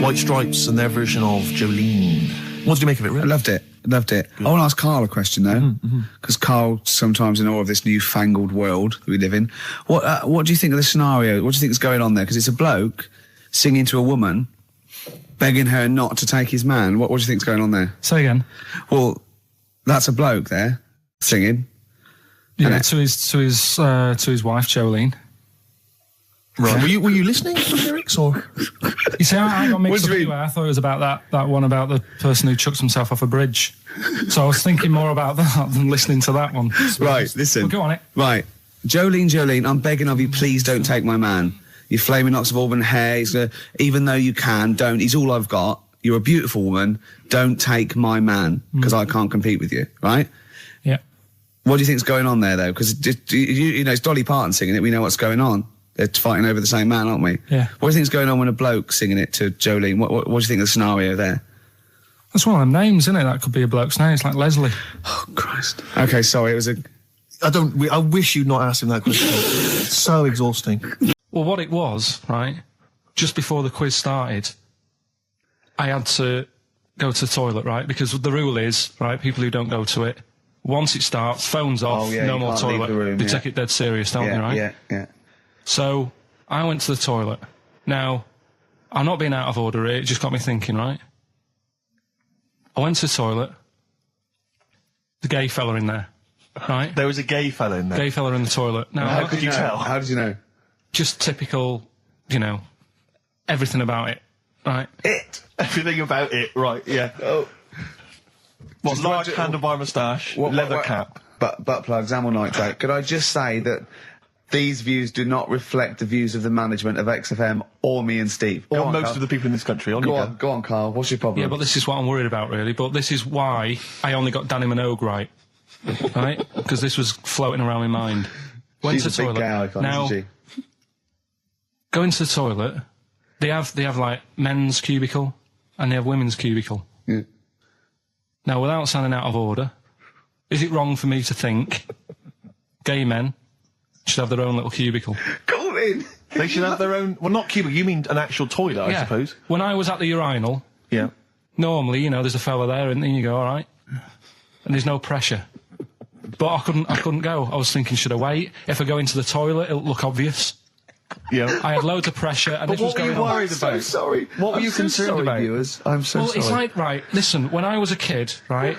White Stripes and their version of Jolene. What did you make of it, Rick? I loved it. Good. I want to ask Karl a question, though, because Karl, sometimes in awe of this newfangled world that we live in. What do you think of the scenario? What do you think is going on there? Because it's a bloke singing to a woman, begging her not to take his man. What do you think is going on there? Say again. Well, that's a bloke there singing. Yeah, to his wife Jolene. Right. Yeah. Were you listening to the lyrics, or? You see, I got mixed up anyway. I thought it was about that one about the person who chucks himself off a bridge. So I was thinking more about that than listening to that one. Right, listen. Well, go on it. Right. Jolene, I'm begging of you, please don't take my man. You flaming locks of auburn hair, even though you can, don't. He's all I've got. You're a beautiful woman. Don't take my man, because I can't compete with you, right? Yeah. What do you think's going on there, though? Because, you know, it's Dolly Parton singing it. We know what's going on. They're fighting over the same man, aren't we? Yeah. What do you think's going on when a bloke's singing it to Jolene? What do you think of the scenario there? That's one of them names, isn't it? That could be a bloke's name. It's like Leslie. Oh, Christ. Okay, sorry, it was a... I wish you'd not asked him that question. It's so exhausting. Well, what it was, right, just before the quiz started, I had to go to the toilet, right? Because the rule is, right, people who don't go to it, once it starts, phones off, no more toilet. They take it dead serious, don't they, right? Yeah. So I went to the toilet. Now, I'm not being out of order here, it just got me thinking, right? I went to the toilet. The gay fella in there, right? There was a gay fella in there? Gay fella in the toilet. Now, how could you tell? How did you know? Just typical, you know, everything about it, right? Everything about it, right, yeah. Oh. What, large handlebar moustache, leather cap. Butt plugs, amyl nitrate. Could I just say that these views do not reflect the views of the management of XFM or me and Steve. Or most of the people in this country. Go on, Karl. What's your problem? Yeah, but this is what I'm worried about, really. But this is why I only got Danny Minogue right. Right? Because this was floating around my mind. Went to the toilet. Big gay icon, now, isn't she? Go into the toilet. They have like men's cubicle and they have women's cubicle. Yeah. Now, without sounding out of order, is it wrong for me to think gay men should have their own little cubicle? Go in! They should have their own... Well, not cubicle, you mean an actual toilet, I suppose. When I was at the urinal, normally, you know, there's a fella there and then you go, all right. And there's no pressure. But I couldn't go. I was thinking, should I wait? If I go into the toilet, it'll look obvious. Yeah. I had loads of pressure and but this was going on. What were you worried about? I'm so sorry. What were you concerned about? Viewers? I'm so sorry. Well, it's like, right, listen, when I was a kid, right,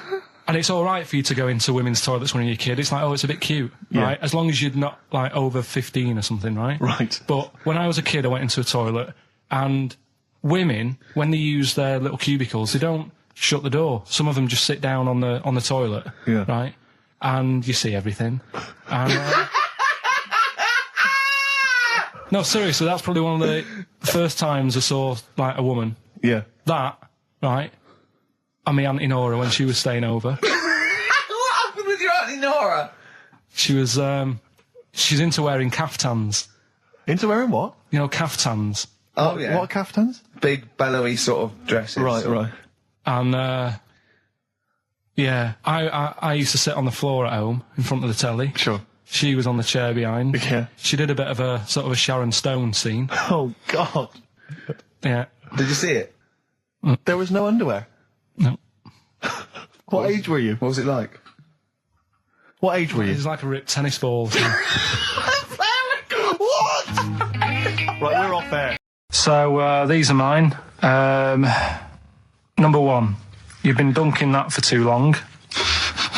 and it's all right for you to go into women's toilets when you're a kid. It's like, oh, it's a bit cute, right? As long as you're not, like, over 15 or something, right? Right. But when I was a kid, I went into a toilet, and women, when they use their little cubicles, they don't shut the door. Some of them just sit down on the toilet, right? And you see everything. And, no, seriously, that's probably one of the first times I saw, like, a woman. Yeah. That, right? And my Auntie Nora when she was staying over. What happened with your Auntie Nora? She was, she's into wearing caftans. Into wearing what? You know, caftans. Oh, yeah. What are caftans? Big, bellowy sort of dresses. Right. And, yeah, I used to sit on the floor at home in front of the telly. Sure. She was on the chair behind. Yeah. She did a bit of a sort of a Sharon Stone scene. Oh, God. Yeah. Did you see it? There was no underwear? No. What age were you? What was it like? What age were you? It was like a ripped tennis ball. What? Right, we're off air. So, these are mine. Number one, you've been dunking that for too long.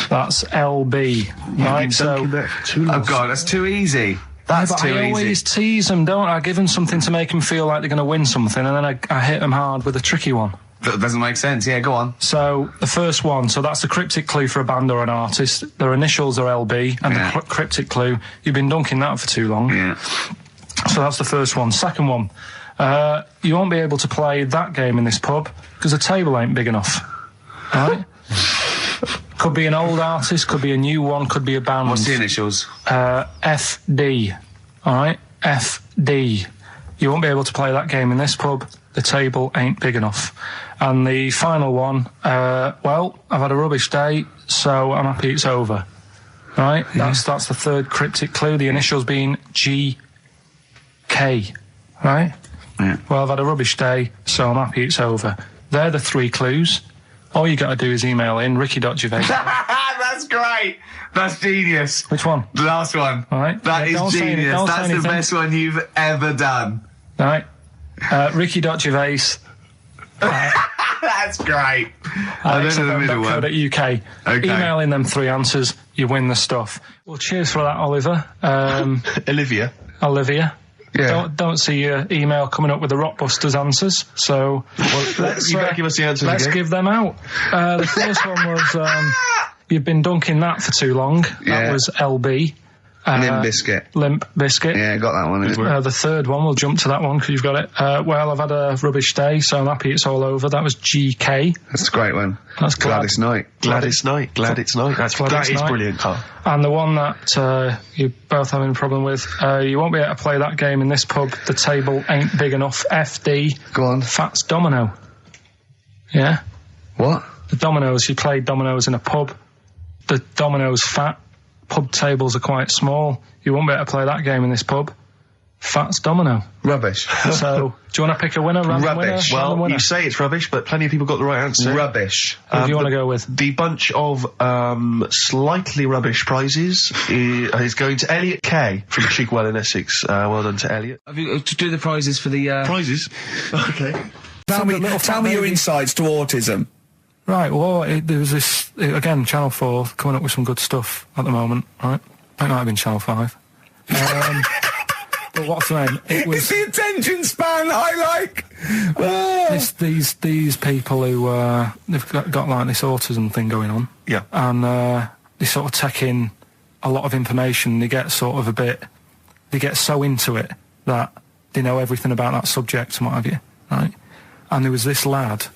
That's LB, right? So, oh God, that's too easy. That's too easy. I always tease them, don't I? I give them something to make them feel like they're going to win something, and then I hit them hard with a tricky one. That doesn't make sense. Yeah, go on. So, the first one, so that's the cryptic clue for a band or an artist. Their initials are LB, and the cryptic clue, you've been dunking that for too long. Yeah. So that's the first one. Second one, you won't be able to play that game in this pub because the table ain't big enough. Right? Could be an old artist, could be a new one, could be a band. What's the initials? FD. All right? FD. You won't be able to play that game in this pub. The table ain't big enough. And the final one, well, I've had a rubbish day, so I'm happy it's over. Right? That's the third cryptic clue. The initials being GK. Right? Yeah. Well, I've had a rubbish day, so I'm happy it's over. They're the 3 clues. All you got to do is email in ricky.gervais. That's great. That's genius. Which one? The last one. All right. That is genius. That's the best one you've ever done. All right. Ricky.gervais. That's great. I don't know the middle one. .co.uk. Okay. Email in them 3 answers, you win the stuff. Well, cheers for that, Oliver. Olivia. Yeah. Don't see your email coming up with the Rockbusters answers, so you better give us the answers let's again. give them out. The first one was you've been dunking that for too long. Yeah. That was LB. Limp Bizkit. Limp Bizkit. Yeah, got that one. The third one, we'll jump to that one because you've got it. Well, I've had a rubbish day, so I'm happy it's all over. That was GK. That's a great one. That's Glad It's Night. Glad it's night. That is brilliant, Carl. And the one that you're both having a problem with, you won't be able to play that game in this pub. The table ain't big enough. FD. Go on. Fats Domino. Yeah? What? The dominoes, you played dominoes in a pub. The dominoes fat. Pub tables are quite small. You won't be able to play that game in this pub. Fats Domino. Rubbish. So, do you want to pick a winner? Rubbish. Winner? You say it's rubbish, but plenty of people got the right answer. Rubbish. Who do you want to go with? The bunch of slightly rubbish prizes is going to Elliot K from Chigwell in Essex. Well done to Elliot. Have you to do the prizes for the Prizes? Okay. Tell me your insights to autism. Right, well, there was this, again, Channel 4 coming up with some good stuff at the moment, right? That might have been Channel 5. But what's the name? It's the attention span I like. These people who, they've got like this autism thing going on. Yeah. And they sort of take in a lot of information. They get sort of they get so into it that they know everything about that subject and what have you, right? And there was this lad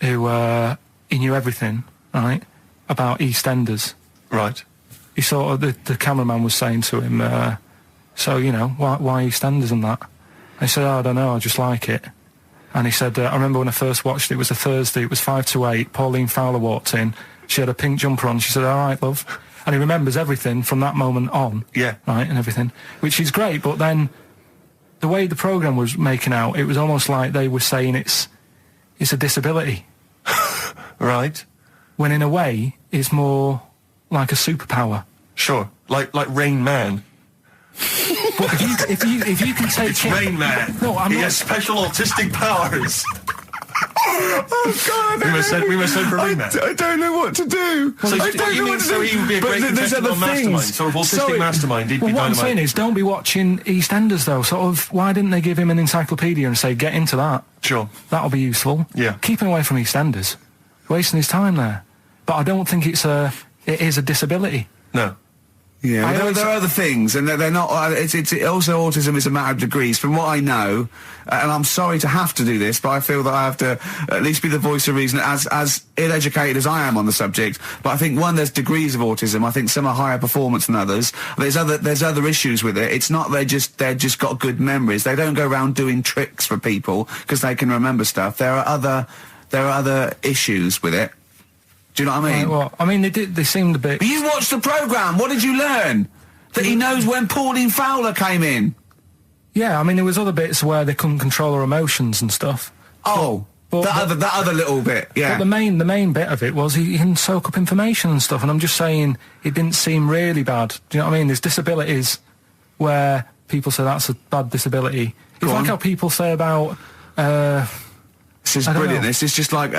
who, he knew everything, right, about EastEnders. Right. He sort of, the cameraman was saying to him, so, you know, why EastEnders and that? And he said, I don't know, I just like it. And he said, I remember when I first watched it, it was a Thursday, it was 5 to 8, Pauline Fowler walked in, she had a pink jumper on, she said, all right, love. And he remembers everything from that moment on. Yeah. Right, and everything, which is great, but then the way the programme was making out, it was almost like they were saying it's a disability. Right. When in a way, it's more like a superpower. Sure. Like Rain Man. But if you can take It's Rain Man. No, he has special autistic powers. Oh God! We must send for Rain Man. I don't know what to do. So I don't know what to do. So he would be a great contestant on Mastermind, sort of autistic Mastermind. He'd be Well, what I'm dynamite. saying is, don't be watching EastEnders though. Sort of, why didn't they give him an encyclopedia and say, get into that? Sure. That'll be useful. Yeah. Keep him away from EastEnders. Wasting his time there. But I don't think it is a disability. No. Yeah, there are other things, and they're not. It's also autism is a matter of degrees, from what I know. And I'm sorry to have to do this, but I feel that I have to at least be the voice of reason, as ill-educated as I am on the subject. But I think there's degrees of autism. I think some are higher performance than others. There's other issues with it. It's not they're just got good memories. They don't go around doing tricks for people because they can remember stuff. There are other issues with it. Do you know what I mean? Well, I mean, they seemed a bit... But you watched the programme, what did you learn? That he knows when Pauline Fowler came in? Yeah, I mean, there was other bits where they couldn't control her emotions and stuff. Oh, that other little bit, yeah. But the main bit of it was he can soak up information and stuff, and I'm just saying it didn't seem really bad. Do you know what I mean? There's disabilities where people say that's a bad disability. It's like how people say about... This is brilliant. This is just like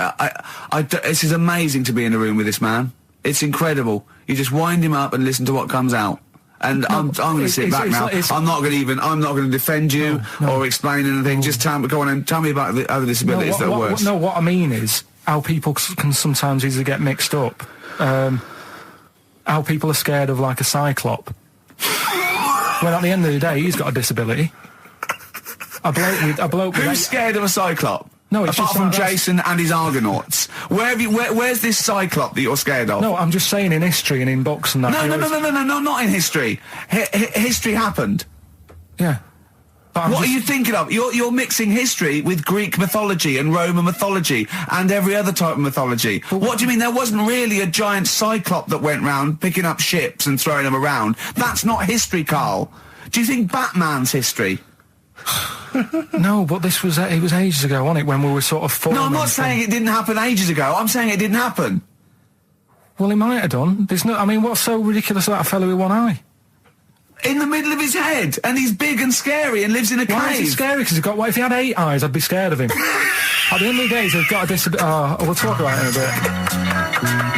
this is amazing to be in a room with this man. It's incredible. You just wind him up and listen to what comes out. And I'm going to sit back now. I'm not going to defend you or explain anything. Just go on and tell me about the other disabilities that are worse. What I mean is how people can sometimes easily get mixed up. How people are scared of like a cyclop. Well, at the end of the day, he's got a disability. A bloke with Who's scared of a cyclop? No, it's apart just from like Jason and his Argonauts. Where's this cyclop that you're scared of? No, I'm just saying in history and in books and that. No, not in history. History happened. Yeah. What are you thinking of? You're mixing history with Greek mythology and Roman mythology and every other type of mythology. What do you mean? There wasn't really a giant cyclop that went round picking up ships and throwing them around. That's not history, Carl. Do you think Batman's history? No, but this was it was ages ago, wasn't it? When we were sort of forming. No, I'm not saying it didn't happen ages ago. I'm saying it didn't happen. Well, he might have done. There's no. I mean, what's so ridiculous about a fellow with one eye? In the middle of his head, and he's big and scary and lives in a cave. Why is he scary? Because he's got. What if he had 8 eyes? I'd be scared of him. At the end of the day, he's got a disability. We'll talk about it in a bit.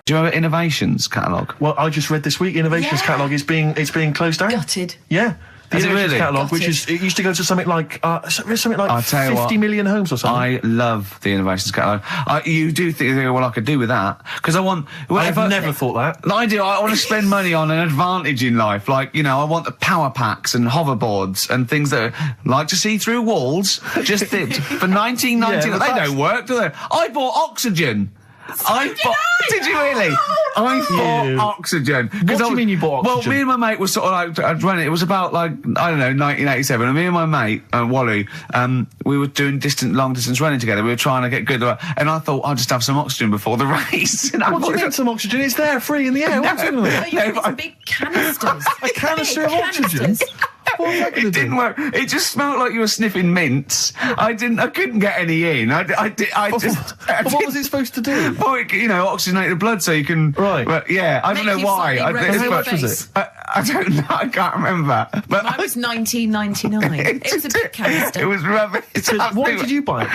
Do you remember Innovations catalogue? Well, I just read this week, Innovations catalogue is being closed down. Gutted. Yeah. The Is it Innovations really? catalogue, which Gutted. it used to go to something like I'll tell you 50 million homes or something. I love the Innovations catalogue. You do think, well, I could do with that. Because I want... Well, I've never thought that. I do. I want to spend money on an advantage in life. Like, you know, I want the power packs and hoverboards and things that like to see through walls. Just for 1990, Yeah, they but that's- don't work, do they? I bought oxygen. Did you really? I bought oxygen. What do you mean you bought oxygen? Well, me and my mate was sort of like running. It was about like I don't know 1987, and me and my mate Wally, we were doing long distance running together. We were trying to get good, and I thought I'll just have some oxygen before the race. And What do you mean some oxygen? It's there, free in the air. What's in Oh, there? you no, big canisters. A canister of oxygen? What was that gonna It do? didn't work. It just smelled like you were sniffing mints. I couldn't get any in. I But what was it supposed to do? Well, you know, oxygenate the blood so you can. Right. Well, yeah, I don't Make know you why. slightly red it's How in the much was face. it? I don't know. I can't remember. But Mine was 1999. It was a big canister. It was rubbish. Why did you buy it?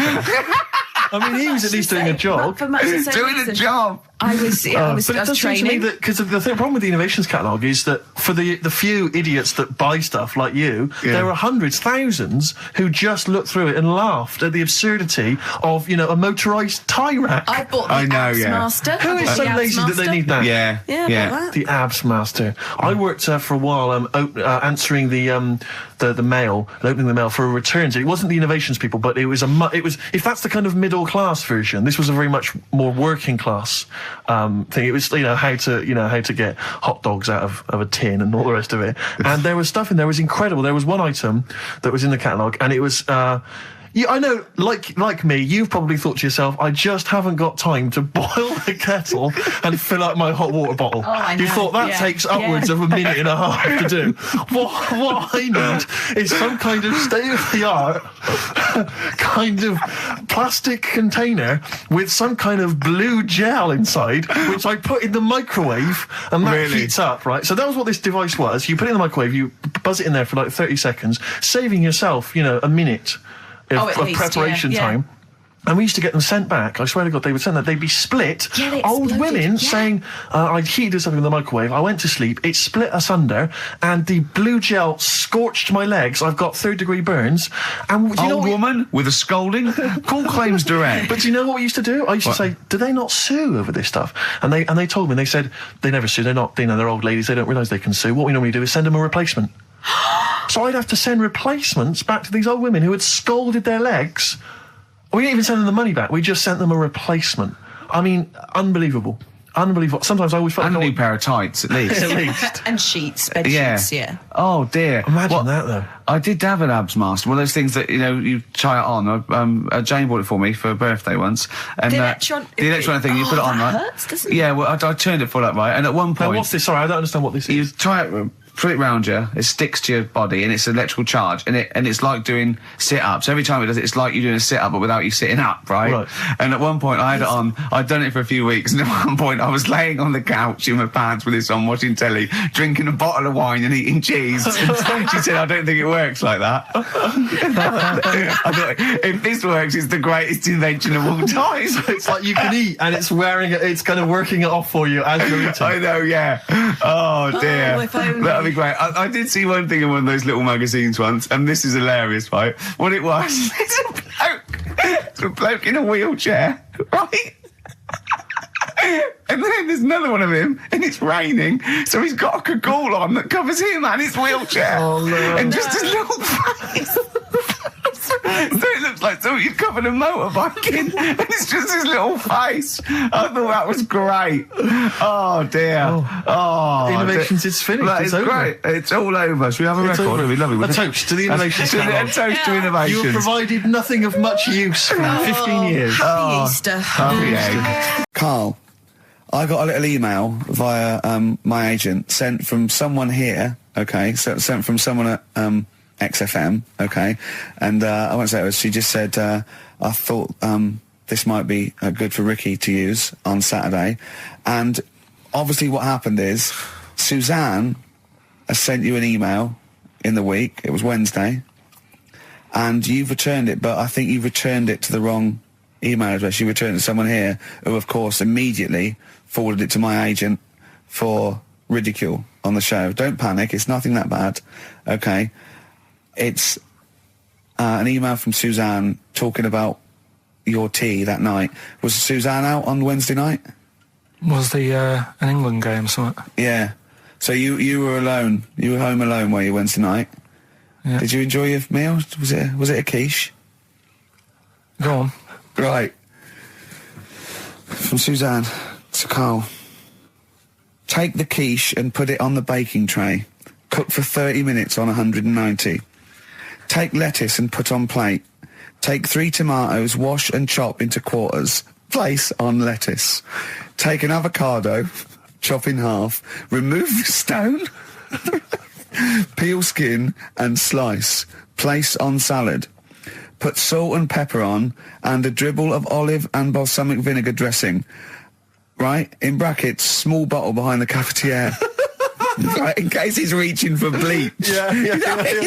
I mean, he was at least doing a job. For much the same doing reason. a job? I was But it does seem to me training. that because the problem with the Innovations catalogue is that for the few idiots that buy stuff like you, Yeah. there are hundreds, thousands who just looked through it and laughed at the absurdity of a motorised tie rack. I bought the I know, Abs yeah. Master. Who I is bought so the Abs lazy that they Master. need that? Yeah. Yeah, Yeah. about that. The Abs Master. I worked for a while answering the mail and opening the mail for a returns. It wasn't the Innovations people, but it was if that's the kind of middle class version, this was a very much more working class thing. It was how to get hot dogs out of a tin and all the rest of it. And there was stuff in there was incredible. There was one item that was in the catalogue, and it was. I know, like me, you've probably thought to yourself, I just haven't got time to boil the kettle and fill up my hot water bottle. I You know, thought that yeah, takes upwards yeah. of a minute and a half to do. What I need is some kind of state-of-the-art kind of plastic container with some kind of blue gel inside, which I put in the microwave, and that Really? heats up, right? So that was what this device was. You put it in the microwave, you buzz it in there for like 30 seconds, saving yourself, a minute Oh, at of least, preparation yeah. time. And we used to get them sent back. I swear to God, they would send that. They'd be split. Yeah, they Old exploded, women yeah. saying, I'd heated something in the microwave. I went to sleep. It split asunder, and the blue gel scorched my legs. I've got 3rd-degree burns. And do you know Old what woman with a scolding. Call claims direct. But do you know what we used to do? I used to say, do they not sue over this stuff? And they told me, they said, they never sue. They're not, they're old ladies. They don't realise they can sue. What we normally do is send them a replacement. So I'd have to send replacements back to these old women who had scalded their legs. We didn't even send them the money back. We just sent them a replacement. I mean, unbelievable. Unbelievable. Sometimes I always felt And a like... new pair of tights, at least. At least. And sheets, bed Yeah. sheets, yeah. Oh dear. Imagine that, though. I did have an Abs Master, one of those things that you try it on. Jane bought it for me for a birthday once, and The the electronic thing you put it on, that right? hurts, doesn't it? Yeah, well, I turned it full up, right, and at one Now, point what's this? Sorry, I don't understand what this you is. try it. Put it round you, it sticks to your body, and it's electrical charge, and it's like doing sit-ups. Every time it does it, it's like you're doing a sit-up, but without you sitting up, right? Right. And at one point, I had it on, I'd done it for a few weeks, and at one point, I was laying on the couch in my pants with this on, watching telly, drinking a bottle of wine and eating cheese. And she said, I don't think it works like that. I thought, if this works, it's the greatest invention of all time. It's like you can eat, and it's it's kind of working it off for you as you're eating. I know, yeah. Oh, dear. if only. That'd be great. I did see one thing in one of those little magazines once, and this is hilarious, right? What it was, it's a bloke in a wheelchair, right? And then there's another one of him, and it's raining, so he's got a cagoule on that covers him and his wheelchair. Oh, no. And just his little face. So it looks like somebody you'd covered a motorbike in, and it's just his little face. I thought that was great. Oh dear. Oh, Innovations, it's finished. That It's is over. great. It's all over. Should we have a It's record? over. It'd be lovely. A wouldn't it? toast to the Innovations A catalogue. toast to You innovations. have provided nothing of much use for 15 years. Happy Easter. Happy egg. Carl, I got a little email via my agent sent from someone here, okay, sent from someone at XFM, okay? And I won't say it was, she just said, I thought this might be good for Ricky to use on Saturday. And obviously what happened is Suzanne has sent you an email in the week. It was Wednesday. And you've returned it, but I think you've returned it to the wrong email address. You returned it to someone here who, of course, immediately forwarded it to my agent for ridicule on the show. Don't panic. It's nothing that bad. Okay. It's an email from Suzanne talking about your tea that night. Was Suzanne out on Wednesday night? Was the an England game or something? Yeah. So you were alone. You were home alone, were you, Wednesday night? Yeah. Did you enjoy your meal? Was it a quiche? Go on. Right. From Suzanne to Carl. Take the quiche and put it on the baking tray. Cook for 30 minutes on 190. Take lettuce and put on plate. Take 3 tomatoes, wash and chop into quarters. Place on lettuce. Take an avocado, chop in half. Remove the stone. Peel skin and slice. Place on salad. Put salt and pepper on and a dribble of olive and balsamic vinegar dressing. Right? In brackets, small bottle behind the cafetiere. Right, in case he's reaching for bleach. Yeah.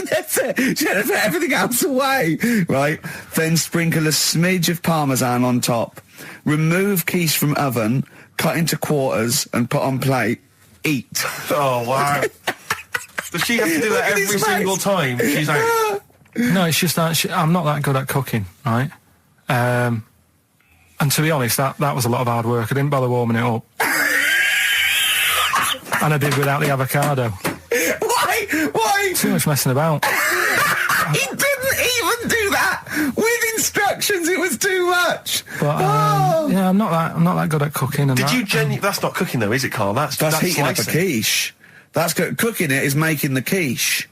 That's it. She had to put everything else away. Right? Then sprinkle a smidge of parmesan on top. Remove quiche from oven, cut into quarters and put on plate. Eat. Oh, wow. Does she have to do that every single time she's out? No, it's just that I'm not that good at cooking, right? And to be honest, that was a lot of hard work. I didn't bother warming it up. And I did without the avocado. Why? Too much messing about. He didn't even do that with instructions. It was too much. But yeah, I'm not that good at cooking. And Did you genuinely? That's not cooking though, is it, Carl? That's heating up a slicing. quiche. That's cooking it is making the quiche.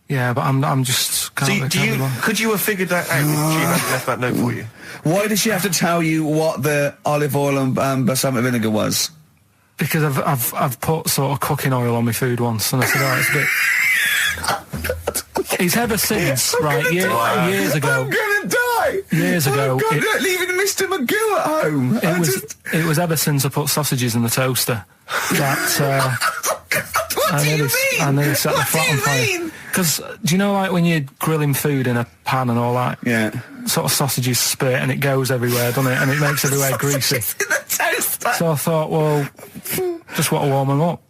Yeah, but I'm just. Could you have figured that out if she had left that note for you? Why did she have to tell you what the olive oil and balsamic vinegar was? Because I've put sort of cooking oil on my food once, and I said, oh, it's a bit. It's ever since, right? Years ago. I'm gonna die. Years ago, leaving Mr. McGill at home. It was ever since I put sausages in the toaster that. What do you mean? I nearly set the flat on fire. Because do you know, like when you're grilling food in a pan and all that? Yeah. Sort of sausages spit and it goes everywhere, doesn't it? And it makes everywhere greasy. In the toaster. So I thought, well, just want to warm them up.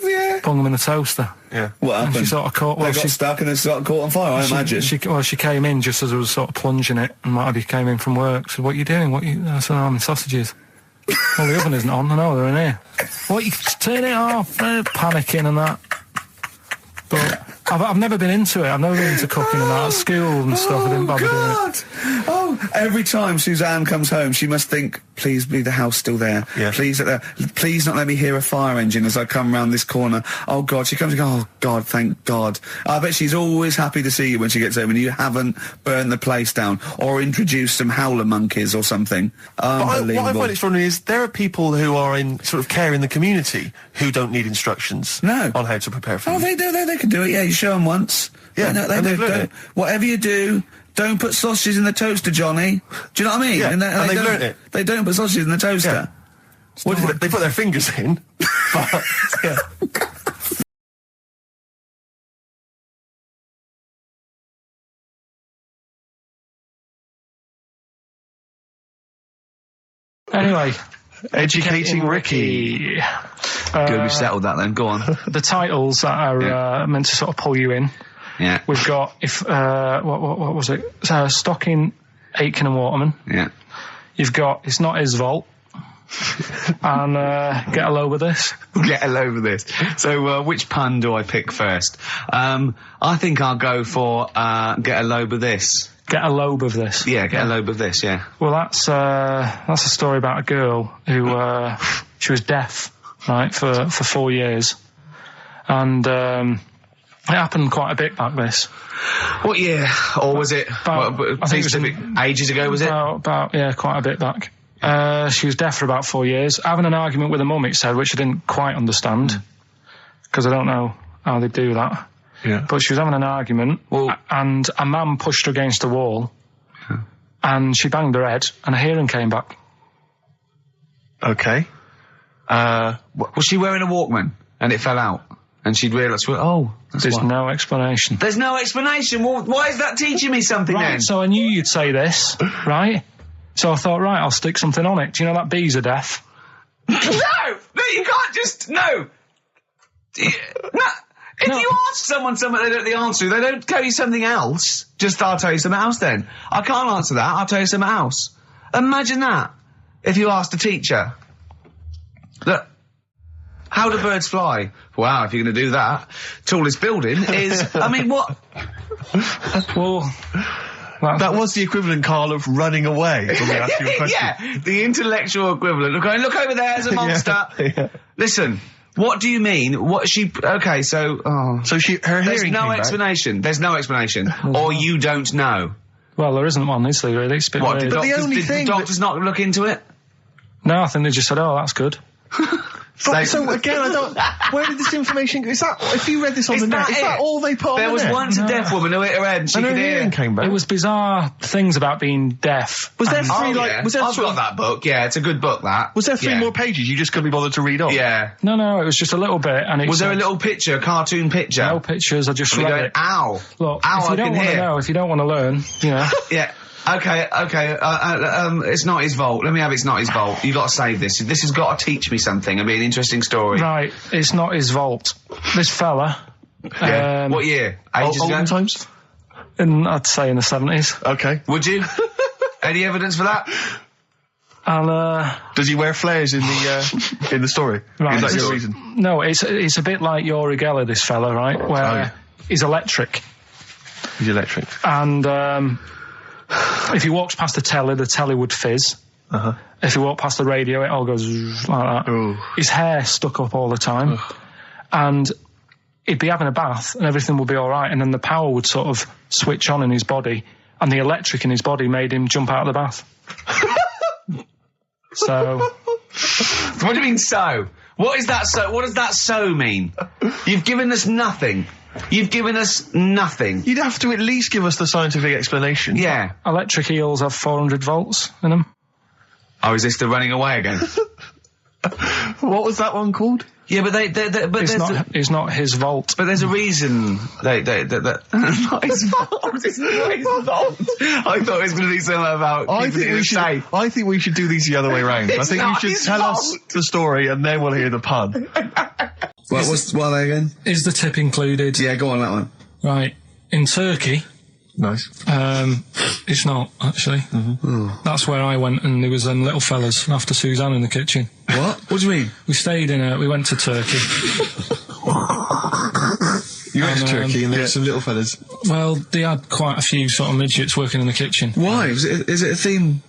Yeah. Bung them in the toaster. Yeah. What And happened? she sort of caught. Well, They got stuck and they got caught on fire. I imagine. She came in just as I was sort of plunging it, and might have came in from work. Said, "What are you doing? I said, I'm in sausages." Well, the oven isn't on. I know they're in here. What? You turn it off? Panicking and that. But I've never been into it. I've never been into cooking and that. At school and stuff, I didn't bother doing it. Oh, every time Suzanne comes home, she must think, please be the house still there. Yeah. Please not let me hear a fire engine as I come round this corner. Oh, God, she comes and goes, oh, God, thank God. I bet she's always happy to see you when she gets home and you haven't burned the place down or introduced some howler monkeys or something. Unbelievable. What I find extraordinary is there are people who are in sort of care in the community who don't need instructions on how to prepare food. Oh, they do. They can do it. Yeah, you show them once. Yeah, they and they've learned don't. it. Whatever you do, don't put sausages in the toaster, Johnny. Do you know what I mean? Yeah, and they've don't- learnt it. They don't put sausages in the toaster. Yeah. What did they put their fingers in? But, yeah. Anyway, Educating Ricky. Good, we've settled that then. Go on. The titles that are meant to sort of pull you in. Yeah. We've got what was it? Stocking, Aitken and Waterman. Yeah. You've got It's Not His Fault. And Get a Load with This. Get a load of this. So, which pun do I pick first? I think I'll go for get a load of this. Get a lobe of this. Yeah, get a load of this. Yeah. Well, that's a story about a girl who she was deaf, right, for 4 years, and it happened quite a bit back this. What year? Or was it? I think it was ages ago. Was it? About quite a bit back. She was deaf for about 4 years, having an argument with her mum, it said, which I didn't quite understand, because I don't know how they do that. Yeah. But she was having an argument, and a man pushed her against the wall, and she banged her head, and her hearing came back. Okay. Was she wearing a Walkman and it fell out? And she'd realised, There's no explanation. There's no explanation. Well, why is that teaching me something Right, then? so I knew you'd say this, right? So I thought, right, I'll stick something on it. Do you know that bees are deaf? No, you can't just, no. If you ask someone something they don't know the answer to, they don't tell you something else. Just, I'll tell you something else then. I can't answer that, I'll tell you something else. Imagine that, if you asked a teacher. Look, how do birds fly? Wow, if you're going to do that, tallest building is, I mean, what? Well... That was the equivalent, Carl, of running away when we asked you a question. Yeah, the intellectual equivalent of going, look over there, there's a monster. Yeah. Listen, what do you mean? What she, okay, so, So her there's hearing no came back. explanation. There's no explanation. Or you don't know. Well, there isn't one, is there, really? It's a bit What, weird. did the only did thing the doctors not look into it? No, I think they just said, oh, that's good. But, so again, I don't. Where did this information go? Is that if you read this on Is the net? that Is that it? all they put on There the was net? once a deaf woman who hit her head and she And her could hear. hearing came back. It was bizarre things about being deaf. Was there And- three Yeah. was there I've sort got of- that book, yeah, it's a good book, that. Was there three Yeah. more pages you just couldn't be bothered to read on? Yeah. No, it was just a little bit. And it Was there a said- little picture, a cartoon picture? No pictures, I just And we read going, it. ow. Look, ow, if I you don't can want to hear. know, if you don't want to learn, you know. Yeah. Okay, it's not his fault. Let me have it's not his fault. You got to save this. This has got to teach me something. It'll be an interesting story. Right, it's not his vault. This fella, Yeah. What year? Ages ago? Olden times? I'd say in the 70s. Okay. Would you? Any evidence for that? And, Does he wear flares in the story? right, Is that it's- your reason? No, it's a bit like Yuri Geller, this fella, right? Where yeah. he's electric. He's electric. And, if he walks past the telly would fizz. Uh-huh. If he walked past the radio, it all goes like that. Ooh. His hair stuck up all the time. And he'd be having a bath and everything would be all right. And then the power would sort of switch on in his body. And the electric in his body made him jump out of the bath. So... What do you mean so? What is that so? What does that so mean? You've given us nothing. You've given us nothing. You'd have to at least give us the scientific explanation. Yeah. Electric eels have 400 volts in them. Oh, is this the running away again? What was that one called? Yeah, but It's not his vault. But there's a reason not his fault. It's not his fault. I thought it was going to be something about keeping it in a safe. I think we should do these the other way round. I It's think you not should his tell us fault. the story and then we'll hear the pun. What are they again? Is the tip included? Yeah, go on that one. Right. In Turkey, Nice. it's not, actually. That's where I went and there was them little fellas after Suzanne in the kitchen. What? What do you mean? We went to Turkey. You went to And, Turkey and there were some little fellas. Well, they had quite a few sort of midgets working in the kitchen. Why? Is it a theme?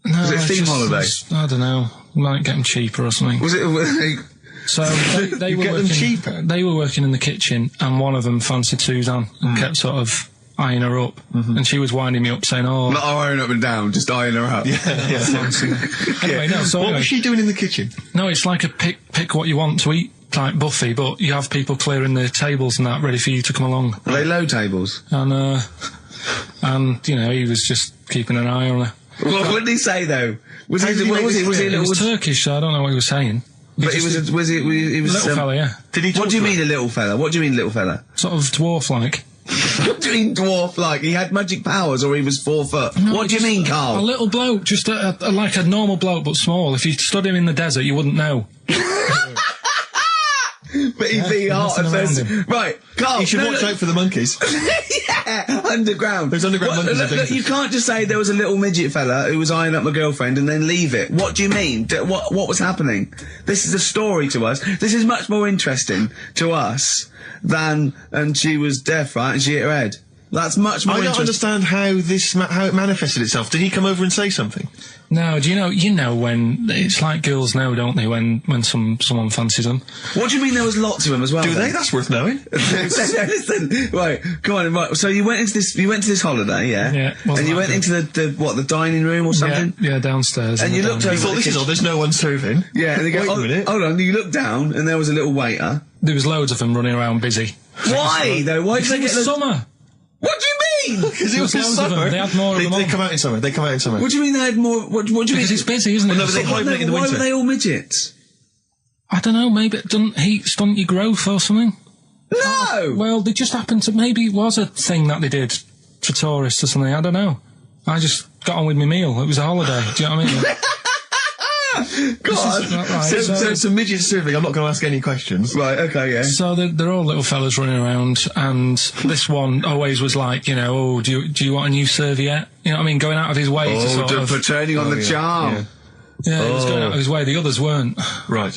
No, Was it a it's theme just- holiday? I don't know. Might get them cheaper or something. Was it? So they were get them working, cheaper? They were working in the kitchen, and one of them fancied Suzanne and kept sort of eyeing her up, and she was winding me up saying, "Oh, Not iron up and down, just eyeing her up. fancy." Anyway, no. So What anyway, was she doing in the kitchen? no, it's like a pick what you want to eat type buffet, but you have people clearing the tables and that ready for you to come along, Are they low tables? and you know he was just keeping an eye on her. What did he say though? Was he? did he What make was this he? Was he a It was little? Turkish, so I don't know what he was saying. But he was. He was. Little fella, yeah, Did he What talk do you to mean her? a little fella? What do you mean little fella? sort of dwarf-like. What do you mean dwarf like? He had magic powers or he was 4 foot? What do you mean, A Carl? little bloke, just like a normal bloke but small. If you stood him in the desert, you wouldn't know. But he'd be hot nothing at around first. him. Right, Carl. You should no, watch no. out for the monkeys. Yeah, underground. Those underground monkeys are dangerous. You can't just say there was a little midget fella who was eyeing up my girlfriend and then leave it. What do you mean? What was happening? This is a story to us. This is much more interesting to us than, and she was deaf, right, and she hit her head. That's much more I don't interesting. understand how it manifested itself. Did he come over and say something? No, do you know when it's like girls know, don't they? When someone fancies them. What do you mean there was lots of them as well? Do then? they? That's worth knowing. Listen, right, come on, right. So you went into this holiday, yeah? Yeah, wasn't And you that went good. into the dining room or something? Yeah, downstairs. And in you the looked dining over- room. Thought, this is odd, there's no one serving. Yeah, and they go, Wait a oh, minute. hold on, you looked down and there was a little waiter. There was loads of them running around busy. Why though? Why did they It get was the summer. What do you mean? Because it was in Loads of them. summer. They had more of them They on. come out in summer. They come out in summer. What do you mean they had more? What do you mean? Because it's busy, isn't it? Well, no, but they hibernate in the Why winter. were they all midgets? I don't know, maybe it doesn't heat stunt your growth or something. No. Well, they just happened to, maybe it was a thing that they did for tourists or something, I don't know. I just got on with my meal. It was a holiday, do you know what I mean? God. Right, So it's a midget surfing. I'm not going to ask any questions. Right. Okay. Yeah. So they're all little fellas running around, and this one always was like, you know, oh, do you want a new serviette? You know what I mean? Going out of his way to sort of... for turning on the charm. Yeah, he was going out of his way. The others weren't. Right.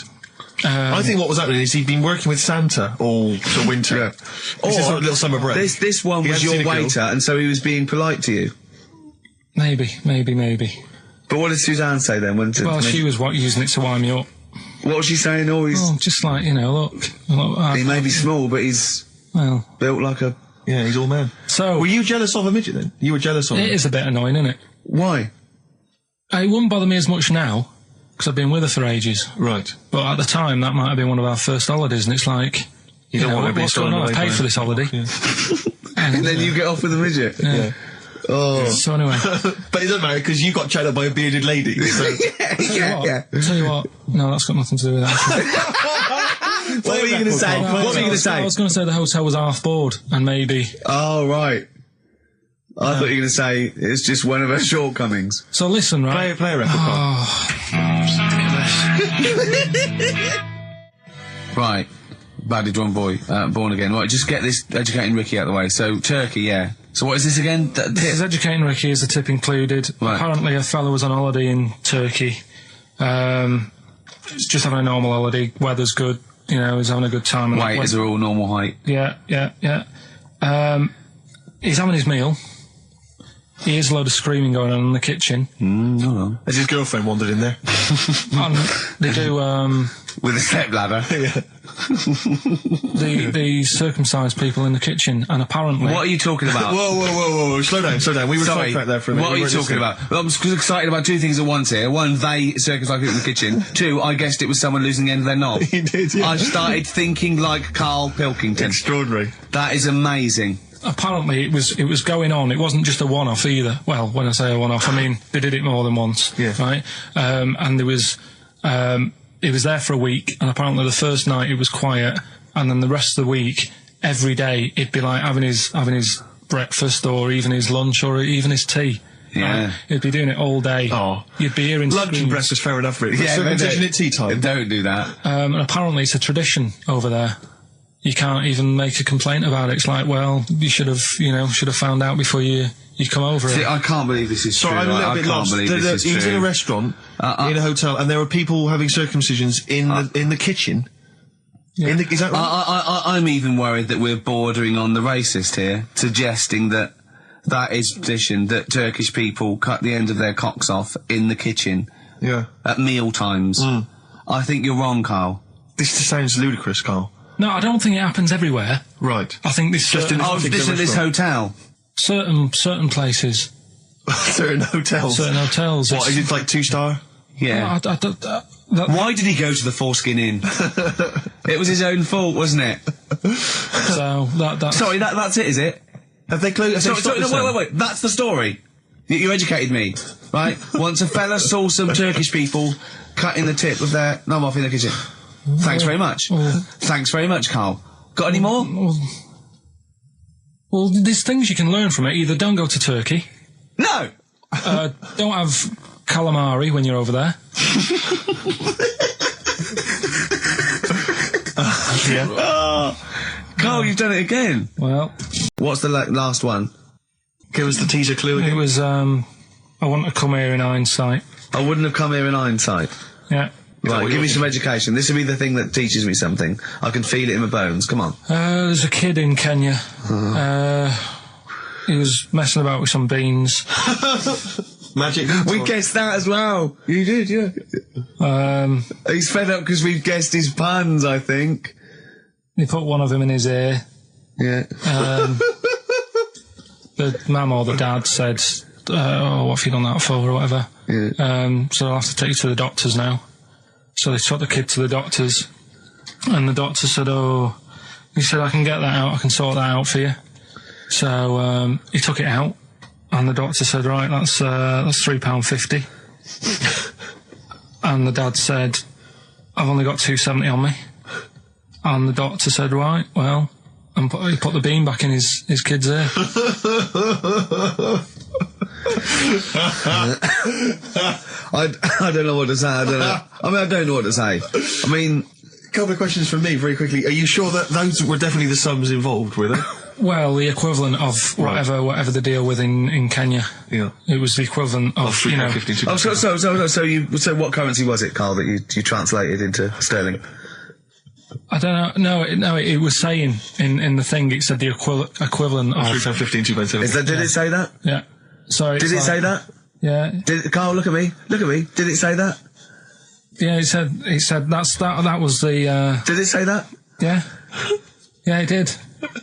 I think what was happening is he'd been working with Santa all the winter. Yeah. This is like a little summer break. This one He was hadn't your seen a girl. waiter, and so he was being polite to you. Maybe. But what did Suzanne say then? Well, she was using it to wind me up. What was she saying? Oh, he's Oh, just like, you know, look he may be small, but he's well. built like a. Yeah, he's all man. So Were you jealous of a midget then? You were jealous of it him? is a bit annoying, isn't it? Why? It wouldn't bother me as much now because I've been with her for ages. Right. But at the time, that might have been one of our first holidays, and it's like, You don't know, want to be what's going stolen on? away I've paid by- for this holiday. Yeah. And then you get off with a midget. Yeah. Oh. So anyway, But it doesn't matter because you got chatted up by a bearded lady. So. yeah. tell you what, no, that's got nothing to do with that. What were you going to say? What were you going to I say? was going to say the hotel was half board, and maybe. Oh right. I thought you were going to say it's just one of her shortcomings. So listen, right? Play a record. Right. Badly drawn boy, born again. Right, just get this educating Ricky out of the way. So, Turkey, yeah. So what is this again? This is educating Ricky. Is the tip included? Right. Apparently, a fellow was on holiday in Turkey. He's just having a normal holiday. Weather's good. You know, he's having a good time. Waiters are all normal height. Yeah. He's having his meal. He hears a load of screaming going on in the kitchen. No. Has his girlfriend wandered in there? And they do, With a step ladder. Yeah. the circumcised people in the kitchen, and apparently... What are you talking about? Whoa. Slow down. We were Sorry, sidetracked there for a minute. what are We you weren't talking listening. about? Well, I'm just excited about two things at once here. One, they circumcised people in the kitchen. Two, I guessed it was someone losing the end of their knob. He did, yeah. I started thinking like Karl Pilkington. Extraordinary. That is amazing. Apparently it was going on. It wasn't just a one-off either. Well, when I say a one-off, I mean they did it more than once. Yeah. Right? And there was... He was there for a week, and apparently the first night it was quiet, and then the rest of the week, every day, he'd be like having his breakfast, or even his lunch, or even his tea. Yeah. Right? He'd be doing it all day. Oh. You'd be hearing Lunch and screams. breakfast, fair enough, really. Yeah, Circumcision but at tea time. Don't do that. And apparently it's a tradition over there. You can't even make a complaint about it. It's like, well, you should have found out before you come over See, it. I can't believe this is Sorry, true. I'm a little I bit can't lost. believe this is He was true. in a restaurant, in a hotel, and there were people having circumcisions in the kitchen. Yeah. Is that right? I'm even worried that we're bordering on the racist here, suggesting that is tradition, that Turkish people cut the end of their cocks off in the kitchen Yeah. at meal times. I think you're wrong, Carl. This just sounds ludicrous, Carl. No, I don't think it happens everywhere. Right. I think this Just in Oh, particular this at this restaurant. hotel. certain places, Certain hotels. certain hotels. What, is it like 2-star? Yeah. Why did he go to the Foreskin Inn? It was his own fault, wasn't it? So that's Sorry, that's it, is it? Have they closed? Sorry, no, wait. That's the story. You educated me, right? Once a fella saw some Turkish people cutting the tip of their knob off in the kitchen. Thanks very much. Thanks very much, Carl. Got any more? Well, there's things you can learn from it. Either don't go to Turkey, No! don't have calamari when you're over there. Carl, you've done it again. Well, What's the last one? Give us the teaser clue it again. was, I want to come here in hindsight. I wouldn't have come here in hindsight. Yeah. Right, give me some education. This will be the thing that teaches me something. I can feel it in my bones. Come on. There's a kid in Kenya. He was messing about with some beans. Magic. We guessed that as well. You did, yeah. He's fed up because we've guessed his puns, I think. He put one of them in his ear. Yeah. The mum or the dad said, oh, what have you done that for, or whatever. Yeah. So I'll have to take you to the doctors now. So they took the kid to the doctors, and the doctor said, oh, He said, I can get that out, I can sort that out for you. So he took it out, and the doctor said, right, that's £3.50. And the dad said, I've only got £2.70 on me. And the doctor said, right, well, and he put the bean back in his kid's ear. I don't know what to say. I don't know what to say. I mean, A couple of questions from me, very quickly. Are you sure that those were definitely the sums involved, were they? Well, the equivalent of whatever the deal with in Kenya. Yeah. It was the equivalent of, you know. oh, so what currency was it, Carl, that you translated into sterling? I don't know. No, it was saying in the thing. It said the equivalent of. £3.15, £2.70. Did it say that? Yeah. So Did it say that? Yeah. Carl, look at me. Did it say that? Yeah. He said that was the. Did it say that? Yeah. Yeah, it did.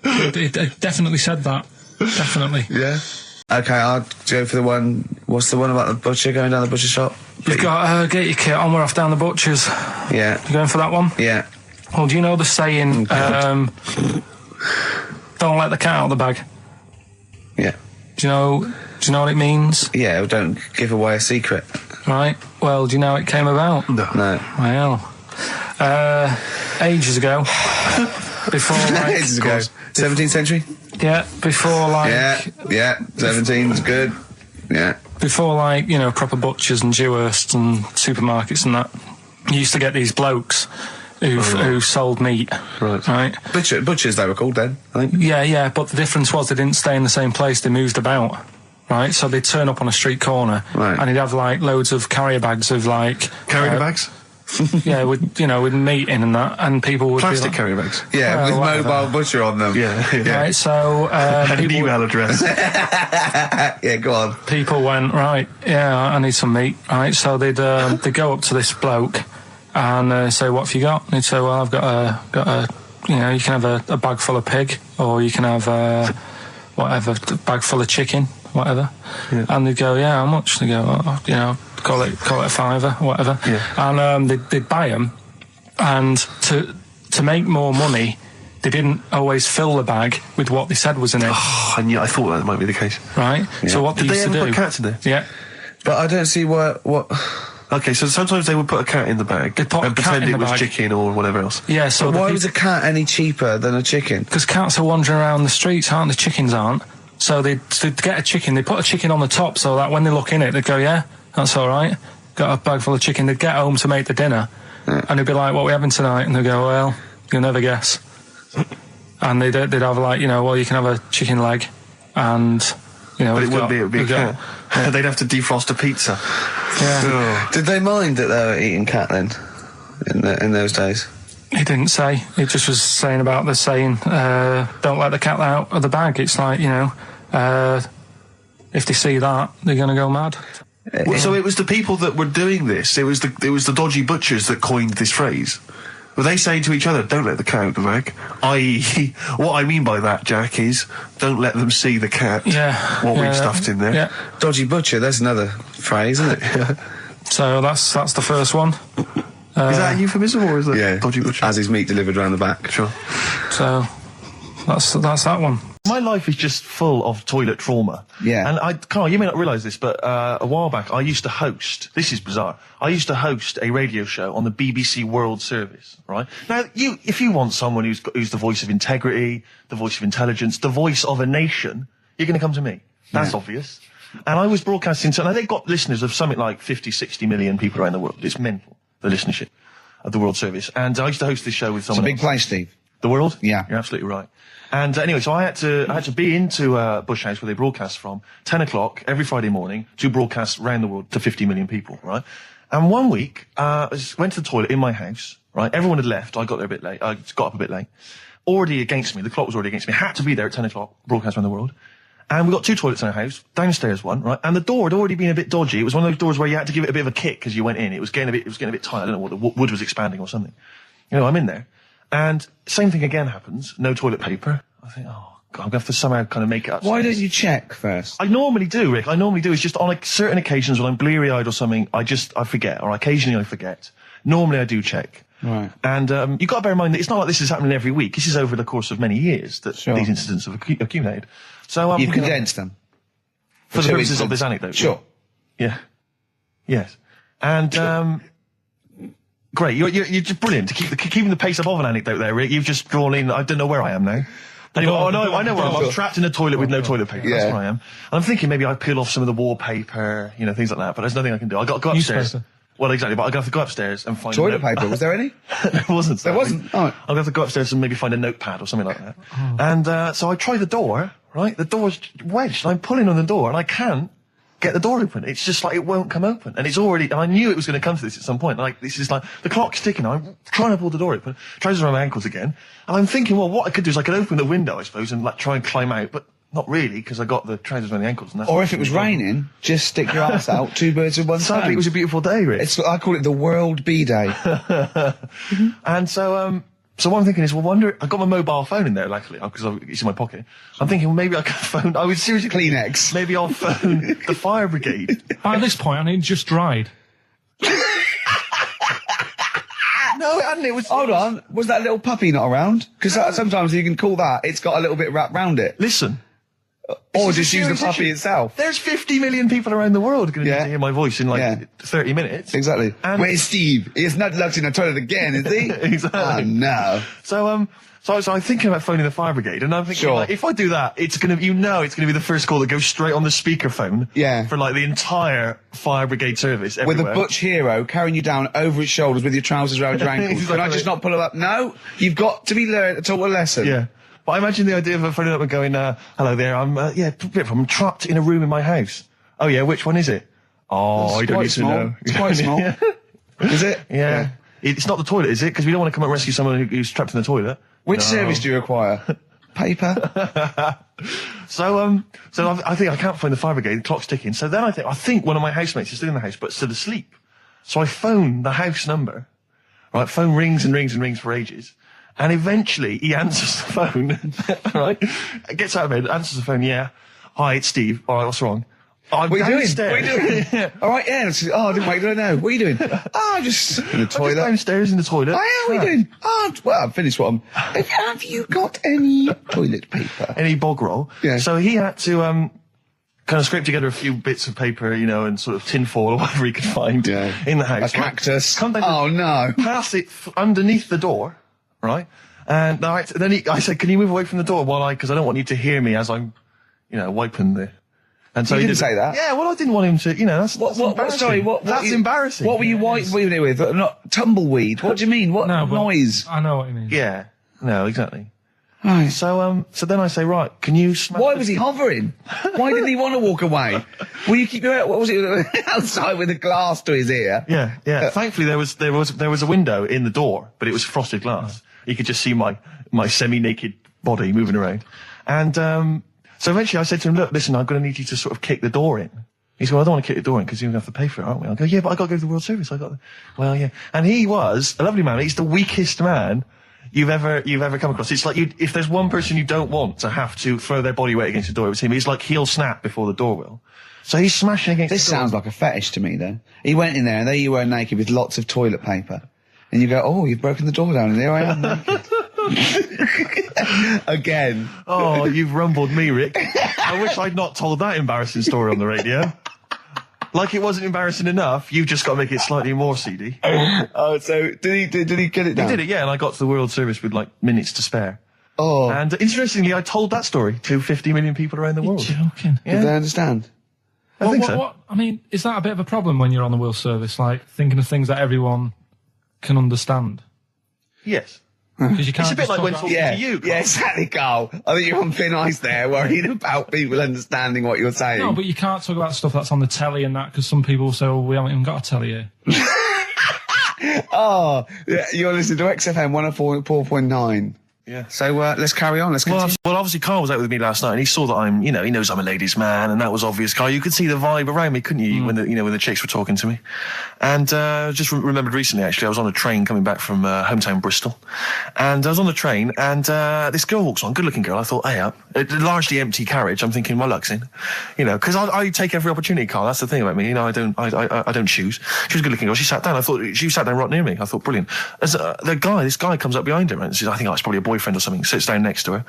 It definitely said that. Definitely. Yeah. Okay, I'll go for the one. What's the one about the butcher going down the butcher shop? You've got get your kit on. We're off down the butcher's. Yeah. You going for that one? Yeah. Well, do you know the saying? Don't let the cat out of the bag. Yeah. Do you know what it means? Yeah. Well, don't give away a secret. Right. Well, do you know how it came about? No. Well, ages ago. Before, like, Ages ago. 17th century. Yeah. Before, like. Yeah. 17's good. Yeah. Before, like, you know, proper butchers and Dewhursts and supermarkets and that, you used to get these blokes who sold meat. Right. Butchers they were called then, I think. Yeah, but the difference was they didn't stay in the same place, they moved about. Right, so they'd turn up on a street corner, right, and he'd have like loads of carrier bags of like carrier bags. Yeah, with meat in and that, and people would plastic be like, carrier bags. Yeah, with mobile butcher on them. Yeah. Right, so and an email address. Yeah, go on. People went, right, yeah, I need some meat. Right, so they'd go up to this bloke and say, what have you got? And he'd say, well, I've got a you know, you can have a bag full of pig, or you can have a bag full of chicken, whatever. Yeah. And they'd go, yeah, how much? They go, you know, call it a fiver, or whatever. Yeah. And they'd buy them, and to make more money, they didn't always fill the bag with what they said was in it. Oh, I thought that might be the case. Right. Yeah. So what did they used used to to do? do? Put cats in there. Yeah. But I don't see what. Okay, so sometimes they would put a cat in the bag They'd put and a cat pretend in it the was bag. chicken or whatever else. Yeah. So but why was a cat any cheaper than a chicken? Because cats are wandering around the streets, aren't they? Chickens aren't. So they'd get a chicken. They put a chicken on the top so that when they look in it, they'd go, yeah, that's all right. Got a bag full of chicken. They'd get home to make the dinner, and they'd be like, what are we having tonight? And they'd go, well, you'll never guess. And they'd have like, you know, well, you can have a chicken leg, and you know, but it would be a cat. Yeah. They'd have to defrost a pizza. Yeah. Did they mind that they were eating cat then? In those days? He didn't say. He just was saying about the saying, don't let the cat out of the bag. It's like, you know, if they see that, they're going to go mad. Well, so it was the people that were doing this. It was the dodgy butchers that coined this phrase. Were they saying to each other, don't let the cat out of the bag? I.e., what I mean by that, Jack, is don't let them see the cat. Yeah. We've stuffed in there. Yeah. Dodgy butcher, that's another phrase, isn't it? Yeah. So that's the first one. Is that a euphemism or is that dodgy butcher? As his meat delivered round the back. Sure. So that's that one. My life is just full of toilet trauma. Yeah. And Carl, you may not realise this, but a while back I used to host, this is bizarre, I used to host a radio show on the BBC World Service, right? Now, if you want someone who's the voice of integrity, the voice of intelligence, the voice of a nation, you're going to come to me. That's obvious. And I was broadcasting, so now they've got listeners of something like 50, 60 million people around the world. It's mental, the listenership of the World Service. And I used to host this show with someone It's a big place, Steve. The World? Yeah. You're absolutely right. And anyway, so I had to be into Bush House where they broadcast from 10 o'clock every Friday morning to broadcast around the world to 50 million people, right? And one week, I went to the toilet in my house, right? Everyone had left. I got there a bit late. I got up a bit late. Already against me. The clock was already against me. Had to be there at 10 o'clock, broadcast around the world. And we got two toilets in our house, downstairs one, right? And the door had already been a bit dodgy. It was one of those doors where you had to give it a bit of a kick as you went in. It was getting a bit tight. I don't know what the wood was expanding or something. You know, I'm in there. And same thing again happens. No toilet paper. I think, oh I'm going to have to somehow kind of make it up. Why don't you check first? I normally do, Rick. I normally do. It's just on like, certain occasions when I'm bleary-eyed or something, I forget, or occasionally I forget. Normally I do check. Right. And you've got to bear in mind that it's not like this is happening every week. This is over the course of many years that these incidents have accumulated. So You've condensed them. for the purposes of this anecdote. Sure. Yeah. Yes. And great. You're just brilliant to keeping the pace up of an anecdote there, Rick. You've just drawn in. I don't know where I am now. Anyway, I know where I am. I'm trapped in a toilet with no toilet paper. Yeah. That's where I am. And I'm thinking maybe I peel off some of the wallpaper, things like that. But there's nothing I can do. I got to go upstairs. Newspaper. Well, exactly. But I have to go upstairs and find Toilet paper, was there any? There wasn't. There wasn't? Oh. I'll have to go upstairs and maybe find a notepad or something like that. And so I try the door, right? The door's wedged. I'm pulling on the door and I can't get the door open. It's just like it won't come open. And it's already, and I knew it was going to come to this at some point. Like, this is like, the clock's ticking. I'm trying to pull the door open, trousers around my ankles again. And I'm thinking, well, what I could do is I could open the window, I suppose, and like try and climb out. But not really, because I got the trousers around the ankles. And that's Or if it was raining, just stick your ass out, two birds with one stone. Sadly, it was a beautiful day, Rick. I call it the World Bee Day. And so what I'm thinking is, well, I got my mobile phone in there, luckily, because it's in my pocket. I'm thinking, well, maybe I could phone, I would seriously... Kleenex. Maybe I'll phone the fire brigade. By this point, I mean, just dried. No, it hadn't, it was... Hold on, was that little puppy not around? Because sometimes you can call that, it's got a little bit wrapped round it. Listen. Or This is just a use the serious puppy issue. itself. There's 50 million people around the world going to need to hear my voice in 30 minutes. Exactly. And Where's Steve? He's not locked in the toilet again, is he? Exactly. Oh, no. So I'm thinking about phoning the fire brigade, and I'm thinking, Sure. like, if I do that, it's gonna be the first call that goes straight on the speakerphone. Yeah. For like the entire fire brigade service With everywhere. a butch hero carrying you down over his shoulders with your trousers around your ankles. Can I Exactly. just not pull him up? No, you've got to be taught a lesson. Yeah. But I imagine the idea of phoning up and going, hello there, I'm trapped in a room in my house. Oh yeah, which one is it? Oh, I don't quite need small. to know. It's quite small. Yeah. Is it? Yeah. It's not the toilet, is it? Because we don't want to come and rescue someone who's trapped in the toilet. Which No. service do you require? Paper? So I think I can't find the fire brigade. The clock's ticking. So then I think one of my housemates is still in the house, but still asleep. So I phone the house number. Right, phone rings and rings and rings for ages. And eventually he answers the phone, right? Gets out of bed, answers the phone, yeah. Hi, it's Steve. All right, what's wrong? I'm What are you doing? downstairs. What are you doing? Yeah. All right, yeah. I didn't wait. I don't know. What are you doing? Just in the I'm just toilet. downstairs in the toilet. Oh, yeah, what are you doing? Well, I've finished what I'm... Have you got any toilet paper? Any bog roll. Yeah. So he had to kind of scrape together a few bits of paper, and sort of tinfoil or whatever he could find in the house. A cactus. Come down, Oh, no. pass it underneath the door, right? And then I said, can you move away from the door because I don't want you to hear me as I'm, wiping the... And so You he didn't say that? Yeah, well, I didn't want him to, that's embarrassing. Sorry, That's embarrassing. What were you wiping it with? Not tumbleweed. What do you mean? What No, but noise? I know what you mean. Yeah, no, exactly. Right. So then I say, right, can you smash Why the- was he hovering? Why didn't he want to walk away? Will you keep your... What was it? Outside with a glass to his ear? Yeah. Thankfully, there was a window in the door, but it was frosted glass. You could just see my semi-naked body moving around. And so eventually I said to him, look, listen, I'm going to need you to sort of kick the door in. He said, well, I don't want to kick the door in because you're going to have to pay for it, aren't we? I go, yeah, but I got to go to the World Service. Well, yeah. And he was a lovely man. He's the weakest man you've ever come across. It's like if there's one person you don't want to have to throw their body weight against the door, it was him. He's like he'll snap before the door will. So he's smashing against This the door. sounds like a fetish to me, then. He went in there, and there you were naked with lots of toilet paper. And you go, oh, you've broken the door down, and there I am naked. Again. Oh, you've rumbled me, Rick. I wish I'd not told that embarrassing story on the radio. Like it wasn't embarrassing enough, you've just got to make it slightly more seedy. Oh, so did he get it down? He did it, yeah, and I got to the World Service with like minutes to spare. Oh. And interestingly, I told that story to 50 million people around the You're world. joking. Yeah. Did they understand? I think so. What? I mean, is that a bit of a problem when you're on the Will Service? Like, thinking of things that everyone can understand? Yes. Because you can't It's a bit just like talk when about- talking to you. Yeah, exactly, Carl. I think you're on thin ice there, worrying about people understanding what you're saying. No, but you can't talk about stuff that's on the telly and that, because some people will say, oh, we haven't even got a telly here. Oh, yeah, you're listening to XFM 104.9. Yeah. So let's carry on. Let's continue. Well, obviously, Carl was out with me last night, and he saw that I'm, he knows I'm a ladies' man, and that was obvious. Carl, you could see the vibe around me, couldn't you? When the chicks were talking to me, and just remembered recently, actually, I was on a train coming back from hometown Bristol, and I was on the train, and this girl walks on, good-looking girl. I thought, hey up, a largely empty carriage. I'm thinking, my luck's in, because I take every opportunity, Carl. That's the thing about me, I don't choose. She was a good-looking girl. She sat down. I thought she sat down right near me. I thought, brilliant. As this guy comes up behind her and says, I think it's probably a boyfriend or something. Sits down next to her.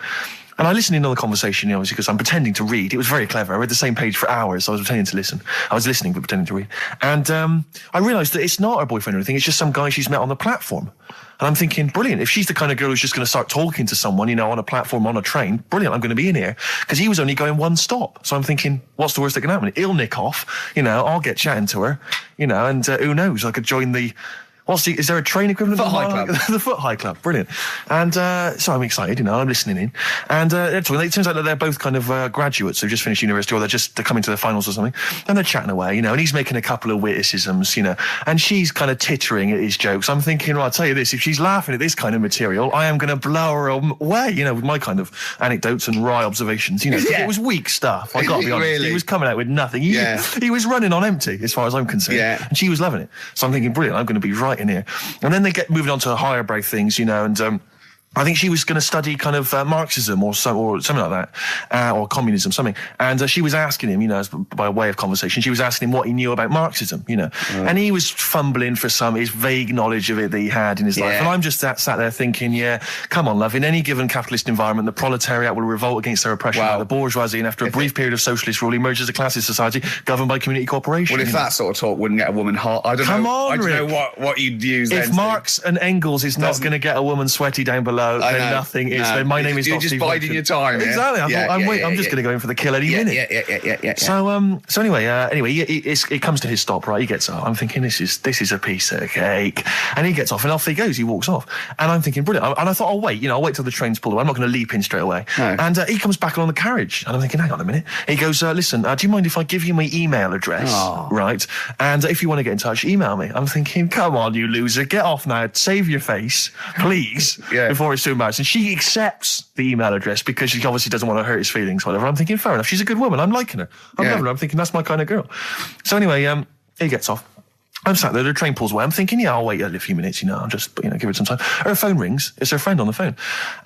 And I listened in on the conversation, obviously, because I'm pretending to read. It was very clever. I read the same page for hours. So I was pretending to listen. I was listening, but pretending to read. And I realised that it's not her boyfriend or anything. It's just some guy she's met on the platform. And I'm thinking, brilliant. If she's the kind of girl who's just going to start talking to someone, on a platform, on a train, brilliant. I'm going to be in here. Because he was only going one stop. So I'm thinking, what's the worst that can happen? He'll nick off. I'll get chatting to her. And who knows? I could join the... is there a train equivalent? Foot High Club. The Foot High Club, brilliant. And so I'm excited, I'm listening in. And it turns out that they're both kind of graduates who've just finished university, or they're coming to their finals or something. And they're chatting away, and he's making a couple of witticisms, and she's kind of tittering at his jokes. I'm thinking, well, I'll tell you this, if she's laughing at this kind of material, I am going to blow her away, with my kind of anecdotes and wry observations, It was weak stuff, I got to be honest. Really? He was coming out with nothing. He was running on empty, as far as I'm concerned. Yeah. And she was loving it. So I'm thinking, brilliant, I'm going to be right in here. And then they get moving on to higher brow things, and I think she was going to study kind of Marxism or something like that, or communism, something. And she was asking him, by way of conversation, she was asking him what he knew about Marxism, And he was fumbling for his vague knowledge of it that he had in his life. And I'm just sat there thinking, come on, love, in any given capitalist environment, the proletariat will revolt against their oppression by the bourgeoisie, and after a brief period of socialist rule, emerges a classist society governed by community cooperation. Well, if that sort of talk wouldn't get a woman hot, I don't know what you'd use then. If Marx and Engels is not going to get a woman sweaty down below, then nothing is. Then my name is You're not just Steve biding Watson. your time. Yeah? Exactly. I'm just going to go in for the kill any minute. Yeah. So anyway, it comes to his stop. Right, he gets up. I'm thinking this is a piece of cake, and he gets off, and off he goes. He walks off, and I'm thinking brilliant. And I thought, I'll wait. I'll wait till the train's pulled away. I'm not going to leap in straight away. No. And he comes back along the carriage, and I'm thinking, hang on a minute. He goes, listen, do you mind if I give you my email address? Oh. Right, and if you want to get in touch, email me. I'm thinking, come on, you loser, get off now. Save your face, please, before it's too embarrassing. She accepts the email address because she obviously doesn't want to hurt his feelings, whatever. I'm thinking, fair enough. She's a good woman. I'm liking her. I'm loving her. I'm thinking that's my kind of girl. So anyway, he gets off. I'm sat there, the train pulls away. I'm thinking, I'll wait a few minutes, I'll just, give it some time. Her phone rings. It's her friend on the phone.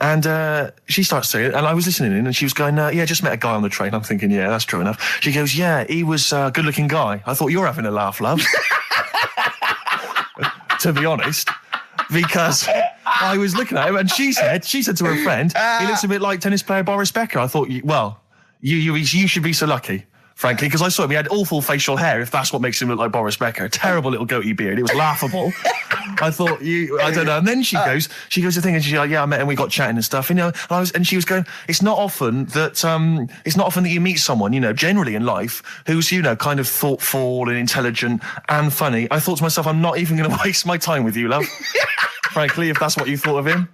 And she starts saying, and I was listening in, and she was going, just met a guy on the train. I'm thinking, that's true enough. She goes, he was a good-looking guy. I thought, you're having a laugh, love. To be honest. Because I was looking at him, and she said to her friend, he looks a bit like tennis player Boris Becker. I thought, you should be so lucky, frankly, because I saw him. He had awful facial hair, if that's what makes him look like Boris Becker. Terrible little goatee beard. It was laughable. I thought, I don't know. And then she goes the thing, and she's like, I met him, we got chatting and stuff, and she was going, it's not often that you meet someone, generally in life, who's, kind of thoughtful and intelligent and funny. I thought to myself, I'm not even going to waste my time with you, love. Frankly, if that's what you thought of him.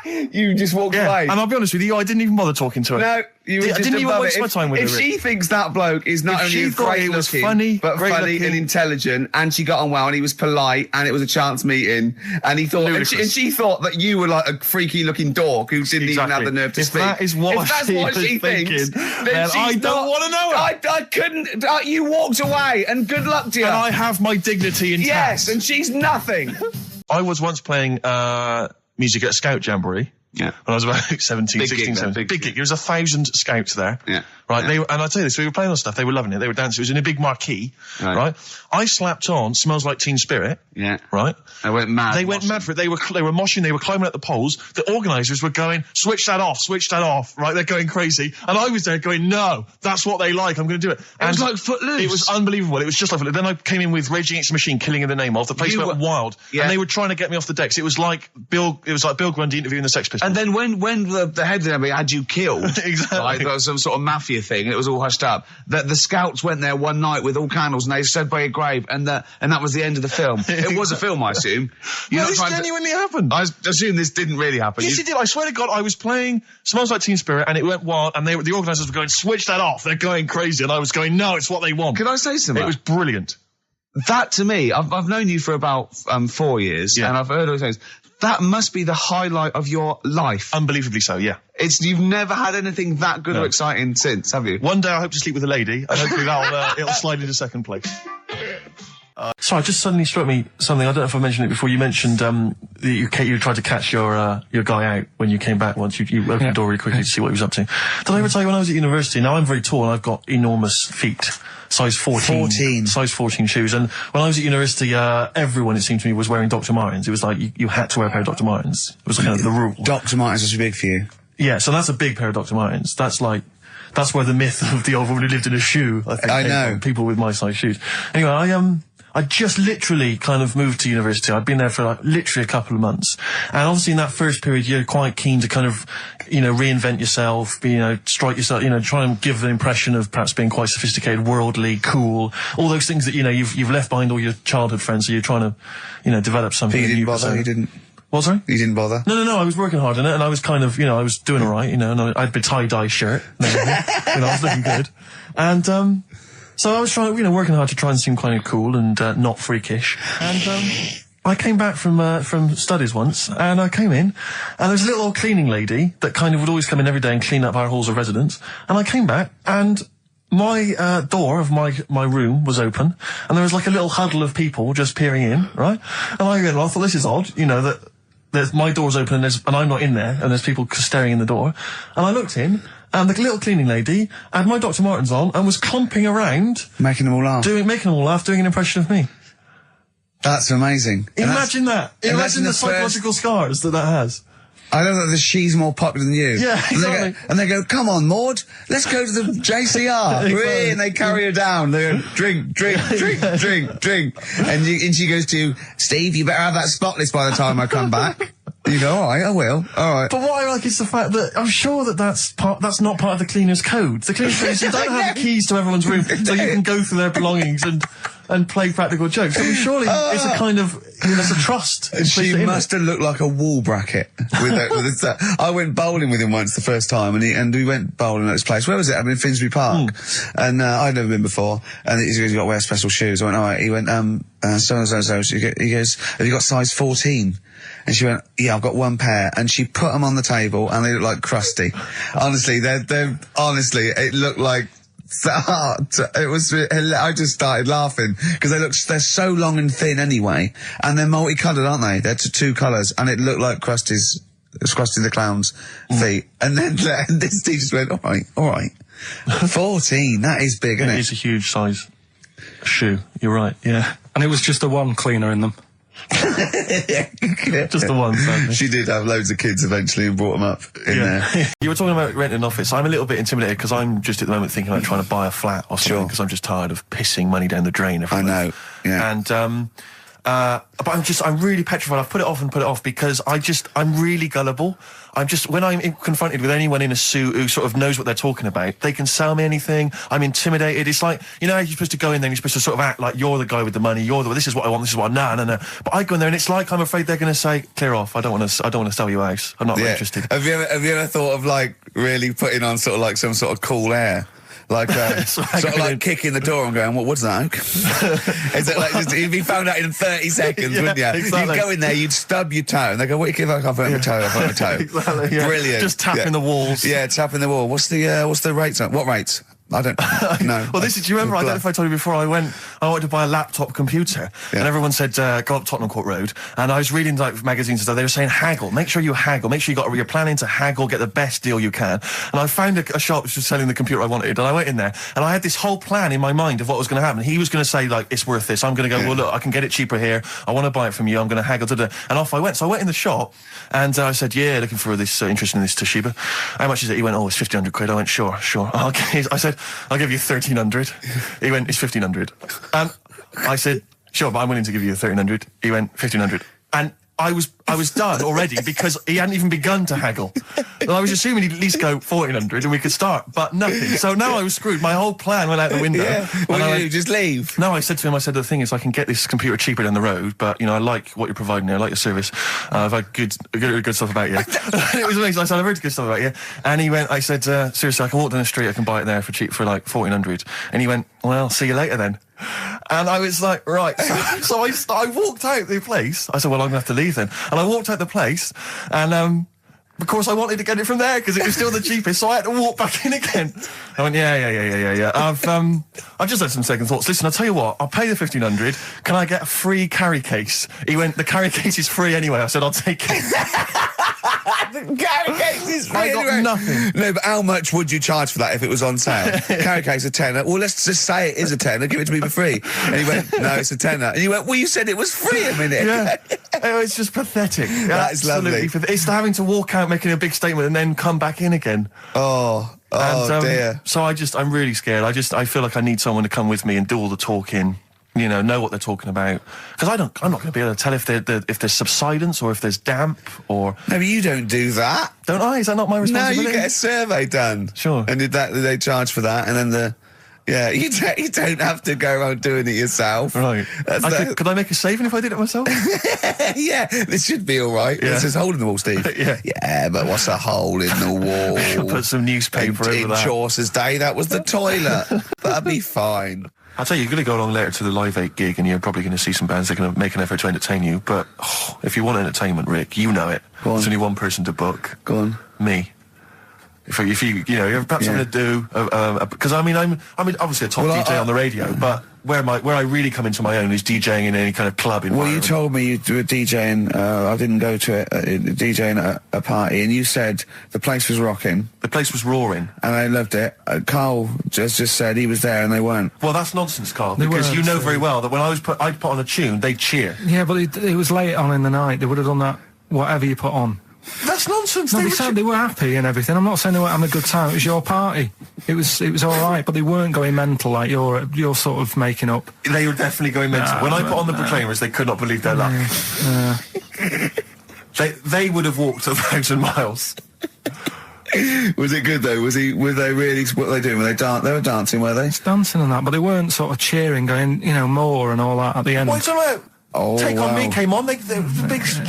You just walked away. And I'll be honest with you, I didn't even bother talking to her. No, you were just didn't even waste it. my time with her. If she thinks that bloke is not only great looking, but funny and intelligent, and she got on well, and he was polite, and it was a chance meeting, and he thought, and she thought that you were like a freaky looking dork who didn't even have the nerve to speak. That is what she thinks, then I don't want to know her. I couldn't. You walked away, and good luck to you. And I have my dignity intact. Yes, and she's nothing. I was once playing music at a scout jamboree. Yeah. When I was about 16, 17. Big gig. There was 1,000 scouts there. Yeah. Right. Yeah. And I tell you this, we were playing on stuff. They were loving it. They were dancing. It was in a big marquee. Right. I slapped on Smells Like Teen Spirit. Yeah. Right. They went mad. They went mad for it. They were moshing. They were climbing up the poles. The organisers were going, switch that off. Right. They're going crazy. And I was there going, no, that's what they like. I'm going to do it. And it was like Footloose. It was unbelievable. It was just like Footloose. Then I came in with Rage Against the Machine, Killing in the Name of. The place went wild. Yeah. And they were trying to get me off the decks. It was like Bill Grundy interviewing the Sex Pistols. And then when the head of the had you killed, exactly. Like, there was some sort of mafia thing, and it was all hushed up. That the scouts went there one night with all candles, and they stood by a grave, and that was the end of the film. It was a film, I assume. This genuinely happened. I assume this didn't really happen. Yes, it did. I swear to God, I was playing Smells Like Teen Spirit, and it went wild, and the organisers were going, switch that off. They're going crazy, and I was going, no, it's what they want. Can I say something? It was brilliant. That to me, I've known you for about 4 years, and I've heard all these things. that must be the highlight of your life. Unbelievably so, yeah. You've never had anything that good or exciting since, have you? One day I hope to sleep with a lady, and hopefully it'll slide into second place. Sorry, just suddenly struck me something. I don't know if I mentioned it before. You mentioned that you tried to catch your guy out when you came back once. You opened the door really quickly to see what he was up to. Did I ever tell you when I was at university? Now, I'm very tall and I've got enormous feet. Size 14. Size 14 shoes. And when I was at university, everyone, it seemed to me, was wearing Dr. Martens. It was like you had to wear a pair of Dr. Martens. It was kind of the rule. Dr. Martens was big for you. Yeah, so that's a big pair of Dr. Martens. That's where the myth of the old woman who lived in a shoe, I think, came from. People with my size shoes. Anyway, I just literally kind of moved to university. I'd been there for literally a couple of months. And obviously in that first period, you're quite keen to kind of, reinvent yourself, strike yourself, try and give an impression of perhaps being quite sophisticated, worldly, cool, all those things that, you've left behind all your childhood friends, so you're trying to, develop something. But you didn't bother, you didn't? What, sorry? You didn't bother? No, I was working hard on it, and I was kind of, I was doing alright, and I had a tie-dye shirt, and everything, I was looking good. And, so I was trying, working hard to try and seem kind of cool and not freakish. And I came back from studies once, and I came in, and there was a little old cleaning lady that kind of would always come in every day and clean up our halls of residence. And I came back, and my door of my room was open, and there was like a little huddle of people just peering in, right? And I thought, this is odd, that my door's open and I'm not in there, and there's people staring in the door. And I looked in, and the little cleaning lady had my Dr. Martens on and was clomping around. Making them all laugh. Making them all laugh, doing an impression of me. That's amazing. Imagine that. Imagine the psychological scars that has. I don't know that she's more popular than you. Yeah, exactly. And they go, come on, Maud, let's go to the JCR. Exactly. And they carry her down. They go, drink. And she goes to, Steve, you better have that spotless by the time I come back. You go, all right, I will. All right. But what I like is the fact that I'm sure that's not part of the cleaner's code. The cleaner's code is you don't have the keys to everyone's room so you can go through their belongings and play practical jokes. I mean, surely it's a kind of, there's a trust. She must have looked like a wall bracket. I went bowling with him once the first time, and we went bowling at this place. Where was it? I mean, Finsbury Park. And I'd never been before. And he goes, you got to wear special shoes. I went, all right. He went, so. He goes, have you got size 14? And she went, yeah, I've got one pair. And she put them on the table, and they look like crusty. Honestly, honestly, it looked like, it was, I just started laughing because they're so long and thin anyway, and they're multicoloured, aren't they? They're two colours, and it looked like Krusty the Clown's feet. And then this teacher just went, all right, 14, that is big, isn't it? It is a huge size shoe. You're right, yeah. And it was just the one cleaner in them. Just the one, sadly. She did have loads of kids eventually and brought them up in there. You were talking about renting an office. I'm a little bit intimidated because I'm just at the moment thinking about trying to buy a flat or something because I'm just tired of pissing money down the drain every month. I know, yeah. And, but I'm really petrified. I've put it off because I'm really gullible. When I'm confronted with anyone in a suit who sort of knows what they're talking about, they can sell me anything. I'm intimidated. It's like, you're supposed to go in there and you're supposed to sort of act like you're the guy with the money. This is what I want. This is what no. But I go in there and it's like I'm afraid they're going to say, clear off. I don't want to sell you a house. I'm not really interested. Have you ever thought of really putting on sort of like some sort of cool air? Like, sort of like kicking the door and going, what's that? Is it like, you'd be found out in 30 seconds, wouldn't you? Exactly. You'd go in there, you'd stub your toe, and they go, what do you give? I've got my toe, Exactly, yeah. Brilliant. Just tapping the walls. Yeah, tapping the wall. What's the rates on? What rates? I don't know. Well, do you remember, I don't know if I told you before, I wanted to buy a laptop computer, and everyone said, go up Tottenham Court Road, and I was reading magazines and stuff, they were saying haggle, make sure you haggle, make sure you're planning to haggle, get the best deal you can. And I found a shop which was selling the computer I wanted, and I went in there, and I had this whole plan in my mind of what was going to happen. He was going to say, it's worth this. I'm going to go, well, look, I can get it cheaper here, I want to buy it from you, I'm going to haggle, and off I went. So I went in the shop, and I said, yeah, looking for this, interested in this Toshiba. How much is it? He went, it's 1,500 quid. I went, sure. Okay. I said, I'll give you 1,300. He went, it's 1,500. And I said, sure, but I'm willing to give you 1,300. He went, 1,500. And I was done already because he hadn't even begun to haggle. And I was assuming he'd at least go 1,400 and we could start, but nothing. So now I was screwed. My whole plan went out the window. Yeah. What did you do? Just leave? No, I said to him, the thing is, I can get this computer cheaper down the road, but, I like what you're providing here. I like your service. I've had good stuff about you. It was amazing. I said, I've heard good stuff about you. And he went, I said, seriously, I can walk down the street, I can buy it there for cheap, for like 1,400. And he went, well, see you later then. And I was like, right. So I walked out the place. I said, well, I'm going to have to leave then. And I walked out the place, and of course I wanted to get it from there because it was still the cheapest, so I had to walk back in again. I went, yeah. I've just had some second thoughts. Listen, I'll tell you what, I'll pay the 1,500. Can I get a free carry case? He went, the carry case is free anyway. I said, I'll take it. The carry case is free I got anyway. nothing. No, but how much would you charge for that if it was on sale? Carry case a tenner. Well, let's just say it is a tenner. Give it to me for free. And he went, no, it's a tenner. And you went, well, you said it was free a minute. Yeah. Oh, it's just pathetic. That is lovely. It's having to walk out making a big statement and then come back in again. Oh, dear. So I'm really scared. I feel like I need someone to come with me and do all the talking. Know what they're talking about. Because I'm not going to be able to tell if there's subsidence or if there's damp or... No, but you don't do that. Don't I? Is that not my responsibility? No, you get a survey done. Sure. And did they charge for that? And then you don't have to go around doing it yourself. Right. Could I make a saving if I did it myself? Yeah, this should be all right. Yeah. There's this hole in the wall, Steve. Yeah. Yeah, but what's a hole in the wall? Put some newspaper over in that. Chaucer's day, that was the toilet. That'd be fine. I'll tell you, you're going to go along later to the Live 8 gig and you're probably going to see some bands that are going to make an effort to entertain you. But if you want entertainment, Rick, you know it. There's only one person to book. Go on. Me. If you have perhaps something to do, because I'm obviously a top DJ on the radio, but where I really come into my own is DJing in any kind of club environment. Well, you told me you were DJing. I didn't go to it. DJing a party, and you said the place was rocking. The place was roaring, and I loved it. Carl just said he was there, and they weren't. Well, that's nonsense, Carl, because you know very well that when I'd put on a tune, they'd cheer. Yeah, but it was late on in the night. They would have done that whatever you put on. That's nonsense. No, they were happy and everything. I'm not saying they weren't having a good time. It was your party. It was all right, but they weren't going mental like you're sort of making up. They were definitely going mental. When I put on the Proclaimers, they could not believe their luck. They would have walked 1,000 miles. Was it good though? Were they really? What were they doing? They were dancing, were they? Dancing and that, but they weren't sort of cheering, going, more and all that at the end. What are you talking about? Oh, Take On Me came on, the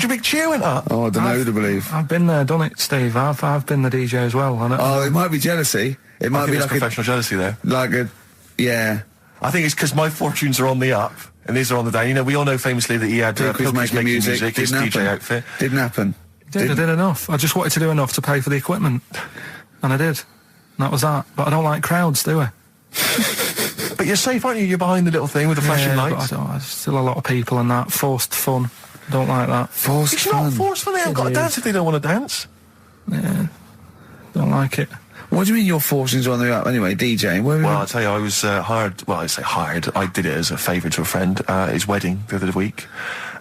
big cheer went up. Oh, I don't know who to believe. I've been there, done it, Steve. I've been the DJ as well. It might be jealousy. It might be like professional jealousy there. Yeah. I think it's because my fortunes are on the up and these are on the down. We all know famously that he had Pilkington making music, his DJ outfit. Didn't happen. I did enough. I just wanted to do enough to pay for the equipment, and I did. And that was that. But I don't like crowds, do I? But you're safe, aren't you? You're behind the little thing with the flashing lights. But there's still a lot of people and that. Forced fun. Don't like that. Forced fun? It's not forced fun. They haven't got to dance if they don't want to dance. Yeah. Don't like it. What do you mean your fortunes are on the up? Anyway, DJing. Well, I'll tell you, I was hired. Well, I say hired. I did it as a favour to a friend. His wedding the other week.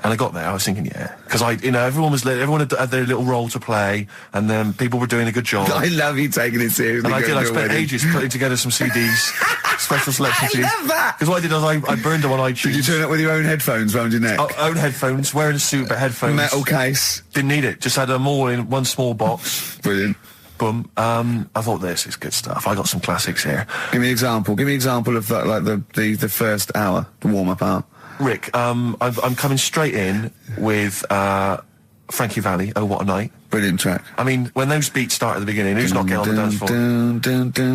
And I got there, I was thinking, because everyone had their little role to play, and then people were doing a good job. I love you taking it seriously. And I spent ages putting together some CDs, special selection CDs. I love that! Because what I did was I burned them on iTunes. Did you turn up with your own headphones round your neck? Own headphones, wearing a suit, but headphones. Metal case. Didn't need it, just had them all in one small box. Brilliant. Boom. I thought this is good stuff. I got some classics here. Give me an example. Give me an example of that, like the first hour, the warm-up hour. Rick, I'm coming straight in with Frankie Valli, Oh What a Night. Brilliant track. I mean, when those beats start at the beginning, who's not getting on the dance floor?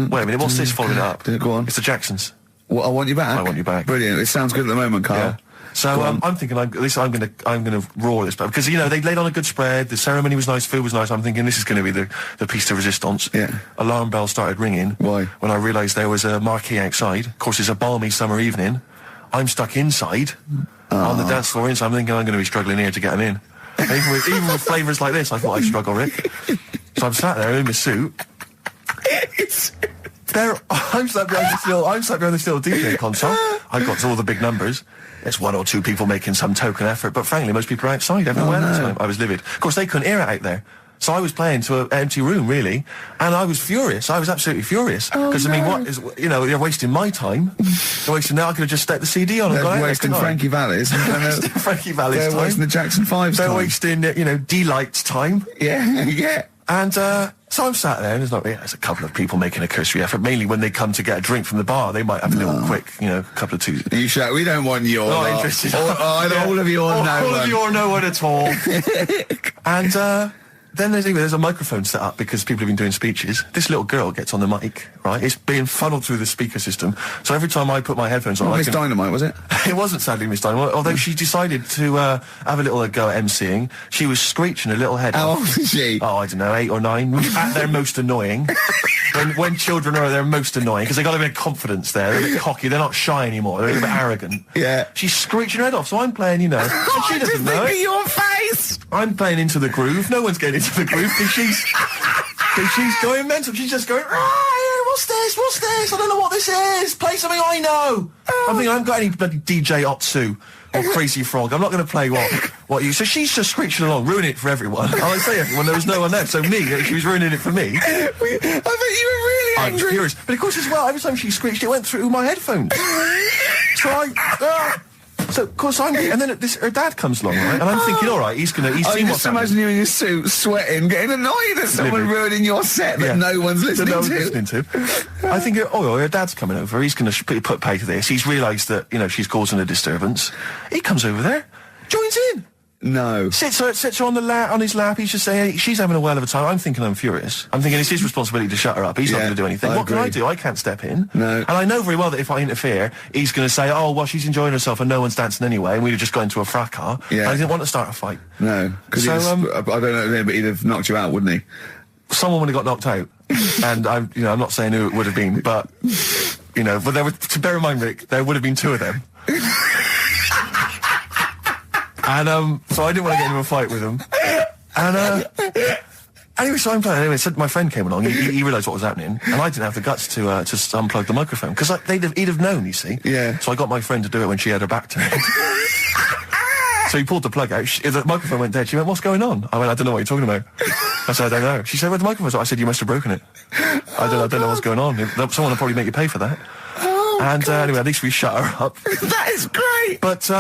Wait a minute, what's this following up? Go on. It's the Jacksons. What, I Want You Back? I Want You Back. Brilliant. It sounds good at the moment, Carl. Yeah. So I'm thinking, I'm gonna roar this, because they laid on a good spread. The ceremony was nice, food was nice. I'm thinking this is going to be the piece de resistance. Yeah. Alarm bell started ringing. Why? When I realised there was a marquee outside. Of course, it's a balmy summer evening. I'm stuck inside on the dance floor, so I'm thinking I'm going to be struggling here to get them in. Even with flavours like this, I thought I'd struggle, Rick. So I'm sat there in my suit. I'm sat behind this little DJ console. I've got all the big numbers. There's one or two people making some token effort, but frankly, most people are outside everywhere at the time. I was livid. Of course, they couldn't hear it out there. So I was playing to an empty room, really, and I was furious. I was absolutely furious. Because, I mean, what is, they're wasting my time. They're wasting now. I could have just stuck the CD on and gone out. They're wasting Frankie Valli's. Frankie Valli's time. They're wasting the Jackson 5's time. They're wasting, D-Light's time. Yeah, yeah. And, so I'm sat there, and there's a couple of people making a cursory effort. Mainly when they come to get a drink from the bar, they might have a little quick, couple of twos. You shout, we don't want your not interested. All of you or no one. All of you or no one at all. And, then there's a microphone set up because people have been doing speeches. This little girl gets on the mic, right? It's being funneled through the speaker system. So every time I put my headphones on, Miss Dynamite, was it? It wasn't sadly Miss Dynamite, although she decided to have a little go at MCing. She was screeching a little head How off. old is she? Oh, I don't know, 8 or 9. At their most annoying. When children are their most annoying, because they got a bit of confidence there. They're a bit cocky. They're not shy anymore. They're a bit arrogant. Yeah. She's screeching her head off, so I'm playing, and she doesn't know it. Your face! I'm playing into the groove. No one's getting into the groove because she's going mental. She's just going, what's this? What's this? I don't know what this is. Play something I know. I'm thinking I haven't got any bloody DJ Otsu or Crazy Frog. I'm not going to play what you... So she's just screeching along, ruining it for everyone. And I say everyone, there was no one there. So me, she was ruining it for me. I bet you were really I was angry. furious. But of course as well, every time she screeched, it went through my headphones. So of course and then her dad comes along, right? And I'm thinking, all right, he's seen I what's just happening. imagine you in your suit, sweating, getting annoyed at someone ruining your set that no one's listening to. I think, her dad's coming over. He's going to put pay to this. He's realised that, she's causing a disturbance. He comes over there, joins in. No. Sits her on his lap. He's just saying, she's having a whale of a time. I'm thinking I'm furious. I'm thinking it's his responsibility to shut her up. He's not going to do anything. What can I do? I can't step in. No. And I know very well that if I interfere, he's going to say, oh, well, she's enjoying herself and no one's dancing anyway, and we'd have just got into a fracas. Yeah. And I didn't want to start a fight. No. Because So, I don't know, but he'd have knocked you out, wouldn't he? Someone would have got knocked out. And I'm not saying who it would have been, but, but to bear in mind, Rick, there would have been 2 of them. And so I didn't want to get into a fight with him. And anyway, so I'm playing. Anyway, so my friend came along. He realised what was happening, and I didn't have the guts to unplug the microphone because he'd have known. You see. Yeah. So I got my friend to do it when she had her back turned. So he pulled the plug out. The microphone went dead. She went, "What's going on?" I went, "I don't know what you're talking about." I said, "I don't know." She said, "Where's the microphone?" I said, "You must have broken it." I don't know what's going on. Someone will probably make you pay for that. Anyway, at least we shut her up. That is great. But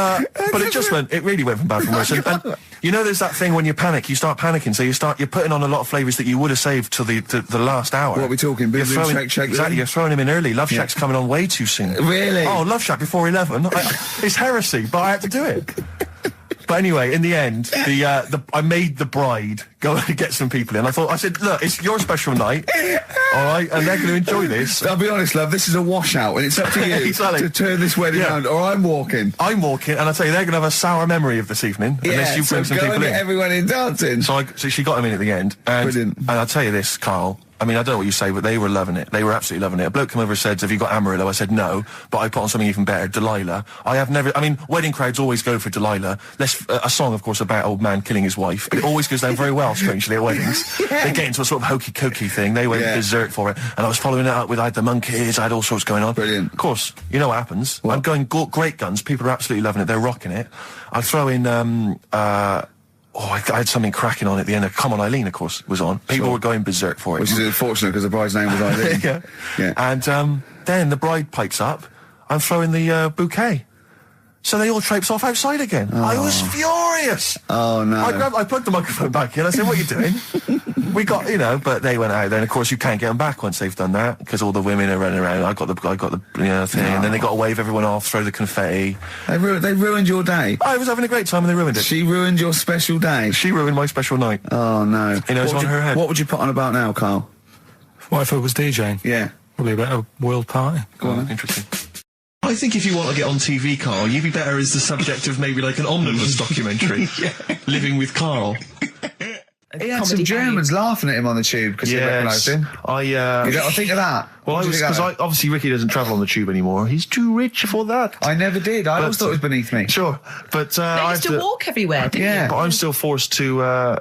it really went from bad from worse. And there's that thing when you panic, you start panicking, so you're putting on a lot of flavours that you would have saved till the last hour. What are we talking? Boom, boom, shake, shake. Exactly, you're throwing him in early. Love Shack's coming on way too soon. Really? Oh, Love Shack before 11. It's heresy, but I had to do it. But anyway, in the end, I made the bride go and get some people in. I said, look, it's your special night, all right, and they're going to enjoy this. I'll be honest, love, this is a washout, and it's up to you Exactly. to turn this wedding around, or I'm walking. I'm walking, and I tell you, they're going to have a sour memory of this evening unless you bring some go people and in. get everyone in dancing. So she got him in at the end, Brilliant. And I'll tell you this, Carl. I mean, I don't know what you say, but they were loving it. They were absolutely loving it. A bloke came over and said, "Have you got Amarillo?" I said, "No," but I put on something even better, Delilah. Wedding crowds always go for Delilah. A song, of course, about old man killing his wife. It always goes down very well, strangely, at weddings. They get into a sort of hokey-cokey thing. They went berserk for it. And I was following it up with, I had the monkeys, I had all sorts going on. Brilliant. Of course, you know what happens. What? I'm going great guns. People are absolutely loving it. They're rocking it. I throw in, I had something cracking on at the end. Come On Eileen, of course, was on. People were going berserk for it. Which is unfortunate because the bride's name was Eileen. Yeah. And then the bride pipes up. I'm throwing the bouquet. So they all traipse off outside again. I was furious. Oh, no. I plugged the microphone back in. I said, "What are you doing?" We got, but they went out. Then, of course, you can't get them back once they've done that because all the women are running around. I got the thing, and then they got to wave everyone off, throw the confetti. They ruined your day. I was having a great time, and they ruined it. She ruined your special day. She ruined my special night. Oh, no. It's on her head. What would you put on about now, Carl? What if I was DJing? Yeah. Probably about a world party. Go on. Interesting. I think if you want to get on TV, Carl, you'd be better as the subject of maybe like an omnibus documentary. Living with Carl. He had some Germans laughing at him on the tube because he recognised him. You don't think of that? Well, obviously Ricky doesn't travel on the tube anymore. He's too rich for that. I never did. I always thought it was beneath me. Sure, but They used to walk everywhere, didn't Yeah. But I'm still forced to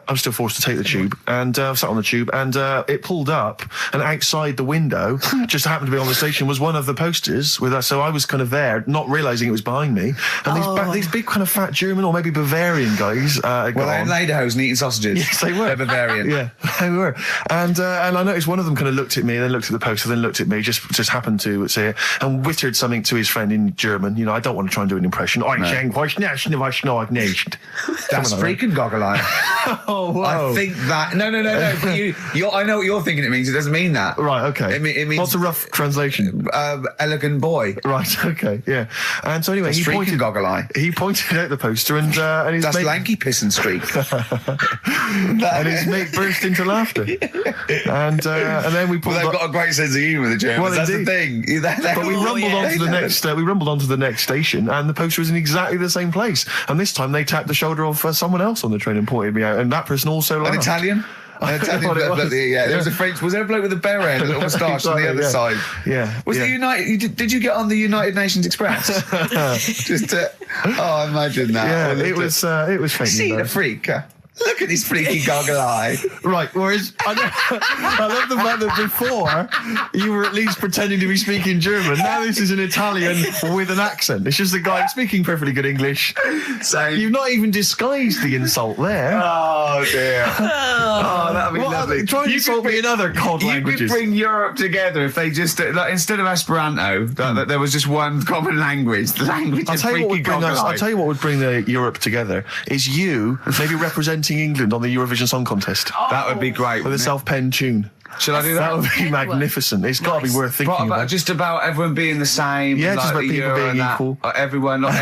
take the tube, and sat on the tube, and it pulled up, and outside the window, just happened to be on the station, was one of the posters with us. So I was kind of there, not realising it was behind me, and these big kind of fat German or maybe Bavarian guys. Well, they're in lederhosen eating sausages. Yes, they were. They're Bavarian. Yeah, they were. And I noticed one of them kind of looked at me, and then looked at the poster, then looked at me, just happened to say it, and wittered something to his friend in German. I don't want to try and do an impression. That's freaking goggle eye. Oh, whoa. I think that... No. But I know what you're thinking it means. It doesn't mean that. Right, okay. It means... What's a rough translation? Elegant boy. Right, okay, yeah. And so anyway, That's freaking goggle eye. He pointed out the poster, and his That's mate... lanky piss and streak. And his mate burst into laughter. And then we pulled They've got a great sense of humour, the Germans. Well, that's indeed. the thing. But we rumbled onto the next. We rumbled onto the next station, and the poster was in exactly the same place. And this time they tapped the shoulder of someone else on the train and pointed me out, and that person also laughed. An Italian? An Italian bloke, yeah. There was a French. Was there a bloke with a beret and a little moustache on the other side? Yeah. Was the United? Did you get on the United Nations Express? Just to, imagine that. Yeah, it was fake. See the freak. Look at this freaky goggle eye. Right, whereas I love the fact that before you were at least pretending to be speaking German. Now this is an Italian with an accent. It's just a guy speaking perfectly good English. So you've not even disguised the insult there. Oh dear. Oh, that'd be lovely. Try and insult me in other cod languages. You could bring Europe together if they just instead of Esperanto, that there was just one common language. The language of freaky goggle eye. I'll tell you what would bring Europe together is you maybe representing England on the Eurovision Song Contest. That would be great. With a self-penned tune. Should I do that? That would be magnificent. It's got to be worth thinking about. Just about everyone being the same. Yeah, just about the people Euro being and equal. Everyone, not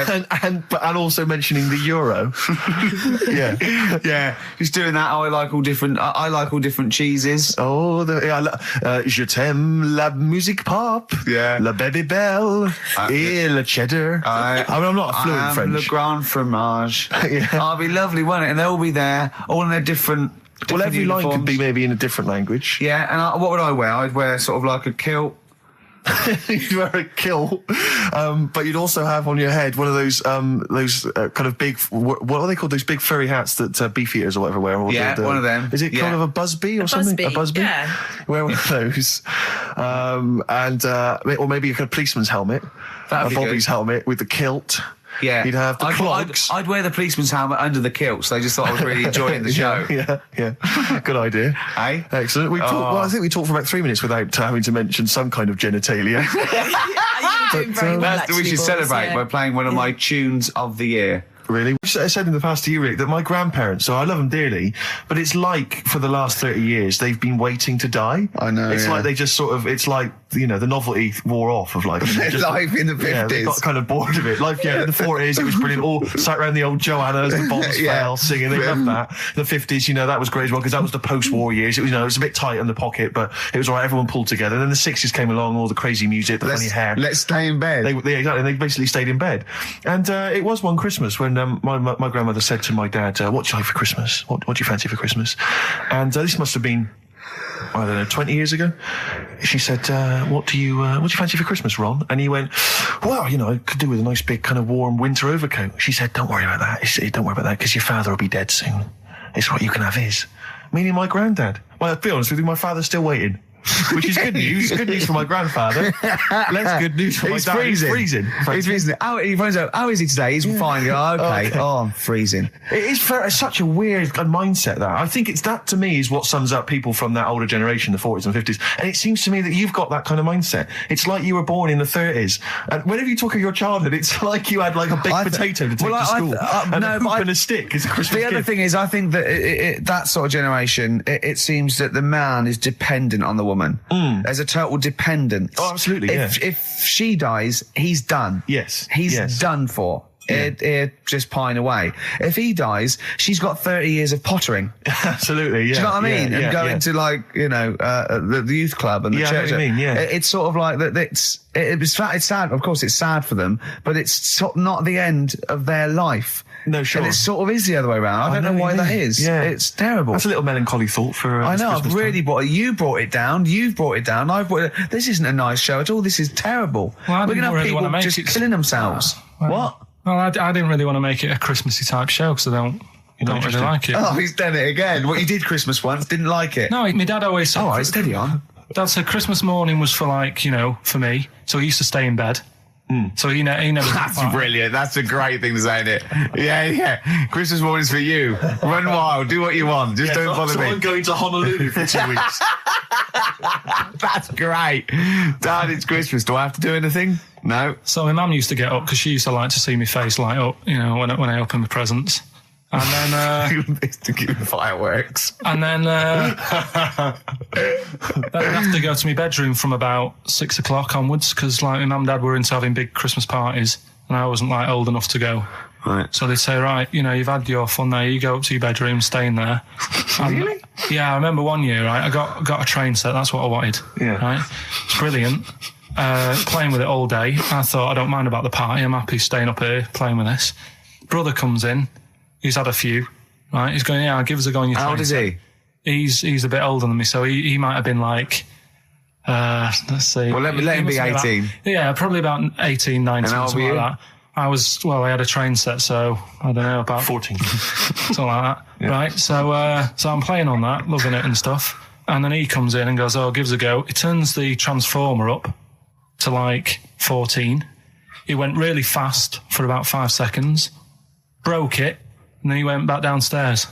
and also mentioning the Euro. Yeah. Just doing that. I like all different cheeses. Oh, je t'aime la musique pop. Yeah. La baby belle. Et le cheddar. I'm not a fluent French. Le grand fromage. Yeah. Oh, it'd be lovely, wouldn't it? And they'll all be there, all in their different. Well, every line uniforms. could be maybe in a different language. Yeah, and what would I wear? I'd wear sort of like a kilt. You'd wear a kilt, but you'd also have on your head one of those kind of big, what are they called? Those big furry hats that beefeaters or whatever wear. Yeah, one of them. Is it kind of a busby or something? A busby. Yeah. Wear one of those, or maybe a kind of policeman's helmet, That'd be Bobby's good. helmet with the kilt. Yeah, You'd have the clogs. I'd wear the policeman's helmet under the kilt, so they just thought I was really enjoying the show. Yeah. Good idea. Hey? Excellent. I think we talked for about 3 minutes without having to mention some kind of genitalia. You're doing very well, We should actually, celebrate boys, by playing one of my tunes of the year. Really? I said in the past to you, Rick, that my grandparents, so I love them dearly, but it's like for the last 30 years, they've been waiting to die. I know, It's yeah. like they just sort of, it's like, the novelty wore off of life. Life in the 50s. Yeah, they got kind of bored of it. Life, in the 40s, it was brilliant. All sat around the old Joannas, the bombs fell, singing. They loved that. The 50s, that was great as well, because that was the post-war years. It was, it was a bit tight in the pocket, but it was all right. Everyone pulled together. And then the 60s came along, all the crazy music, the funny hair. Let's stay in bed. Exactly. They basically stayed in bed. And it was one Christmas when my grandmother said to my dad, what do you like for Christmas? What do you fancy for Christmas? And this must have been, I don't know, 20 years ago. She said, what do you fancy for Christmas, Ron? And he went, well, I could do with a nice big kind of warm winter overcoat. She said, don't worry about that. Don't worry about that, because your father will be dead soon. It's right, you can have his. Meaning my granddad. Well, to be honest with you, my father's still waiting. Which is good news. Good news for my grandfather. Less good news for my dad. He's freezing. He's freezing. He finds out, how is he today? He's fine. Oh, okay. Oh, I'm freezing. It's such a weird mindset, that. I think that, to me, is what sums up people from that older generation, the 40s and 50s. And it seems to me that you've got that kind of mindset. It's like you were born in the 30s. And whenever you talk of your childhood, it's like you had like a baked potato to take to school. And a hoop and a stick is a Christmas The other thing is, I think that that sort of generation, it seems that the man is dependent on the woman. There's a total dependence. Oh, absolutely, If she dies, he's done. Yes. He's done for. It just pine away. If he dies, she's got 30 years of pottering. Absolutely, yeah. Do you know what I mean? Yeah, and going to the youth club and the church. I know what you mean, yeah. It's sort of like that. It's sad. Of course, it's sad for them, but it's not the end of their life. No, sure. And it sort of is the other way around. I don't know why that is. Yeah. It's terrible. That's a little melancholy thought for I know, Christmas I've really time. brought it. You brought it down. You've brought it down. I've brought it. This isn't a nice show at all. This is terrible. Well, We're going to have really people make just it killing themselves. What? Well, I didn't really want to make it a Christmassy type show because I don't really like it. Oh, he's done it again. What, you did Christmas once, didn't like it? No, my dad always said... All right, steady on. Dad said Christmas morning was for for me. So he used to stay in bed. So he never... That's brilliant. That's a great thing to say, isn't it? Yeah. Christmas morning's for you. Run wild. Do what you want. Just don't bother me. I'm going to Honolulu for 2 weeks. That's great. Dad, it's Christmas. Do I have to do anything? No. So my mum used to get up because she used to like to see my face light up, when I open my presents. And then... to give fireworks. And then I'd have to go to my bedroom from about 6 o'clock onwards because my mum and dad were into having big Christmas parties and I wasn't old enough to go. Right. So they'd say, right, you know, you've had your fun there, you go up to your bedroom, stay in there. Really? Yeah, I remember one year, right, I got a train set, that's what I wanted. Yeah. Right? It's brilliant. Playing with it all day. I thought, I don't mind about the party, I'm happy staying up here playing with this. Brother comes in, he's had a few, right? He's going, yeah, give us a go on your train. How old is he? He's a bit older than me, so he might have been like, let's see. Well, let him be 18. Probably about 18, 19, And how old something were like you? that. I had a train set, so I don't know, about 14. something like that. Yeah. Right, so I'm playing on that, loving it and stuff. And then he comes in and goes, oh, gives a go. He turns the transformer up to like 14. He went really fast for about 5 seconds, broke it, and then he went back downstairs.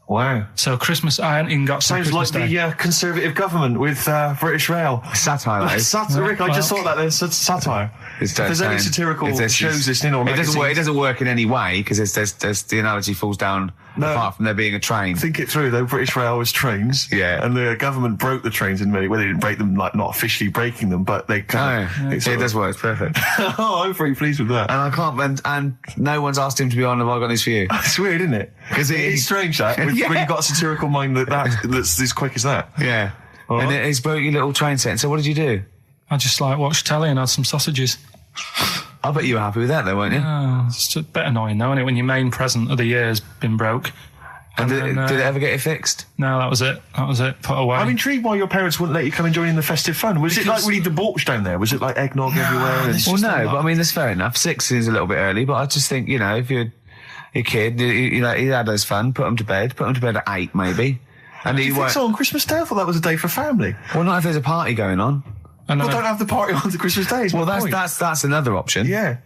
Wow. So Christmas, I hadn't even got to Sounds Christmas like Day. the Conservative government with British Rail. Satire, though. Rick, I just thought that there's satire. It's If there's any satirical shows listening or it magazines, doesn't work in any way because there's the analogy falls down apart from there being a train. think it through though. British Rail was trains, Yeah. and the government broke the trains in many. Well, they didn't break them, like not officially breaking them, but they kind of. It does work. It's perfect. Oh, I'm very pleased with that. And I can't. And no one's asked him to be on. Have I got news for you? It's weird, isn't it? Because it's strange that when you've got a satirical mind that's as quick as that. Yeah. All And right. he's broke your little train set. So what did you do? I just like watched telly and had some sausages. I bet you were happy with that, though, weren't you? Oh, it's a bit annoying though, isn't it, when your main present of the year has been broke. And then, did it ever get it fixed? No, that was it. Put away. I'm intrigued why your parents wouldn't let you come and join in the festive fun. Was it like really debauched down there? Was it like eggnog everywhere? And Well, no, but I mean, that's fair enough. 6 is a little bit early, but I just think, you know, if you're a kid, you know, he had his fun, put him to bed at 8 maybe. And do he you think won't. so on Christmas Day? I thought that was a day for family. Well, not if there's a party going on. and Well, then don't have the party on the Christmas Day. Well, that's another option. Yeah.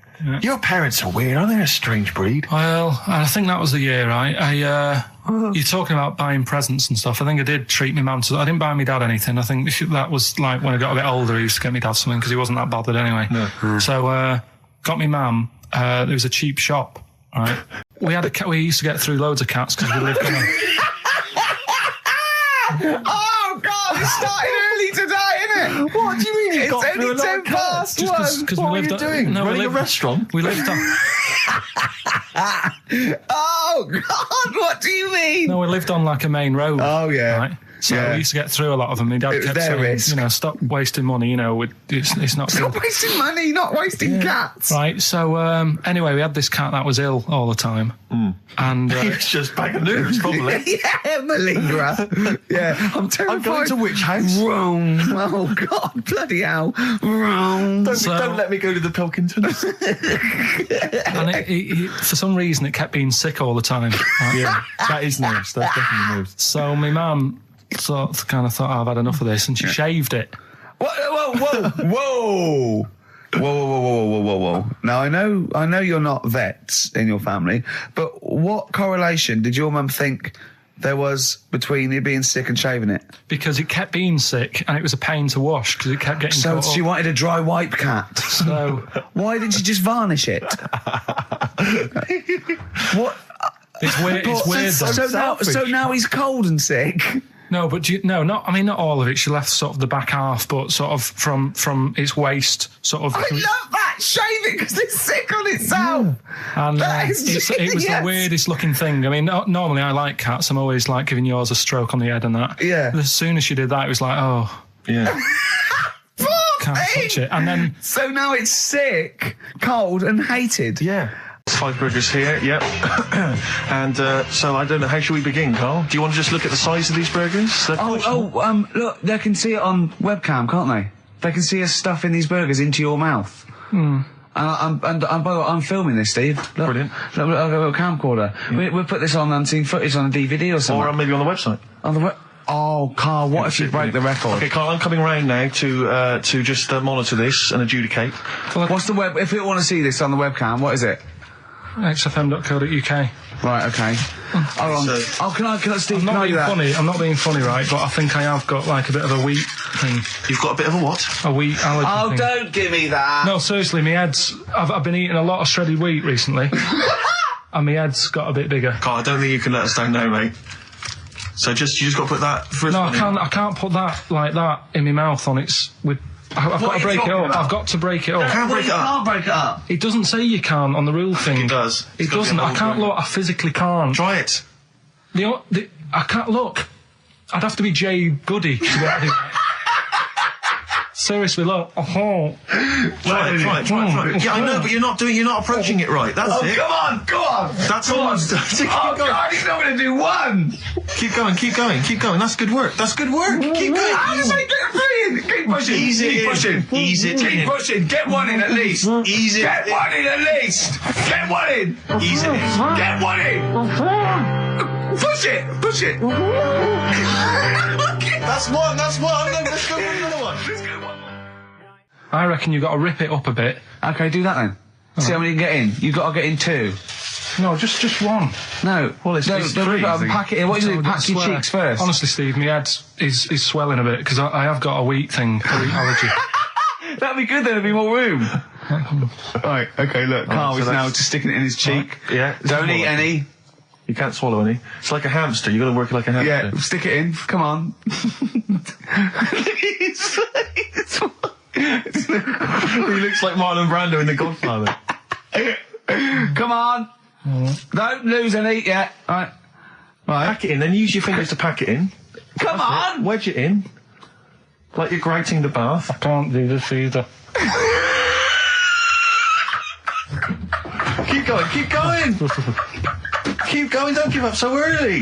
Your parents are weird, aren't they? A strange breed. well, I think that was the year, right? You're talking about buying presents and stuff. I think I did treat my mum to. I didn't buy my dad anything. I think that was like when I got a bit older, he used to get me dad something because he wasn't that bothered anyway. No. So got me mum. There was a cheap shop, right? We had a cat. We used to get through loads of cats because we lived on a. Oh, God, it started early today, isn't it? What do you mean? It's only 10 past Just 1. because What we are lived you doing? No, we Running a lived- restaurant? We lived on. Oh, God, what do you mean? No, we lived on like a main road. Oh, yeah. Right? So Yeah. we used to get through a lot of them. My dad It was kept their saying, risk. you know, stop wasting money. You know, it's not Stop good. wasting money, not wasting cats. Right. So anyway, we had this cat that was ill all the time, and It's just bag of nerves, probably. Yeah, malingerer. Yeah, I'm terrified. I'm going to which house? Rome. Oh, God, bloody hell. Rome. Don't let me go to the Pilkingtons. and he, for some reason, it kept being sick all the time. Right? Yeah, that is nerves. That's definitely nerves. So my mum kind of thought, I've had enough of this, and she shaved it. Whoa, whoa, whoa. Whoa. Now, I know you're not vets in your family, but what correlation did your mum think there was between you being sick and shaving it? Because it kept being sick, and it was a pain to wash because it kept getting So caught she up. wanted a dry wipe cat. So Why didn't you just varnish it? What? it's weird. It's weird. Though. So now he's cold and sick. No, but not all of it. She left sort of the back half, but sort of from its waist, sort of. I love that. Shave it because it's sick on itself. And That is it was the genius. weirdest looking thing. I mean, normally I like cats. I'm always like giving yours a stroke on the head and that. Yeah. But as soon as she did that, it was like, oh, Yeah. can't touch it. And then So now it's sick, cold, and hated. Yeah. 5 burgers here, yep. And so I don't know, how should we begin, Carl? Do you want to just look at the size of these burgers? They're quite Look, they can see it on webcam, can't they? They can see us stuffing these burgers into your mouth. And by the way, I'm filming this, Steve. Look, Brilliant. Look, I've got a camcorder. We'll put this on unseen footage on a DVD or something. Or maybe on the website. On the Oh, Carl, what if you break the record? Okay, Carl, I'm coming round now to just monitor this and adjudicate. What's the web? If you want to see this on the webcam, what is it? xfm.co.uk. Right, okay. Hold on. So- Can I, Steve, I'm can I not do being that? funny. I'm not being funny, right? But I think I have got like a bit of a wheat thing, You've got a bit of a what? a wheat allergy Oh, thing. don't give me that. No, seriously, my head's. I've been eating a lot of shredded wheat recently, and my head's got a bit bigger. Carl, I don't think you can let us down now, mate. So you just got to put that for us. No, I can't put that like that in my mouth on its with I've got to break it talking up. about? I've got to break it up. Can't break it up. Can't break it up. It doesn't say you can on the rule thing. It does. It doesn't. I can't look. I physically can't. Try it. I can't look. I'd have to be Jay Goody to be able to do that. Seriously, look. Oh. Try it. Yeah, I know, but you're not approaching it right. That's it. Come on. That's all. Keep Oh, going. God, he's not going to do one. Keep going. That's good work. Keep going. How does he get three in? Keep pushing. Ease it Keep in. pushing. Ease it Keep in. pushing. Get one in at least. Ease it Get in. one in at least. Get one in. Ease it in. Get one in. Push it. That's one. Let's go for another one. I reckon you've got to rip it up a bit. Okay, do that then. See how many you can get in. You've got to get in two. No, just one. No. Well, it's don't three, I think. pack it in. What do you do? Pack your Swear. cheeks first. Honestly, Steve, my head is swelling a bit because I have got a wheat thing, a wheat allergy. That'd be good. There'd be more room. Right. Okay. Look, Carl so is now that's- just sticking it in his cheek. Yeah. Don't eat any. You can't swallow any. It's like a hamster. You got to work it like a hamster. Yeah. Stick it in. Come on. He looks like Marlon Brando in The Godfather. Come on. Don't lose any yet. Right. Pack it in, then use your fingers to pack it in. Come on. Wedge it in. Like you're grouting the bath. I can't do this either. Keep going, don't give up so early.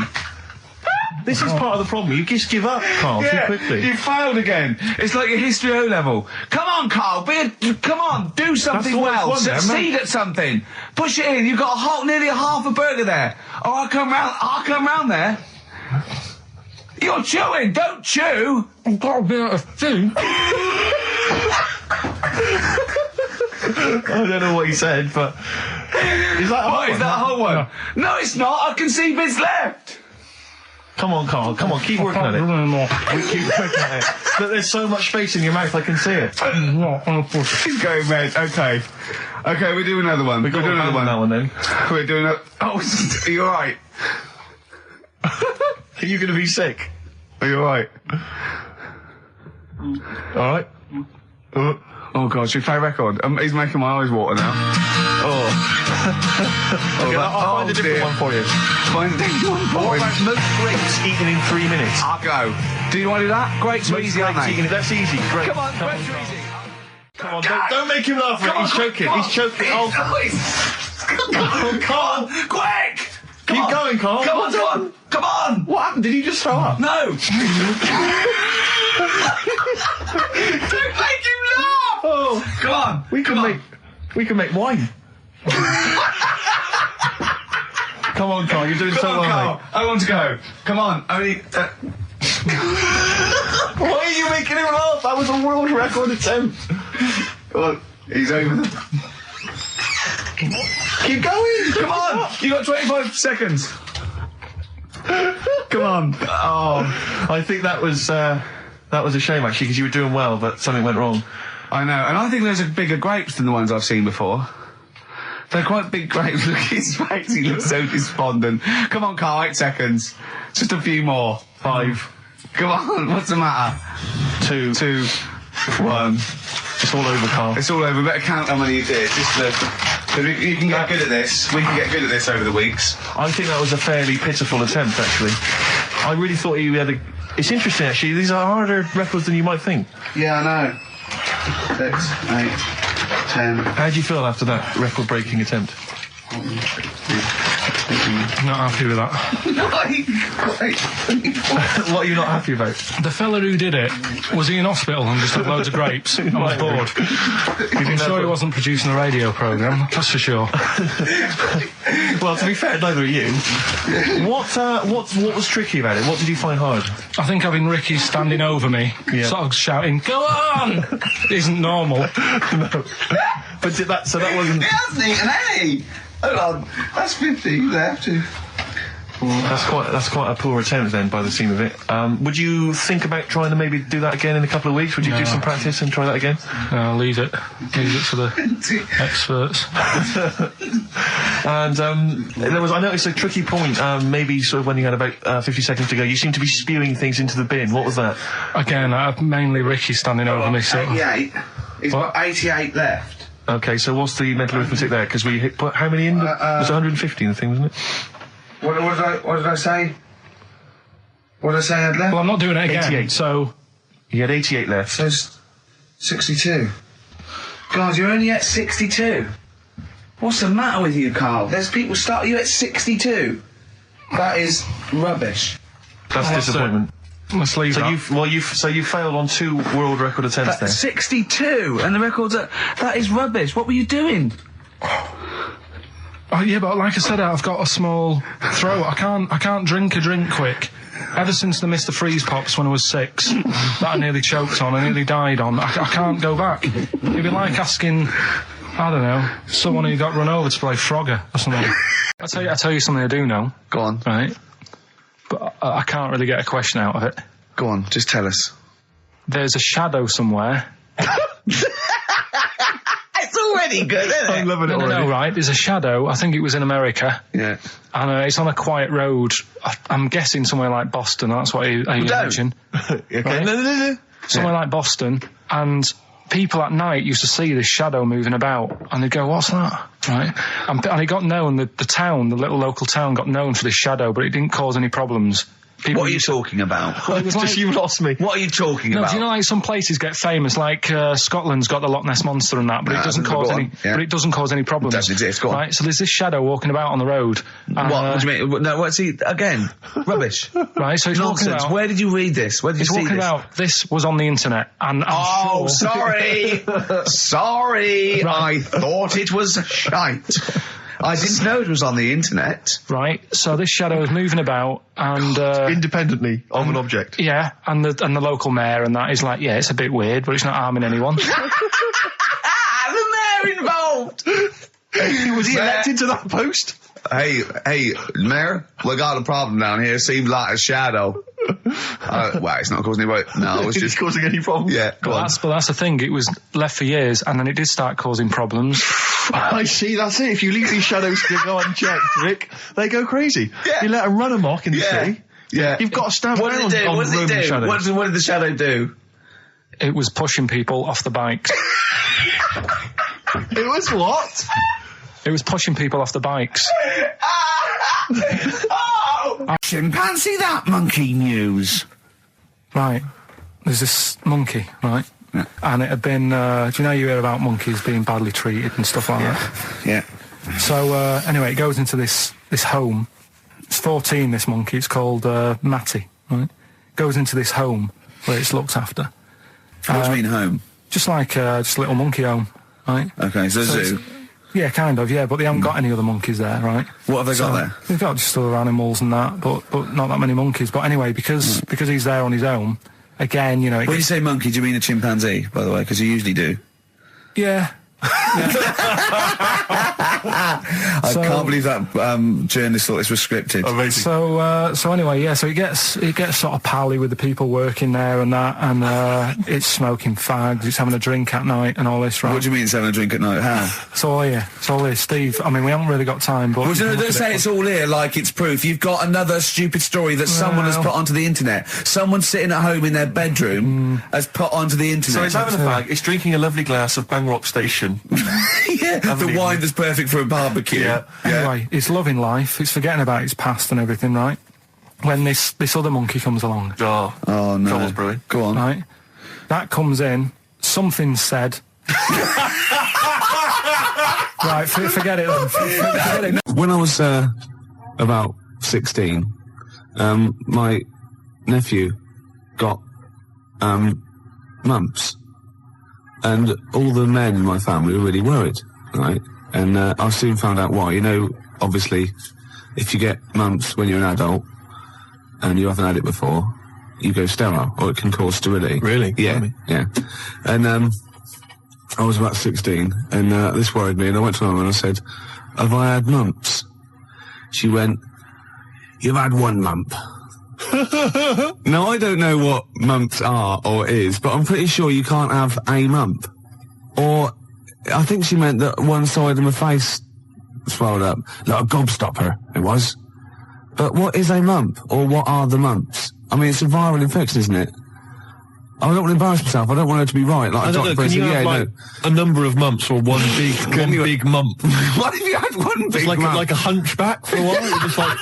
This is part of the problem. You just give up, Carl, too quickly. You failed again. It's like your history O level. Come on, Carl. Come on. Do something all well. it's one there, Succeed at something. Push it in. You've got nearly a half a burger there. Oh, I'll come round there. You're chewing. Don't chew. I've got a bit of food. I don't know what he said, but... Is that a What whole is that one? whole one? No, it's not. I can see bits left. Come on, Carl. Come on, keep working at it. Keep working at it. Look, there's so much space in your mouth, I can see it. He's going red. Okay. Okay, we do another one. We're doing another one. That one then. We're doing a... Oh, are you alright? Are you going to be sick? Are you alright? All right. Oh, God, should we play a record? He's making my eyes water now. Okay, I'll find a different one for you. Find a different one for What him. about most grapes eaten in 3 minutes? I'll go. Do you want to do that? Grapes are Most easy, aren't grapes they? eaten, that's easy. Great. Come on, grapes are easy. Come on, don't make him laugh. Come on, He's choking. come on. He's choking. Oh, Come on, quick! keep going, Carl. Come on! What happened? Did he just throw up? No! Don't make him laugh! Oh, Come on! we can make wine. Come on, Carl. You're doing so well, mate. I want to go. Come on, only... Why are you making him laugh? That was a world record attempt. Come on, he's over. Keep going. Come on! You got 25 seconds. Come on. Oh, I think that was a shame actually because you were doing well, but something went wrong. I know, and I think those are bigger grapes than the ones I've seen before. They're quite big grapes. Look at his face, he looks so despondent. Come on, Carl, 8 seconds. Just a few more. 5. Come on, what's the matter? 2, 1. It's all over, Carl. It's all over. Better count how many you did. You can get good at this. We can get good at this over the weeks. I think that was a fairly pitiful attempt, actually. I really thought he had a... It's interesting, actually. These are harder records than you might think. Yeah, I know. 6, 8, 10. How do you feel after that record-breaking attempt? Not happy with that. What are you not happy about? The fella who did it, was he in hospital and just had loads of grapes? I was bored. I'm sure he wasn't producing a radio programme, that's for sure. Well, to be fair, neither are you. What was tricky about it? What did you find hard? I think having Ricky standing over me, sort of shouting, "Go on!" isn't normal. No. But that wasn't... He hasn't eaten any! Hold on, that's 50 left. That's quite a poor attempt then, by the seam of it. Would you think about trying to maybe do that again in a couple of weeks? Would you do some practice and try that again? No, leave it for the experts. And I noticed a tricky point. Maybe sort of when you had about 50 seconds to go, you seemed to be spewing things into the bin. What was that? Again, mainly Ricky standing over me. So 88. He's got 88 left. Okay, so what's the mental arithmetic there? Because we put how many in? It was 150 in the thing, wasn't it? What did I say? What did I say I had left? Well, I'm not doing it again. 88. So you had 88 left. So 62. God, you're only at 62. What's the matter with you, Carl? There's people start you at 62. That is rubbish. That's disappointment. Let's leave that. So you failed on 2 world record attempts there. 62, and the record's that is rubbish. What were you doing? Oh yeah, but like I said, I've got a small throat. I can't drink a drink quick. Ever since the Mr. Freeze Pops when I was 6, that I nearly choked on, I nearly died on. I can't go back. It'd be like asking, I don't know, someone who got run over to play Frogger or something. I tell you something I do know. Go on. Right? But I can't really get a question out of it. Go on, just tell us. There's a shadow somewhere. It's already good, isn't it? I'm loving it already. No, right. There's a shadow. I think it was in America. Yeah. And it's on a quiet road. I'm guessing somewhere like Boston. That's what I imagine. Okay. Right? No. Somewhere like Boston. And people at night used to see this shadow moving about. And they'd go, what's that? Right? And it got known, the town, the little local town got known for this shadow, but it didn't cause any problems. What are you talking about? Well, it was Just you lost me. What are you talking about? Do you know like some places get famous, like Scotland's got the Loch Ness Monster and that, but it doesn't cause any. Yeah. But it doesn't cause any problems. It doesn't exist. Go on. Right. So there's this shadow walking about on the road. And, What do you mean? No, what's he again? Rubbish. Right. So it's walking Nonsense. about. Where did you read this? Where did you It's see walking this? about. This was on the internet, and I'm sure. Sorry. Sorry. Right. I thought it was shite. I didn't know it was on the internet. Right. So this shadow is moving about, and Independently of an object. yeah, and the local mayor and that is like, yeah, it's a bit weird, but it's not harming anyone. The mayor involved. Was he elected to that post? Hey, Mayor, we got a problem down here. Seems like a shadow. Well, it's not causing any. No, it's just causing any problems. Yeah, go on. But that's the thing. It was left for years, and then it did start causing problems. I see, that's it. If you leave these shadows to go unchecked, Rick, they go crazy. Yeah. You let them run amok in the Yeah. city. Yeah. You've got to stand What did it do? on What did it Roman do? shadows. What did the shadow do? It was pushing people off the bikes. It was what? It was pushing people off the bikes. Oh! Chimpanzee that monkey news. Right. There's this monkey, right? Yeah. And it had been, do you know you hear about monkeys being badly treated and stuff like that? Yeah. So, anyway, it goes into this home. It's 14, this monkey. It's called, Matty, right? Goes into this home where it's looked after. What do you mean home? Just like, just a little monkey home, right? Okay, so zoo. Yeah, kind of, yeah, but they haven't got any other monkeys there, right? What have they got there? They've got just other animals and that, but not that many monkeys. But anyway, because he's there on his own, again, you know... When you say monkey, do you mean a chimpanzee, by the way? Because you usually do. Yeah. I can't believe that journalist thought this was scripted. Amazing. So anyway, yeah, so he gets sort of pally with the people working there and that, and it's smoking fags, it's having a drink at night and all this, right? What do you mean it's having a drink at night? How? It's all here, Steve. I mean, we haven't really got time, but... Well, no, don't say it's all here like it's proof. You've got another stupid story that someone has put onto the internet. Someone sitting at home in their bedroom has put onto the internet. So it's having a fag, it's drinking a lovely glass of Bang Rock Station. Yeah, the wine that's perfect for a barbecue. Yeah. Anyway, it's loving life, it's forgetting about its past and everything, right? When this other monkey comes along, Oh no. Trouble's brewing. Go on. right? That comes in, something's said. Right, forget it then. Forget it. When I was about 16, my nephew got mumps, and all the men in my family were really worried, right? And I soon found out why. You know, obviously, if you get mumps when you're an adult and you haven't had it before, you go sterile, or it can cause sterility. Really? Yeah, yeah. And I was about 16, and this worried me, and I went to my mum and I said, "Have I had mumps?" She went, you've had 1 month. Now, I don't know what months are or is, but I'm pretty sure you can't have a month. Or, I think she meant that one side of my face swelled up. Like a gobstopper, it was. But what is a month? Or what are the months? I mean, it's a viral infection, isn't it? I don't want to embarrass myself. I don't want her to be right. Like, I don't know. Can you have a number of months or one big month? What if you had one big like month? Like a hunchback for a while? You're just like,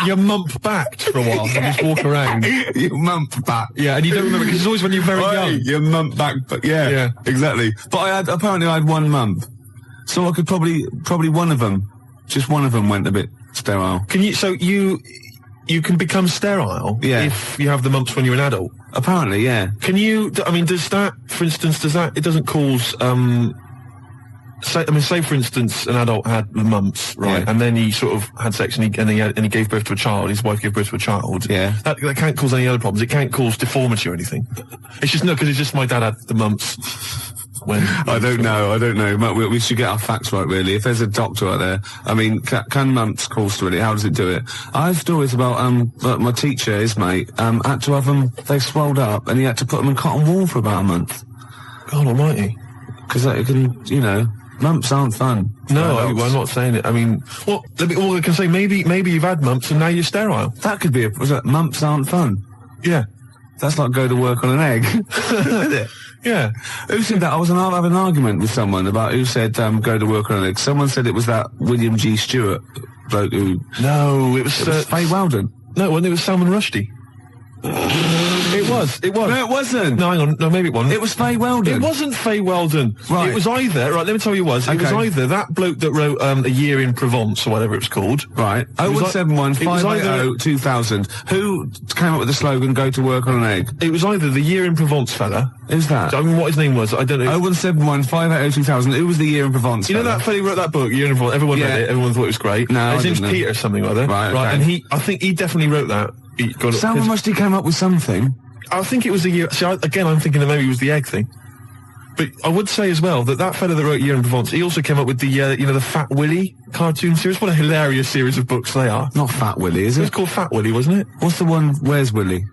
you're mump-backed for a while and just walk around. You're mump-backed. Yeah, and you don't remember, because it's always when you're very young. You're mump-backed, but yeah, exactly. But apparently I had 1 month. So I could probably one of them, just one of them went a bit sterile. So you can become sterile if you have the mumps when you're an adult? Apparently, yeah. Can you, I mean, does that, for instance, it doesn't cause, say for instance, an adult had the mumps, right, and then he sort of had sex and he gave birth to a child, his wife gave birth to a child. Yeah. That can't cause any other problems. It can't cause deformity or anything. It's just, because it's just my dad had the mumps. I don't know. We should get our facts right, really. If there's a doctor out there, I mean, can mumps cause sterility? How does it do it? I have stories about, my teacher, his mate, had to have them, they swelled up, and he had to put them in cotton wool for about a month. God almighty. Because it can, mumps aren't fun. No, I'm not saying it. I mean, all I can say, maybe you've had mumps and now you're sterile. That could be mumps aren't fun. Yeah. That's like go to work on an egg. Isn't it? Yeah. Who said that? I was having an argument with someone about who said go to work on an egg. Someone said it was that William G. Stewart bloke who... No, it was Faye Weldon. No, it was Salman Rushdie. It was. No, it wasn't. No, hang on. No, maybe it wasn't. It was Faye Weldon. It wasn't Faye Weldon. Right. It was either, right, let me tell you what it was. It was either that bloke that wrote A Year in Provence, or whatever it was called. Right. 0171 580 2000. Who came up with the slogan, go to work on an egg? It was either the Year in Provence fella. Who's that? I mean, what his name was, I don't know. 0171 580 2000. Who was the Year in Provence fella? You know that fella who wrote that book, Year in Provence? Everyone read it. Everyone thought it was great. No, his name's Peter something or other. Right, okay. And I think he definitely wrote that. Salman Rushdie came up with something. I think it was the year. See, again, I'm thinking that maybe it was the egg thing. But I would say as well that fella that wrote Year in Provence, he also came up with the, the Fat Willy cartoon series. What a hilarious series of books they are. Not Fat Willy, is it? It was called Fat Willy, wasn't it? What's the one, Where's Willy?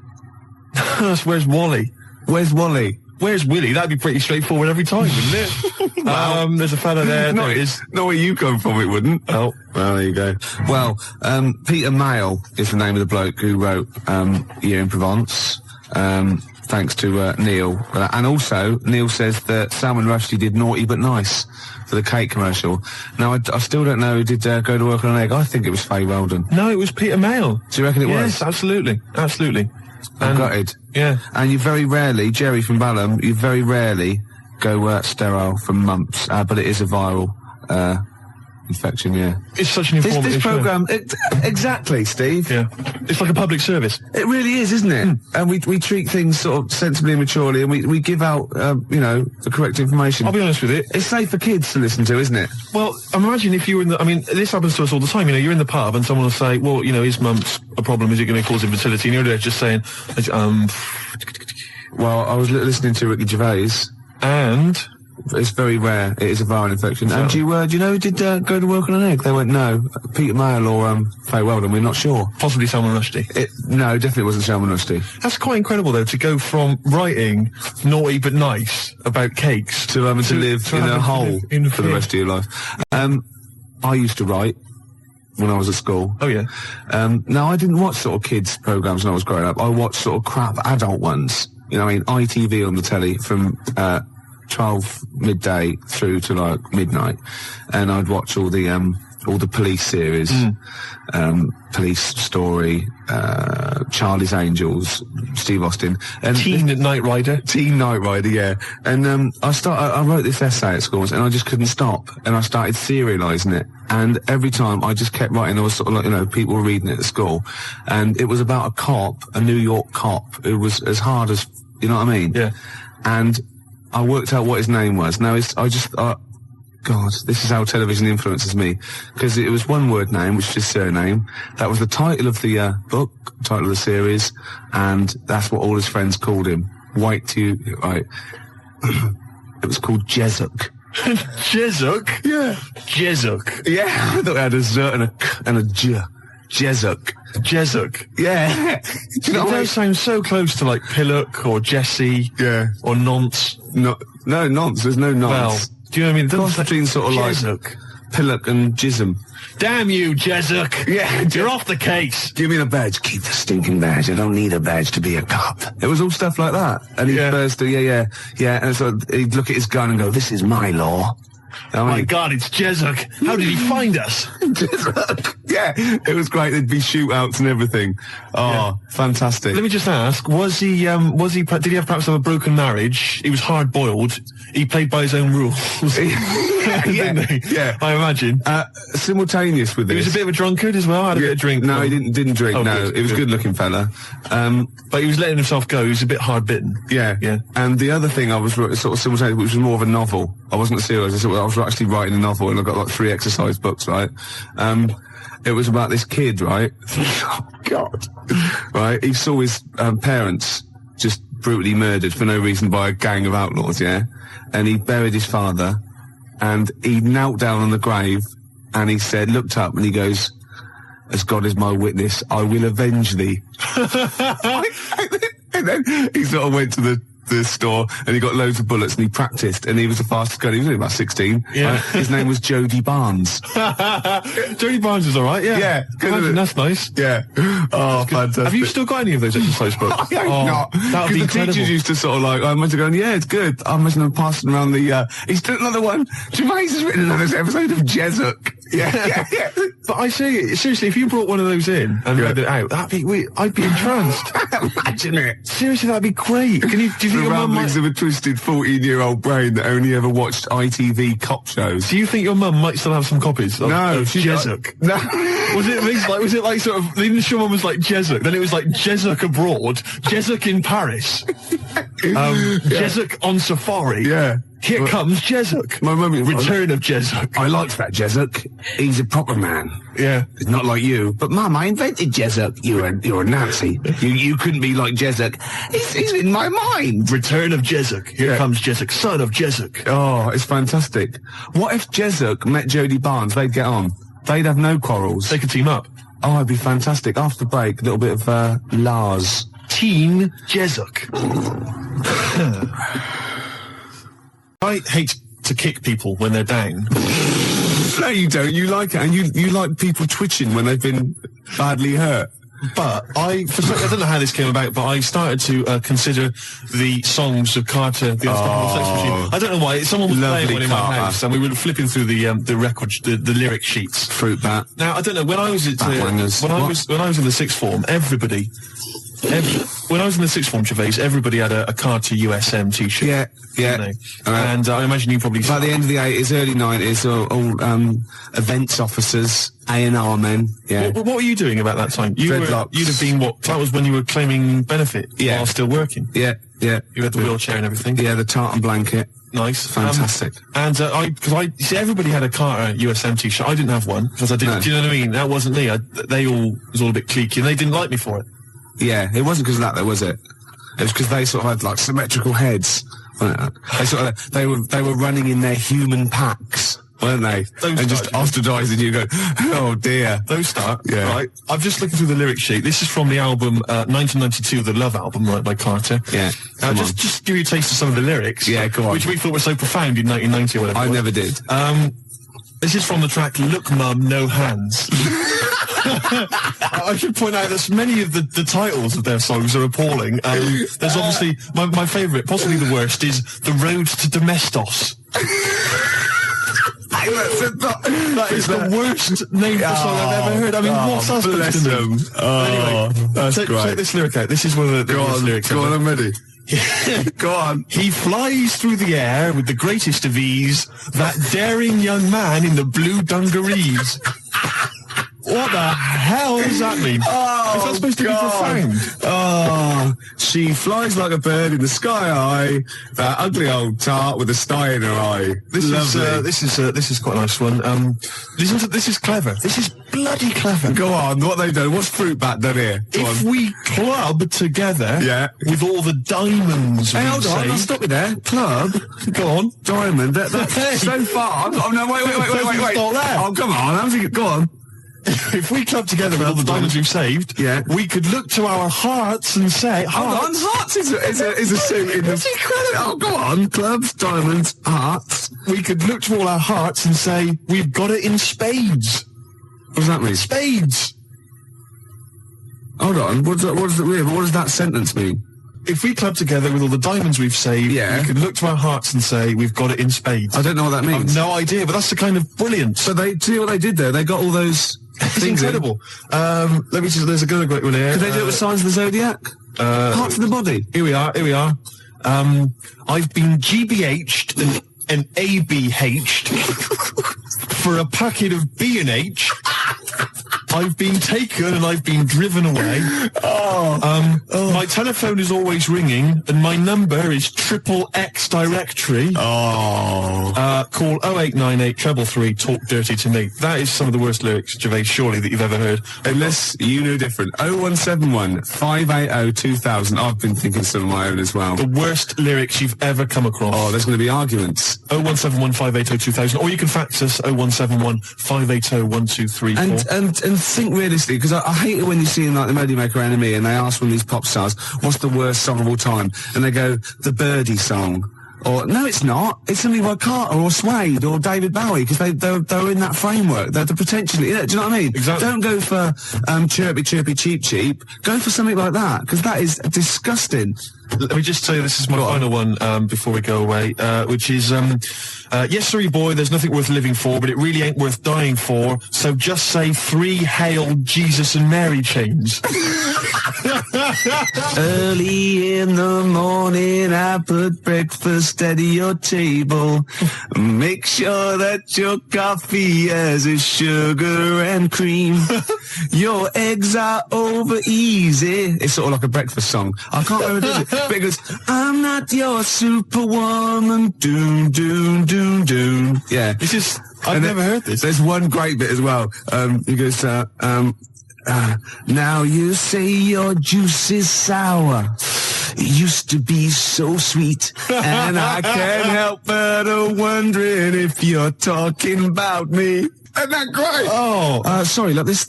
That's Where's Wally? Where's Wally? Where's Willy? That'd be pretty straightforward every time, wouldn't it? Well, there's a fella there. There it is. Not where you come from, it wouldn't. Oh. Well, there you go. Well, Peter Mayle is the name of the bloke who wrote Year in Provence. Thanks to Neil. And also, Neil says that Salman Rushdie did Naughty But Nice for the cake commercial. Now, I still don't know who did go to work on an egg. I think it was Faye Weldon. No, it was Peter Mayle. Do you reckon it was? Yes, absolutely. Absolutely. I'm gutted. Yeah. And you very rarely, Jerry from Balham, you very rarely go sterile from mumps, but it is a viral infection, yeah. It's such an informative This programme, exactly, Steve. Yeah. It's like a public service. It really is, isn't it? And we treat things sort of sensibly and maturely, and we give out, the correct information. I'll be honest with you. It's safe for kids to listen to, isn't it? Well, imagine if you were this happens to us all the time, you're in the pub and someone will say, well, is mumps a problem? Is it going to cause infertility? And you're there just saying, Well, I was listening to Ricky Gervais. And... It's very rare. It is a viral infection. So, and do you know who did go to work on an egg? They went, no. Peter Mayle or Faye Weldon, we're not sure. Possibly Salman Rushdie. No, definitely wasn't Salman Rushdie. That's quite incredible, though, to go from writing Naughty But Nice about cakes to live in a hole for the rest of your life. I used to write when I was at school. Oh, yeah. Now, I didn't watch sort of kids' programmes when I was growing up. I watched sort of crap adult ones. ITV on the telly from 12 midday through to like midnight, and I'd watch all the police series, Police Story, Charlie's Angels, Steve Austin, and Teen Knight Rider, yeah. And I wrote this essay at school, and I just couldn't stop, and I started serialising it, and every time I just kept writing. There was sort of like people were reading it at school, and it was about a New York cop who was as hard as, you know what I mean? Yeah. And I worked out what his name was. Now, God, this is how television influences me. Because it was one word name, which is his surname. That was the title of the book, title of the series, and that's what all his friends called him. Right. It was called Jezuk. Jezuk? Yeah. Jezuk. Yeah, I thought it had a Z and a J. Jezuk. Jezuk. Yeah. Do you know It what I mean? does sound so close to like Pillock or Jesse. Yeah. Or Nonce. No, nonce. There's no nonce. Well, do you know what I mean? Cross between sort of Jezuk. like Pillock and Jism. Damn you, Jezuk. Yeah. You're off the case. Give me the badge. Keep the stinking badge. I don't need a badge to be a cop. It was all stuff like that. And he'd burst, yeah. And so he'd look at his gun and go, this is my law. My God, it's Jezuk. How did he find us? Yeah, it was great. There'd be shootouts and everything. Oh, fantastic. Let me just ask, did he have perhaps a broken marriage? He was hard-boiled. He played by his own rules. Didn't he? Yeah. I imagine. Simultaneous with this. He was a bit of a drunkard as well, had a bit of drink. No, he didn't drink, Oh, no. good, He was a good-looking fella. But he was letting himself go. He was a bit hard-bitten. Yeah. And the other thing I was sort of simultaneous, which was more of a novel. I wasn't serious. I was actually writing a novel, and I got like 3 exercise books, right? It was about this kid, right? Oh, God. Right? He saw his parents just brutally murdered for no reason by a gang of outlaws, yeah? And he buried his father, and he knelt down on the grave, and he said, looked up, and he goes, as God is my witness, I will avenge thee. And then he sort of went to the store, and he got loads of bullets, and he practiced, and he was the fastest guy. He was only about 16. Yeah. Right? His name was Jody Barnes. Jody Barnes is all right, yeah. Yeah, Imagine, that's nice. Yeah. Oh, fantastic. Have you still got any of those exercise books? I hope not. That would Because be the incredible. teachers used to sort of like, I imagine going, yeah, it's good. I imagine them passing around the, he's done another one. Gervais has written another episode of Jezuk. Yeah. But I say, seriously, if you brought one of those in and read it out, I'd be entranced. Imagine it. Seriously, that'd be great. Do you think The your mum ramblings might... of a twisted 14-year-old brain that only ever watched ITV cop shows. Do you think your mum might still have some copies of Jezuk? No. Was it like sort of, the initial one was like Jezuk, then it was like Jezuk abroad, Jezuk in Paris, Jezuk on safari. Yeah. Here comes Jezuk. My mum... Return of Jezuk. I liked that Jezuk. He's a proper man. Yeah. It's not like you. But Mum, I invented Jezuk. You're a Nazi. you couldn't be like Jezuk. He's in my mind. Return of Jezuk. Here comes Jezuk, son of Jezuk. Oh, it's fantastic. What if Jezuk met Jody Barnes? They'd get on. They'd have no quarrels. They could team up. Oh, it'd be fantastic. After the break, a little bit of Lars. Team Jezuk. I hate to kick people when they're down. No, you don't. You like it. And you like people twitching when they've been badly hurt. But I don't know how this came about, but I started to consider the songs of Carter, the Unstoppable Sex Machine. I don't know why. Someone was playing one in my house, and we were flipping through the record, the lyric sheets. Fruit bat. Now I don't know when I was when I was in the sixth form, when I was in the sixth form, Gervais, everybody had a Carter USM T-shirt. Yeah. You know? And I imagine you probably... By the end of the 80s, early 90s, all events officers, A&R men, yeah. What were you doing about that time? You'd have been that was when you were claiming benefit while still working. Yeah. You had the wheelchair and everything. Yeah, the tartan blanket. Nice. Fantastic. Because you see, everybody had a Carter USM T-shirt. I didn't have one, because I didn't... No. Do you know what I mean? That wasn't me. It was all a bit cliquey, and they didn't like me for it. Yeah, it wasn't because of that, though, was it? It was because they sort of had, like, symmetrical heads. They were running in their human packs, weren't they? And just ostracising you, go, oh dear. Those start, right? I'm just looking through the lyric sheet. This is from the album 1992, the Love album, right, by Carter. Yeah. Just give you a taste of some of the lyrics. Yeah, go on. Which we thought were so profound in 1990 or whatever. I never did. This is from the track "Look, Mum, No Hands." I should point out that many of the titles of their songs are appalling. There's obviously my favourite, possibly the worst, is "The Road to Domestos." That is the worst name for a song I've ever heard. I mean, what's that supposed to mean? Anyway, that's great. Check this lyric out. This is one of the lyrics. Go on, I'm ready. Go on. He flies through the air with the greatest of ease, that daring young man in the blue dungarees. What the hell does that mean? Oh, is that supposed to be profound? Oh, she flies like a bird in the sky high. That ugly old tart with a sty in her eye. This is quite a nice one. Listen to this. Is clever. This is bloody clever. Go on. What they done? What's Fruit Bat done here? If we club together, with all the diamonds. Hey, hold on. I'll stop you there. Club. Go on. Diamond. That's so far. Oh no! Wait. Stop there. Oh, come on. Go on. if we club together with all the diamonds we've saved, we could look to our hearts and say, Hold on, hearts is a suit in the... Oh, go on. Clubs, diamonds, hearts. We could look to all our hearts and say, we've got it in spades. What does that mean? Spades. Hold on, what does that sentence mean? If we club together with all the diamonds we've saved, we could look to our hearts and say, we've got it in spades. I don't know what that means. I've no idea, but that's the kind of brilliance. So see what they did there? They got all those things incredible. Let me just, there's a good one here. Could they do it with signs of the zodiac? Parts of the body. Here we are. I've been GBH'd and ABH'd for a packet of B&H. I've been taken and I've been driven away. My telephone is always ringing and my number is XXX directory. Call 0898 333 talk dirty to me. That is some of the worst lyrics, Gervais, surely, that you've ever heard. Unless you knew different. 0171 580 2000. I've been thinking some of my own as well. The worst lyrics you've ever come across. Oh, there's going to be arguments. 0171 580 2000. Or you can fax us 0171 580 1234. And think realistically, because I hate it when you see in like the Melody Maker Enemy and they ask one of these pop stars, what's the worst song of all time? And they go, the Birdie song. Or, no, it's not. It's something by Carter or Suede or David Bowie, because they're in that framework. They're potentially, do you know what I mean? Exactly. Don't go for chirpy, chirpy, cheap, cheap. Go for something like that, because that is disgusting. Let me just tell you, this is my final one before we go away, which is, yes, sorry, boy, there's nothing worth living for, but it really ain't worth dying for, so just say 3 Hail Jesus and Mary chains. Early in the morning, I put breakfast at your table. Make sure that your coffee has a sugar and cream. Your eggs are over easy. It's sort of like a breakfast song. I can't remember it. Because I'm not your superwoman. Doom, doom, doom, doom. Yeah. This is, I've never heard this. There's one great bit as well. He goes, now you say your juice is sour. It used to be so sweet. And I can't help but wondering if you're talking about me. Isn't that great? Oh. Sorry, look, this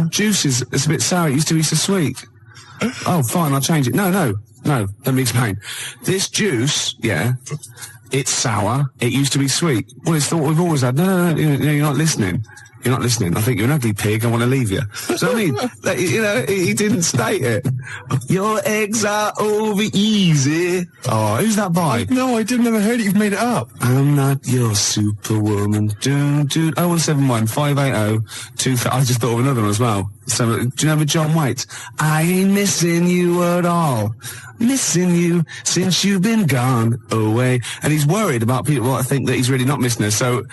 juice is a bit sour. It used to be so sweet. Oh, fine, I'll change it. No, let me explain. This juice, it's sour. It used to be sweet. Well, it's what we've always had. No, you're not listening. You're not listening. I think you're an ugly pig. I want to leave you. So I mean, he didn't state it. Your eggs are over easy. Oh, who's that by? No, I never heard it. You've made it up. I'm not your superwoman. 0171 580 2000. I just thought of another one as well. So, do you remember John Waite? I ain't missing you at all. Missing you since you've been gone away. And he's worried about people that think that he's really not missing her. So,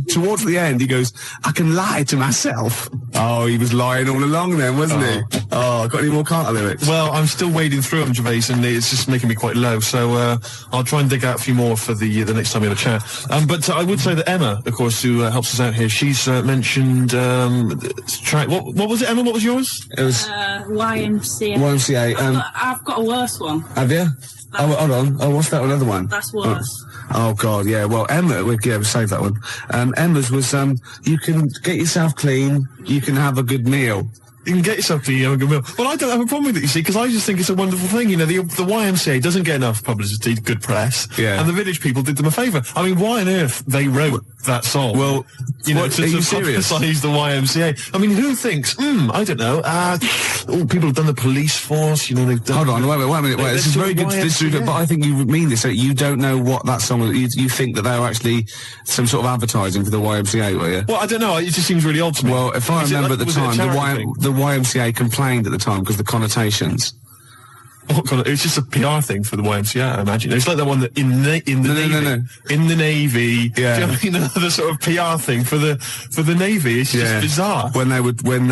towards the end, he goes, I can lie to myself. Oh, he was lying all along then, wasn't he? Oh, got any more Carter lyrics? Well, I'm still wading through them, Gervais, and it's just making me quite low. So, I'll try and dig out a few more for the next time we have a chat. But I would say that Emma, of course, who helps us out here, she's mentioned track. What was it, Emma? What was yours? It was YMCA. YMCA. I've got a worse one. Have you? Oh, hold on. Oh, what's that another one? That's worse. Oh God, yeah. Well, Emma, we'll save that one. Emma's was you can get yourself clean, you can have a good meal. You can get yourself clean, you have a good meal. Well, I don't have a problem with it, you see, because I just think it's a wonderful thing. You know, the YMCA doesn't get enough publicity, good press, and the village people did them a favour. I mean, why on earth they wrote that song? Well, you know, to publicise the YMCA. I mean, who thinks? I don't know. People have done the police force. You know, they've done. Hold on, wait a minute. Wait, this is very good. But I think you mean this. So you don't know what that song was. You think that they were actually some sort of advertising for the YMCA, were you? Well, I don't know. It just seems really odd to me. Well, if I remember at the time, the YMCA complained at the time because the connotations. It's just a PR thing for the YMCA, I imagine. It's like the one that in the Navy. Yeah. Do you know what I mean? Another sort of PR thing for the Navy. It's just bizarre. When they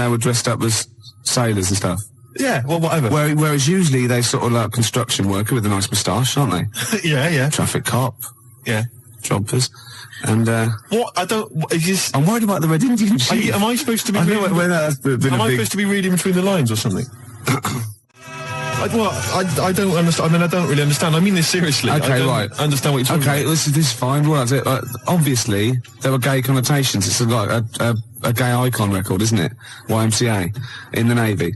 were dressed up as sailors and stuff. Yeah, well, whatever. Whereas usually they sort of like construction worker with a nice moustache, aren't they? Yeah. Traffic cop. Yeah. Jumpers. And, what? I don't, it's just... I'm worried about the Red Indian chief. Am I supposed to be reading between the lines or something? I don't understand. I mean, I don't really understand. I mean this seriously. Okay, I don't right. understand what you're talking Okay, about. this is fine. Well, that's it. Obviously, there were gay connotations. It's like a gay icon record, isn't it? YMCA in the Navy.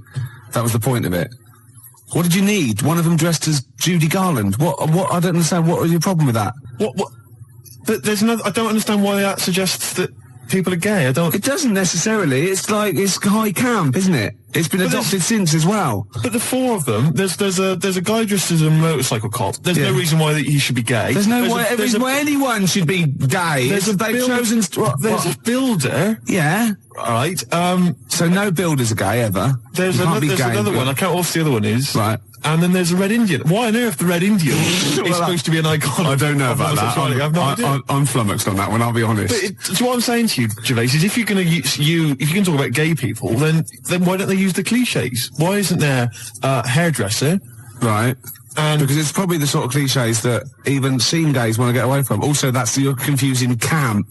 That was the point of it. What did you need? One of them dressed as Judy Garland. What? I don't understand. What was your problem with that? What? There's no. I don't understand why that suggests that people are gay. I don't. It doesn't necessarily. It's like it's high camp, isn't it? It's been adopted since as well. But the four of them, there's a guy dressed as a motorcycle cop. There's no reason why he should be gay. There's no way anyone should be gay. There's a builder. Yeah. Right. So no builders are gay ever. There's another one. I can't. What's the other one is? Right. And then there's a Red Indian. Why on earth the Red Indian is supposed to be an icon? I don't know about that. I have no idea. I'm flummoxed on that one. I'll be honest. So what I'm saying to you, Gervais, is if you're going to if you can talk about gay people, then why don't they use the cliches? Why isn't there a hairdresser? Right. And because it's probably the sort of cliches that even scene gays want to get away from. Also, you're confusing camp.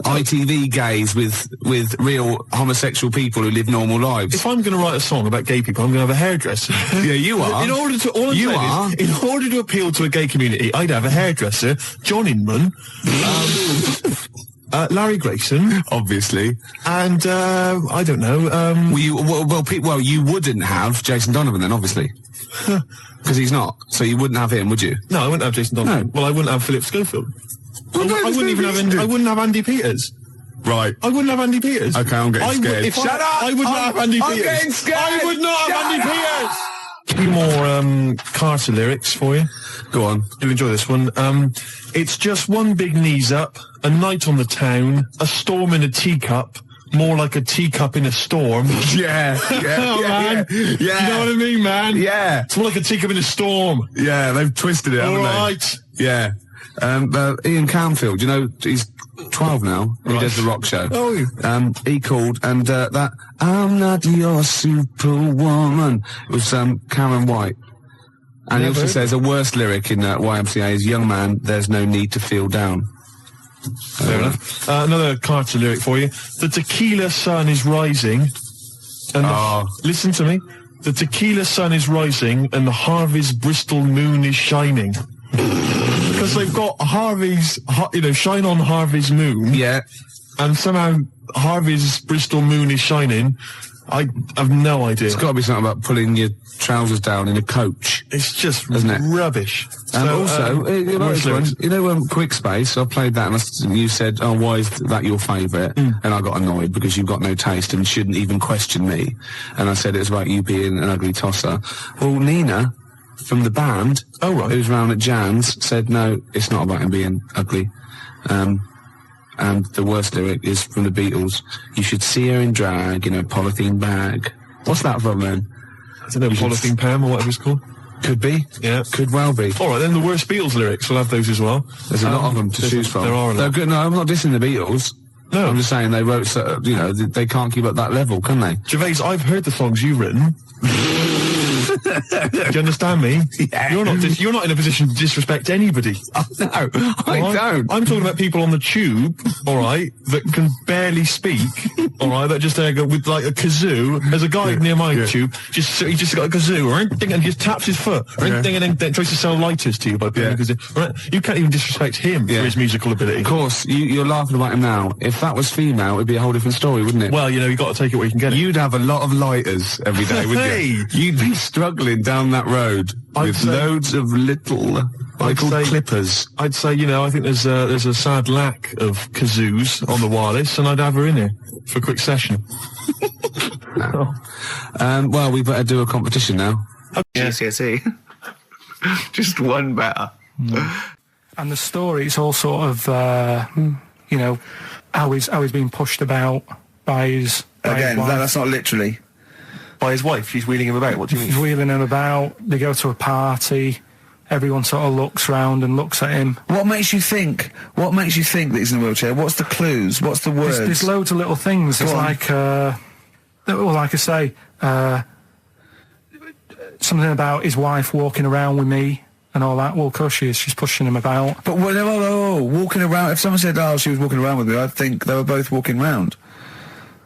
ITV gays with real homosexual people who live normal lives. If I'm going to write a song about gay people, I'm going to have a hairdresser. Yeah, you are. In order to appeal to a gay community, I'd have a hairdresser, John Inman, Larry Grayson, obviously, and I don't know. Well, you wouldn't have Jason Donovan then, obviously, because he's not. So you wouldn't have him, would you? No, I wouldn't have Jason Donovan. No. Well, I wouldn't have Philip Schofield. Well, I wouldn't have Andy Peters. Right. I wouldn't have Andy Peters. Okay, I'm getting scared. Shut up! I would not have Andy Peters. I'm getting scared. I would not have Andy Peters. A few more Carter lyrics for you. Go on. Do enjoy this one. It's just one big knees up, a night on the town, a storm in a teacup, more like a teacup in a storm. Yeah, man. Yeah. You know what I mean, man? Yeah. It's more like a teacup in a storm. Yeah, they've twisted it, haven't Right. they? Yeah. Ian Camfield, you know, he's 12 now. He does the rock show. Oh. He called, and that I'm not your superwoman. It was Karen White. And he also says a worse lyric in YMCA is, young man, there's no need to feel down. Fair enough. Another Carter lyric for you. The tequila sun is rising. And listen to me. The tequila sun is rising and the Harvey's Bristol moon is shining. Because they've got Harvey's, shine on Harvey's moon. Yeah. And somehow Harvey's Bristol moon is shining. I have no idea. It's got to be something about pulling your trousers down in a coach. It's just isn't it? Rubbish. And Quick Space, I played that and you said, oh, why is that your favourite? And I got annoyed because you've got no taste and shouldn't even question me. And I said it was about you being an ugly tosser. Well, Nina from the band, who's round at Jan's, said no, it's not about him being ugly. And the worst lyric is from the Beatles. You should see her in drag in a polythene bag. What's that from then? I don't know, polythene Pam or whatever it's called. Could be. Yeah. Could well be. All right, then the worst Beatles lyrics, we'll have those as well. There's a lot of them to choose from. There are a lot. They're good. No, I'm not dissing the Beatles. No. I'm just saying they wrote, they can't keep up that level, can they? Gervais, I've heard the songs you've written. Do you understand me? Yeah. You're not in a position to disrespect anybody. Oh, no, I don't. I'm talking about people on the tube, all right, that can barely speak, all right, that just go with like a kazoo. There's a guy near my tube, he just got a kazoo, and just taps his foot, and then tries to sell lighters to you by playing a kazoo. Right? You can't even disrespect him for his musical ability. Of course, you're laughing about him now. If that was female, it'd be a whole different story, wouldn't it? Well, you've got to take it where you can get it. You'd have a lot of lighters every day, wouldn't you? You'd be struggling down that road with loads of little clippers. I'd say, I think there's a sad lack of kazoos on the wireless, and I'd have her in here for a quick session. Well, we better do a competition now. GCSE. Just one better. And the story, it's all sort of, how he's being pushed about by his Again, wife. that's not literally. By his wife, she's wheeling him about. What do you mean? He's wheeling him about. They go to a party. Everyone sort of looks round and looks at him. What makes you think that he's in a wheelchair? What's the clues? What's the words? There's loads of little things. It's like, like I say, something about his wife walking around with me and all that. Well, of course she is. She's pushing him about. But walking around. If someone said, "Oh, she was walking around with me," I'd think they were both walking around.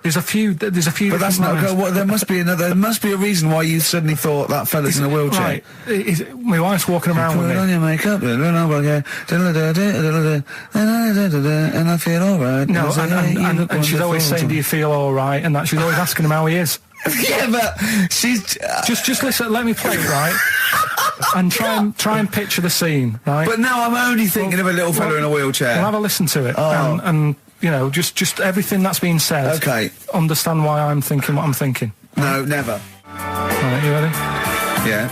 There's a few. But that's not. There must be another. There must be a reason why you suddenly thought that fella's in a wheelchair. Right. My wife's walking around with me. Put on your makeup, and I feel alright. No, and she's always saying, "Do you feel all right?" And that she's always asking him how he is. Yeah, but she's just listen. Let me play it, right? And try and picture the scene, right? But now I'm only thinking of a little fella in a wheelchair. Well, have a listen to it, and you know, just everything that's been said. Okay. Understand why I'm thinking what I'm thinking. No, never. Right, you ready? Yeah.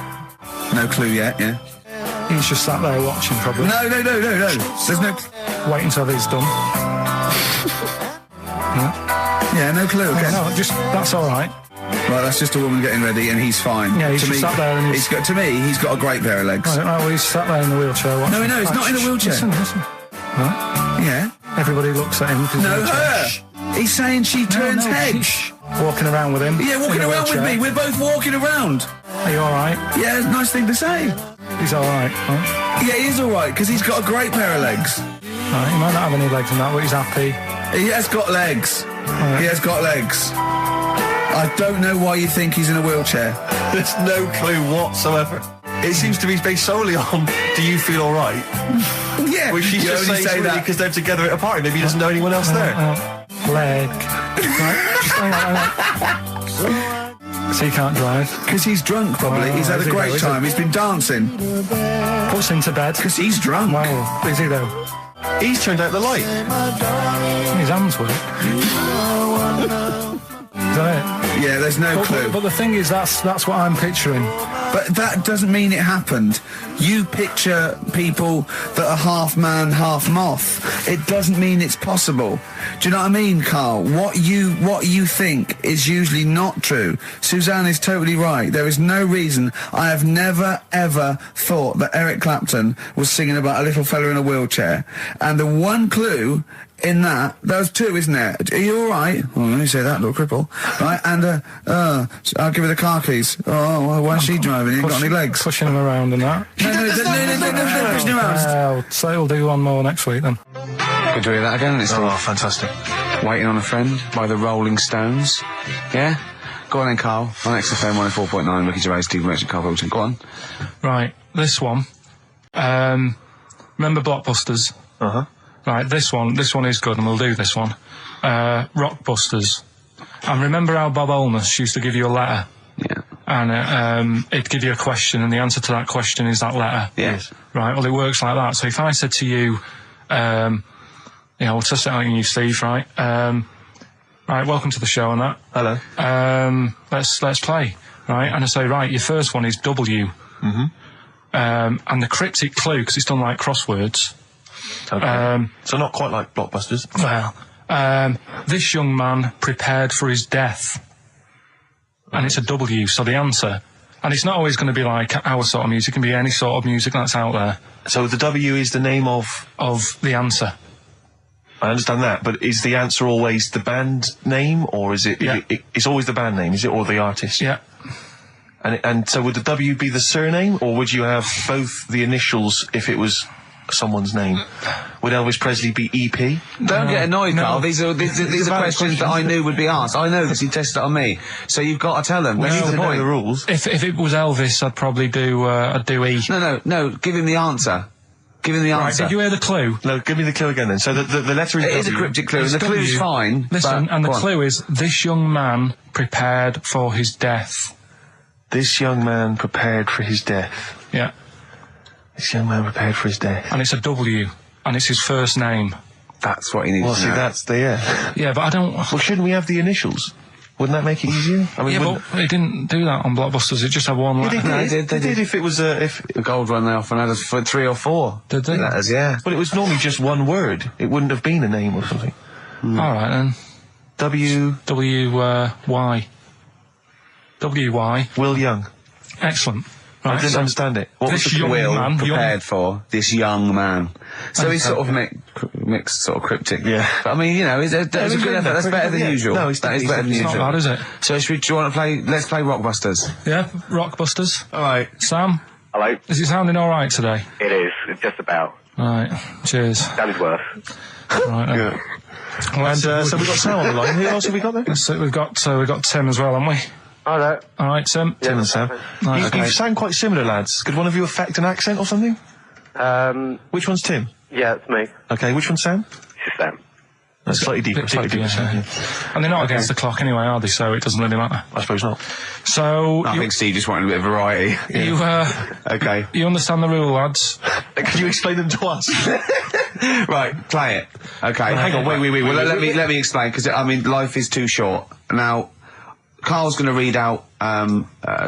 No clue yet. Yeah. He's just sat there watching, probably. No. There's no. Wait until he's done. Yeah, no clue. Okay. No, that's all right. Right, that's just a woman getting ready, and he's fine. Yeah, he's just sat there, and he's got. To me, he's got a great pair of legs. Right, well, he's sat there in the wheelchair watching. No, he's not in a wheelchair. Listen. Right. Yeah. Everybody looks at him. No, her. He's saying she turns heads. Walking around with him. Yeah, walking around with me. We're both walking around. Are you all right? Yeah, nice thing to say. He's all right. Huh? Yeah, he is all right because he's got a great pair of legs. Right, he might not have any legs and that, but he's happy. He has got legs. Right. He has got legs. I don't know why you think he's in a wheelchair. There's no clue whatsoever. It seems to be based solely on, do you feel all right? Yeah. Which she's just saying really because they're together at a party. Maybe he doesn't know anyone else there. Leg. Right. So he can't drive. Because he's drunk, probably. He's had a great time. He's been dancing. Puts him to bed. Because he's drunk. Well, is he though? He's turned out the light. His hands work. Is that it? Yeah, there's no clue. But the thing is, that's what I'm picturing. But that doesn't mean it happened. You picture people that are half man, half moth. It doesn't mean it's possible. Do you know what I mean, Carl? What you think is usually not true. Suzanne is totally right. There is no reason. I have never, ever thought that Eric Clapton was singing about a little fella in a wheelchair. And the one clue in that was two, isn't it? Are you all right? Oh, let me say that, little cripple. Right, and I'll give her the car keys. Oh, why is she driving? He ain't got any legs. Pushing him around and that. No, pushing him around. So we'll do one more next week then. Could do that again. It's fantastic. Waiting on a Friend by the Rolling Stones. Yeah? Go on then, Carl. On XFM 104.9, Ricky Gervais, Steve Merchant, Karl Pilkington. Go on. Right, this one. Remember Blockbusters? Uh-huh. Right, this one is good, and we'll do this one. Rockbusters. And remember how Bob Holness used to give you a letter? Yeah. And it'd give you a question, and the answer to that question is that letter. Yes. Right, well, it works like that. So if I said to you, we'll test it out on you, Steve, right? Right, welcome to the show and that. Hello. Let's play, right? And I say, right, your first one is W. Mm-hmm. And the cryptic clue, because it's done like crosswords. Okay. So not quite like Blockbusters. Well, this young man prepared for his death. And it's a W, so the answer. And it's not always going to be like our sort of music, it can be any sort of music that's out there. So the W is the name of the answer. I understand that, but is the answer always the band name, or is it? Yeah. It's always the band name, is it, or the artist? Yeah. And so would the W be the surname, or would you have both the initials if it was someone's name? Would Elvis Presley be EP? Don't get annoyed, No. Carl. These are questions that I knew would be asked. I know this. You tested it on me, so you've got to tell them. We need to know point. the rules. If it was Elvis, I'd probably do E. No. Give him the answer. Give him the Right, answer. did you hear the clue? No, give me the clue again then. So the letter is It W. is a cryptic clue. It's The clue's W. fine. Listen, but and the go on. clue is, this young man prepared for his death. This young man prepared for his death. Yeah. This young man prepared for his death. And it's a W. And it's his first name. That's what he needs Well, to see, know. that's the Yeah, but I don't... Well, shouldn't we have the initials? Wouldn't that make it easier? I mean, Yeah, but it didn't do that on Blockbusters. It just had one letter. No, they did. If it was if. The gold run they often had us for 3 or 4. Did they? Letters, yeah. But it was normally just one word. It wouldn't have been a name or something. All right, then. W. W-Y. W-Y. Will Young. Excellent. Right, I didn't understand it. What was this the young Will man... prepared for this young man. So he's sort of mixed, sort of cryptic. Yeah. But I mean, you know, it's a good effort. That's better than usual. No, it's that is better than It's not usual. bad, is it? So do you want to play? Let's play Rockbusters. Yeah, Rockbusters. All right. Sam, Hello. is it sounding all right today? It is. It's just about. All right, cheers. That is worse. Right, then. Yeah. And so we've got Sam on the line. Who else have we got there? So we've got Tim as well, haven't we? Hello. All right, Tim. Tim and Sam. Right, You sound quite similar, lads. Could one of you affect an accent or something? Which one's Tim? Yeah, it's me. Okay, which one's Sam? It's Sam. That's slightly deeper. Sam, yeah. And they're not against the clock anyway, are they? So it doesn't really matter. I suppose not. So I think Steve just wanted a bit of variety. you Okay. you understand the rule, lads? Could you explain them to us? Right, play it. Okay. Hang on, wait. Well, let me explain, because, I mean, life is too short. Now, Carl's going to read out,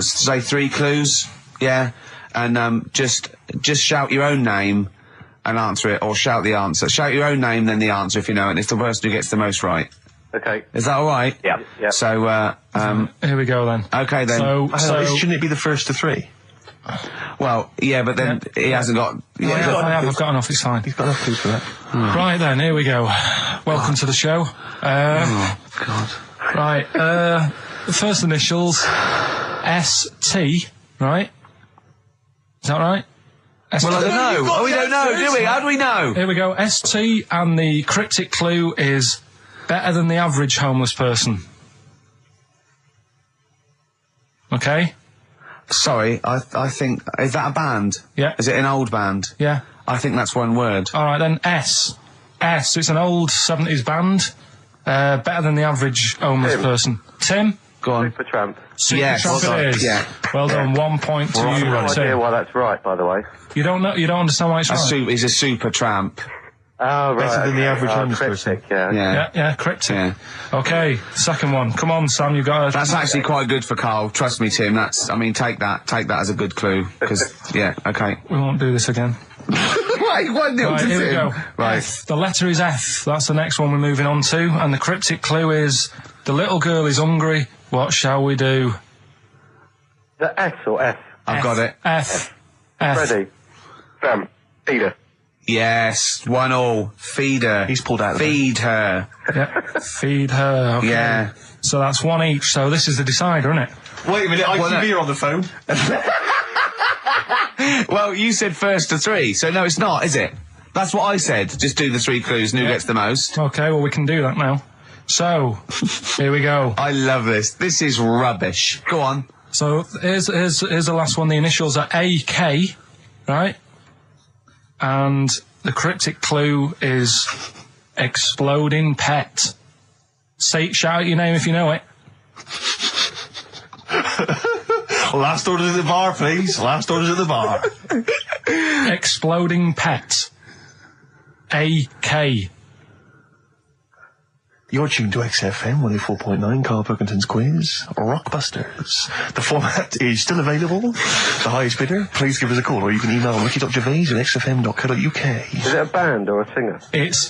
say 3 clues, yeah? And, just shout your own name and answer it, or shout the answer. Shout your own name, then the answer if you know it, and it's the person who gets the most right. Okay. Is that alright? Yeah. So, Here we go then. okay then. So Shouldn't it be the first to 3? Well, yeah, but then he hasn't got... Yeah. I've got enough. It's fine. You've got enough clues for that. Right then, here we go. Welcome to the show. Oh, God. Right, the first initials, ST, right? Is that right? ST. Well, I don't know. We don't know, do we? How do we know? Here we go, ST, and the cryptic clue is better than the average homeless person. Okay? Sorry, I think... Is that a band? Yeah. Is it an old band? Yeah. I think that's one word. Alright then, S. It's an old 70s band. Better than the average homeless person. Tim? Go on. Supertramp. Yes. Supertramp it is. Yeah. Well done, 1 point to I have you, no idea Tim. why that's right, by the way. You don't understand why it's right? He's a super tramp. Oh, right. Better than the average homeless cryptic, person. yeah. Yeah, cryptic. Yeah. Okay, second one. Come on, Sam, you got That's actually quite good for Carl. Trust me, Tim. Take that as a good clue. Because, yeah, okay. We won't do this again. Wait, 1-0 Right, to here we Tim. go. Right. F. The letter is F. That's the next one we're moving on to. And the cryptic clue is, the little girl is hungry. What shall we do? Is that S or F? I've got it. F. Ready. Sam. Peter. Yes, 1-1. Feed her. He's pulled out of Feed her. Yeah. Feed her. Okay. Yeah. So that's 1 each. So this is the decider, isn't it? Wait a minute, ITV are on the phone. Well, you said first to 3, so no, it's not, is it? That's what I said. Just do the 3 clues and who gets the most. Okay, well, we can do that now. So, here we go. I love this. This is rubbish. Go on. So here's the last one. The initials are AK, right? And the cryptic clue is exploding pet. Shout out your name if you know it. Last orders at the bar, please. Last orders at the bar. Exploding pet. AK. You're tuned to XFM 104.9, Karl Pilkington's quiz, Rockbusters. The format is still available. The highest bidder, please give us a call, or you can email ricky.gervais@xfm.co.uk. Is it a band or a singer?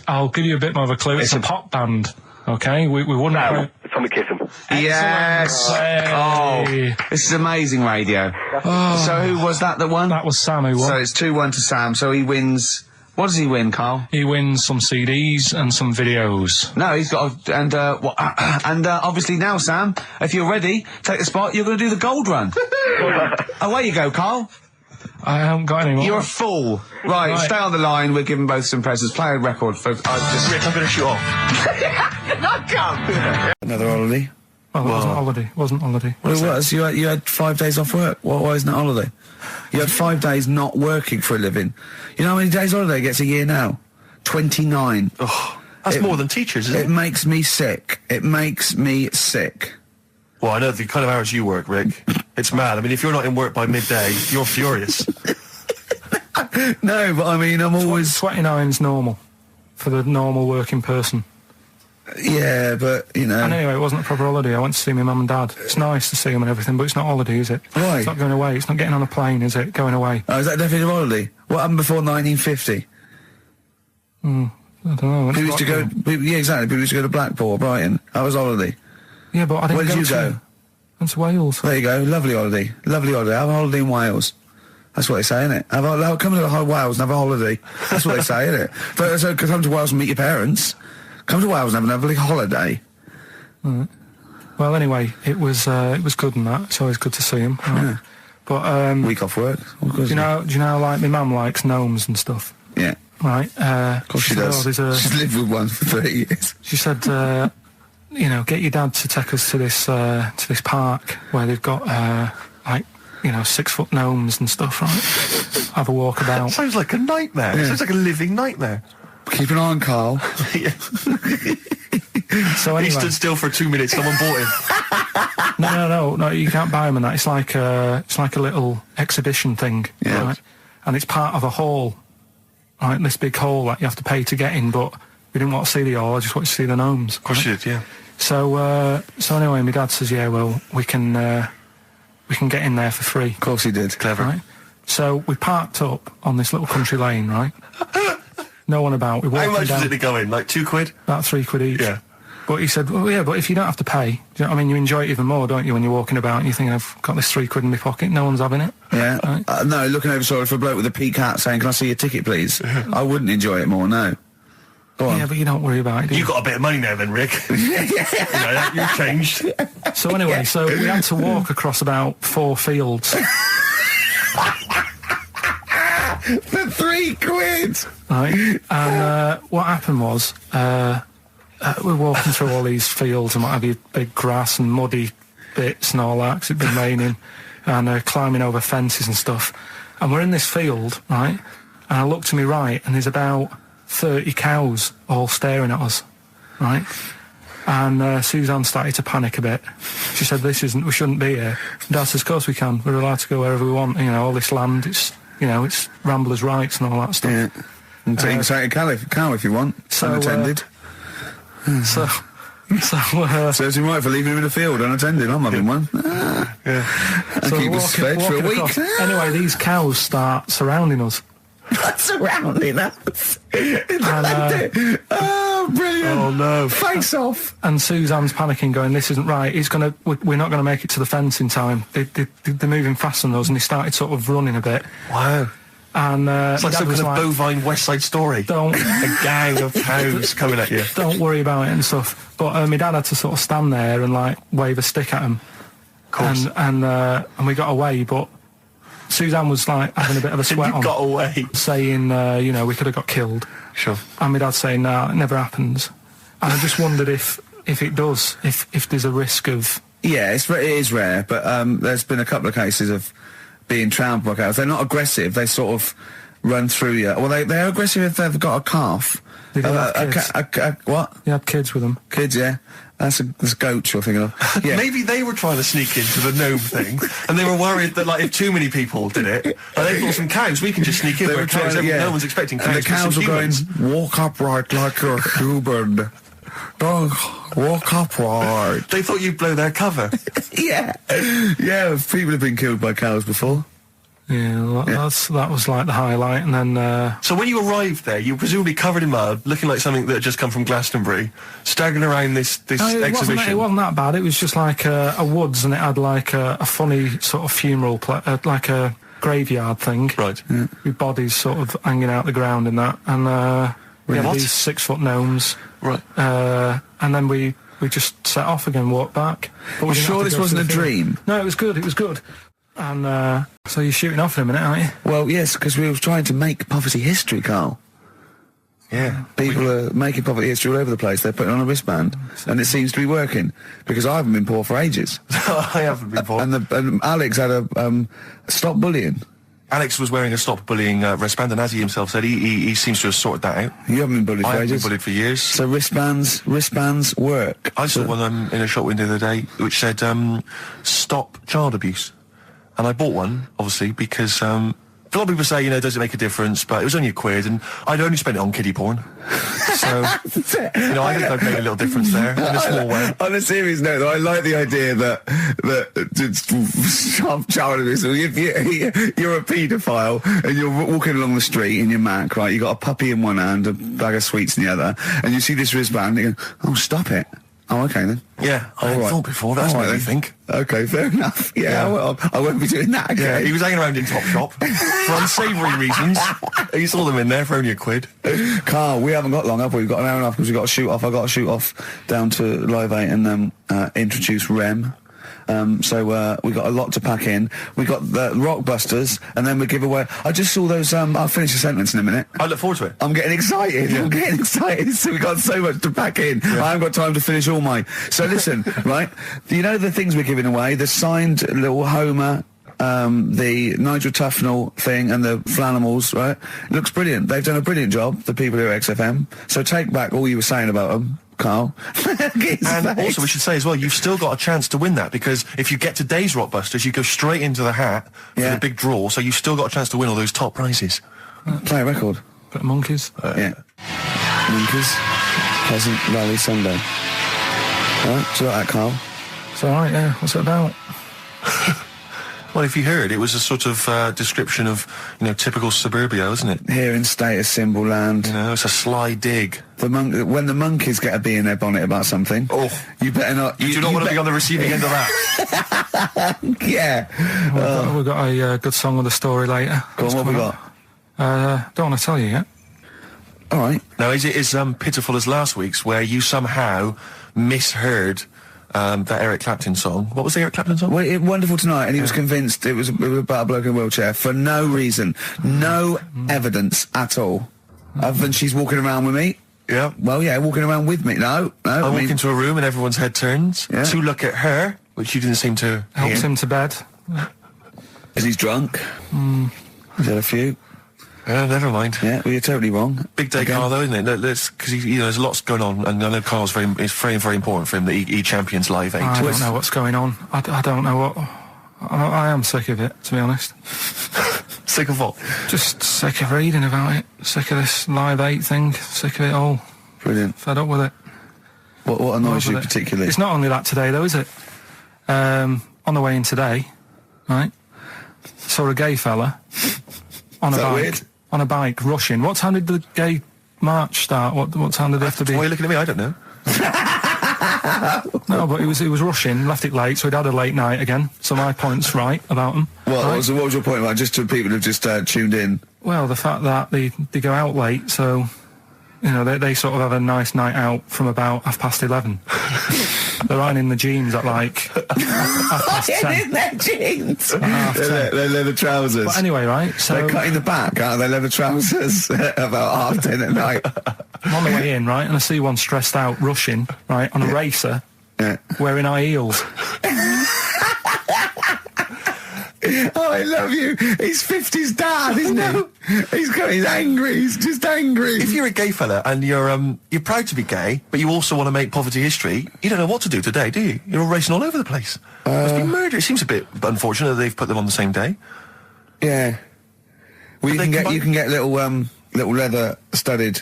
I'll give you a bit more of a clue. It's a pop band. Okay, we wouldn't... Sam. Tommy Kissam. Yes. Hey. Oh, this is amazing radio. So who was that won? That was Sam who won. So it's 2-1 to Sam. So he wins. What does he win, Carl? He wins some CDs and some videos. No, he's got obviously now, Sam, if you're ready, take the spot. You're going to do the gold run. Away you go, Carl. I haven't got any more. You're a fool. Right, stay on the line. We're giving both some presents. Play a record for. Rick, I'm going to shoot off. Not come. Another holiday. Well, it wasn't holiday. Well, it was. You had 5 days off work. Why isn't it holiday? You had 5 days not working for a living. You know how many days holiday gets a year now? 29. Oh, that's more than teachers, isn't it? It makes me sick. It makes me sick. Well, I know the kind of hours you work, Rick. It's mad. I mean, if you're not in work by midday, you're furious. No, but I mean, I'm always... 29's normal for the normal working person. Yeah, but, you know... And anyway, it wasn't a proper holiday. I went to see my mum and dad. It's nice to see them and everything, but it's not holiday, is it? Why? It's not going away. It's not getting on a plane, is it? Going away. Oh, is that definitely a holiday? What happened before 1950? I don't know. People used to go... Yeah, exactly. People used to go to Blackpool or Brighton. That was holiday. Yeah, but I didn't Where did you to... go? Went to Wales. There you go. Lovely holiday. Lovely holiday. Have a holiday in Wales. That's what they say, innit? Come to Wales and have a holiday. That's what they say, innit? But, so come to Wales and meet your parents. Come to Wales and have a lovely holiday. Right. Well, anyway, it was good and that. It's always good to see him. Right? Yeah. But week off work. do you know like my mum likes gnomes and stuff? Yeah. right? Of course she does. She's lived with one for 30 years. She said, get your dad to take us to this park where they've got 6-foot gnomes and stuff, right? Have a walk about. Sounds like a nightmare. Yeah. Sounds like a living nightmare. Keep an eye on Carl. So anyway, he stood still for 2 minutes. Someone bought him. No. You can't buy them and that. It's like a little exhibition thing, Yeah. right? And it's part of a hall, right? This big hall that you have to pay to get in. But we didn't want to see the hall. I just wanted to see the gnomes. Of course you did, yeah. So anyway, my dad says, yeah, well, we can get in there for free. Of course he did. Clever. Right? So we parked up on this little country lane, right? No one about. We walked How much down, was it to go in? Like £2? about £3 each. Yeah. But he said, well, yeah, but if you don't have to pay, do you know what I mean? You enjoy it even more, don't you, when you're walking about and you think, I've got this £3 in my pocket, no one's having it. Yeah. Right? No, looking over sort of for a bloke with a peak hat saying, can I see your ticket, please? I wouldn't enjoy it more, no. Go on. Yeah, but you don't worry about it, do you? You got a bit of money now then, Rick. You've changed. So anyway, so we had to walk across about 4 fields. For £3? Right? And what happened was, we're walking through all these fields and what have you, big grass and muddy bits and all that, 'cause it'd been raining, and climbing over fences and stuff. And we're in this field, right? And I look to my right, and there's about 30 cows all staring at us, right? And Suzanne started to panic a bit. She said, we shouldn't be here. Dad says, of course we can. We're allowed to go wherever we want. All this land, it's ramblers' rights and all that stuff. Yeah. And take a cow if you want. So, unattended. Serves him right for leaving him in the field unattended. I'm having one. Yeah. And keep us fed for a week. across. Anyway, these cows start surrounding us. Surrounding us. And, oh, brilliant. Oh, no. Face off. And Suzanne's panicking, going, this isn't right. We're not going to make it to the fence in time. They're moving faster than us, and he started sort of running a bit. Wow. And It's like some kind of bovine West Side Story. A gang of cows coming at you. Don't worry about it and stuff. But my dad had to sort of stand there and wave a stick at him. Of course. And we got away, but Suzanne was having a bit of a sweat You on. got away. Saying, we could have got killed. Sure. And my dad saying, nah, it never happens. And I just wondered if it does, if there's a risk of... Yeah, it is rare, but there's been a couple of cases of being trampled by cows. They're not aggressive. They sort of run through you. Well, they're aggressive if they've got a calf. They have kids. What? You had kids with them. Kids, yeah. That's goats you're thinking of. Yeah. Maybe they were trying to sneak into the gnome thing, and they were worried that if too many people did it, they thought some cows, we can just sneak in. They Where were cows, trying, yeah. no one's expecting cows. And the cows were going, walk upright like you're human. Don't walk upright. They thought you'd blow their cover. Yeah. Yeah, people have been killed by cows before. Yeah, that was like the highlight, and then... So when you arrived there, you were presumably covered in mud, looking like something that had just come from Glastonbury, staggering around this exhibition. It wasn't that bad. It was just like a woods, and it had a funny sort of funeral, like a graveyard thing. Right. Yeah. With bodies sort of hanging out the ground and that. And we had these 6-foot gnomes. Right. And then we just set off again, walked back. But Well, sure this wasn't a dream? No, it was good. It was good. And so you're shooting off in a minute, aren't you? Well, yes, because we were trying to make poverty history, Carl. Yeah. People are making poverty history all over the place. They're putting on a wristband, and it seems to be working, because I haven't been poor for ages. I haven't been poor. And Alex had a stop bullying. Alex was wearing a stop bullying wristband, and as he himself said, he seems to have sorted that out. You haven't been bullied I for haven't been ages. bullied for years. So wristbands work. I saw one in a shop window the other day which said, stop child abuse. And I bought one, obviously, because a lot of people say, does it make a difference? But it was only £1, and I'd only spent it on kiddie porn. So, I think I've made a little difference there, in a small way. On a serious note, though, I like the idea that stop child abuse. If you're a paedophile and you're walking along the street in your Mac, right? You got a puppy in one hand, a bag of sweets in the other, and you see this wristband, and you go, "Oh, stop it." Oh, okay then. Yeah, I hadn't thought before. That's made me think. Okay, fair enough. Yeah, well, I won't be doing that again. Yeah, he was hanging around in Topshop for unsavoury reasons. You saw them in there for only £1. Carl, we haven't got long, have we? We've got an hour and a half because we've got to shoot off. I've got to shoot off down to Live 8 and introduce Rem. So we got a lot to pack in. We got the Rockbusters, and then we give away. I just saw those. I'll finish the sentence in a minute. I look forward to it. I'm getting excited. Yeah. I'm getting excited. So we got so much to pack in. I haven't got time to finish all mine. So listen, right? You know the things we're giving away: the signed little Homer. The Nigel Tufnell thing and the Flanimals, right? It looks brilliant. They've done a brilliant job, the people who are XFM. So take back all you were saying about them, Carl. And also, we should say as well, you've still got a chance to win that, because if you get today's Rockbusters, you go straight into the hat for the big draw, so you've still got a chance to win all those top prizes. Play a record. Bit of Monkeys. Yeah. Monkeys. Pleasant Valley Sunday. Right, do you like that, Carl? It's alright, yeah. What's it about? Well, if you heard, it was a sort of description of, typical suburbia, isn't it? Here in status symbol land. It's a sly dig. When the monkeys get a bee in their bonnet about something, you better not. You do not want to be on the receiving end of that. Yeah. We've got a good song with a story later. Go on, what we got? Don't want to tell you yet. All right. Now, is it as pitiful as last week's, where you somehow misheard that Eric Clapton song? What was the Eric Clapton song? Well, Wonderful Tonight, and he was convinced it was about a bloke in a wheelchair for no reason, no evidence at all, other than she's walking around with me. Yeah. Well, yeah, walking around with me. No. I walk into a room and everyone's head turns Yeah. to look at her, which you didn't seem to Helps hear. him to bed. Is he's drunk? He's had a few. Never mind. Yeah, well, you're totally wrong. Big day, Again. Carl, though, isn't it? Because there's lots going on, and I know Carl's it's very, very important for him that he champions Live 8. I don't know what's going on. I don't know what... I am sick of it, to be honest. Sick of what? Just sick of reading about it. Sick of this Live 8 thing. Sick of it all. Brilliant. Fed up with it. What annoys you With it. particularly? It's not only that today, though, is it? On the way in today, right, saw a gay fella on a Is that bike. weird? On a bike, rushing. What time did the gay march start? What time did they have to be? Why are you looking at me? I don't know. No, but he was rushing, left it late, so he'd had a late night again. So my point's right about him. What right? was your point about, just to people who've just tuned in? Well, the fact that they go out late, so they sort of have a nice night out from about 11:30. They're ironing the jeans at like half past 10. their jeans. half 10. Their leather trousers. But anyway, right, so They're cutting the back out of their leather trousers about 10:30 at night. I'm on the way in, right, and I see one stressed out, rushing, right, on a racer, Yeah. wearing high heels. Oh, I love you. He's 50's dad, isn't he? He's angry. He's just angry. If you're a gay fella and you're proud to be gay, but you also want to make poverty history, you don't know what to do today, do you? You're all racing all over the place. Must be murder. It seems a bit unfortunate that they've put them on the same day. Yeah. Well, But you can get little leather studded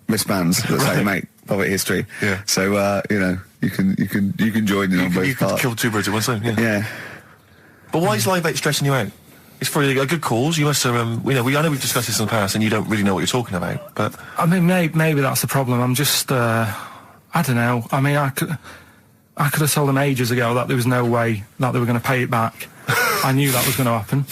wristbands that say make poverty history. Yeah. So you can join in on both You could parts. kill two birds with one stone. Yeah. Yeah. But why is Live 8 stressing you out? It's for a good cause. You must have, I know we've discussed this in the past, and you don't really know what you're talking about. But I mean, maybe that's the problem. I'm just, I don't know. I mean, I could have told them ages ago that there was no way that they were going to pay it back. I knew that was going to happen.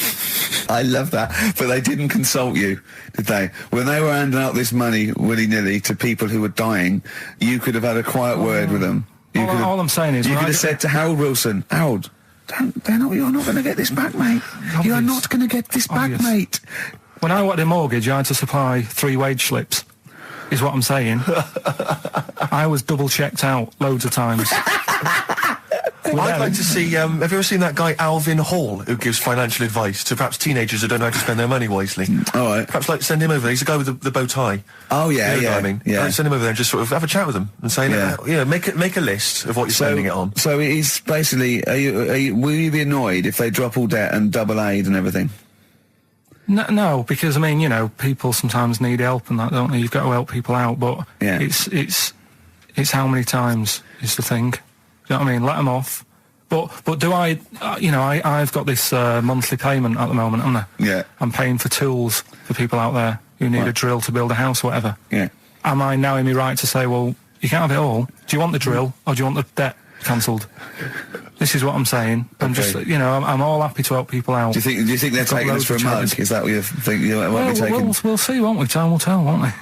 I love that. But they didn't consult you, did they? When they were handing out this money willy-nilly to people who were dying, you could have had a quiet word with them. All I'm saying is... You when could have said to Harold Wilson, Harold, you're not going to get this back, mate. You're Obvious. not going to get this back, Obvious. mate. When I wanted a mortgage, I had to supply 3 wage slips, is what I'm saying. I was double-checked out loads of times. I'd like to see, have you ever seen that guy Alvin Hall, who gives financial advice to perhaps teenagers who don't know how to spend their money wisely? All right. Perhaps send him over there. He's the guy with the bow tie. Oh, yeah, You know the guy yeah. I mean? Yeah. I'd send him over there and just sort of have a chat with him and say, make a list of what you're spending it on. So he's basically, will you be annoyed if they drop all debt and double aid and everything? No, because, I mean, people sometimes need help and that, don't they? You've got to help people out, but Yeah. it's how many times is the thing. Do you know what I mean? Let them off. But do I, I've got this monthly payment at the moment, haven't I? Yeah. I'm paying for tools for people out there who need a drill to build a house or whatever. Yeah. Am I now in my right to say, well, you can't have it all? Do you want the drill or do you want the debt cancelled? This is what I'm saying. I'm just, I'm all happy to help people out. Do you think they're I've got taking us loads for a of mug? charges. Is that what you think? You won't be taking? We'll see, won't we? Time will tell, won't we? You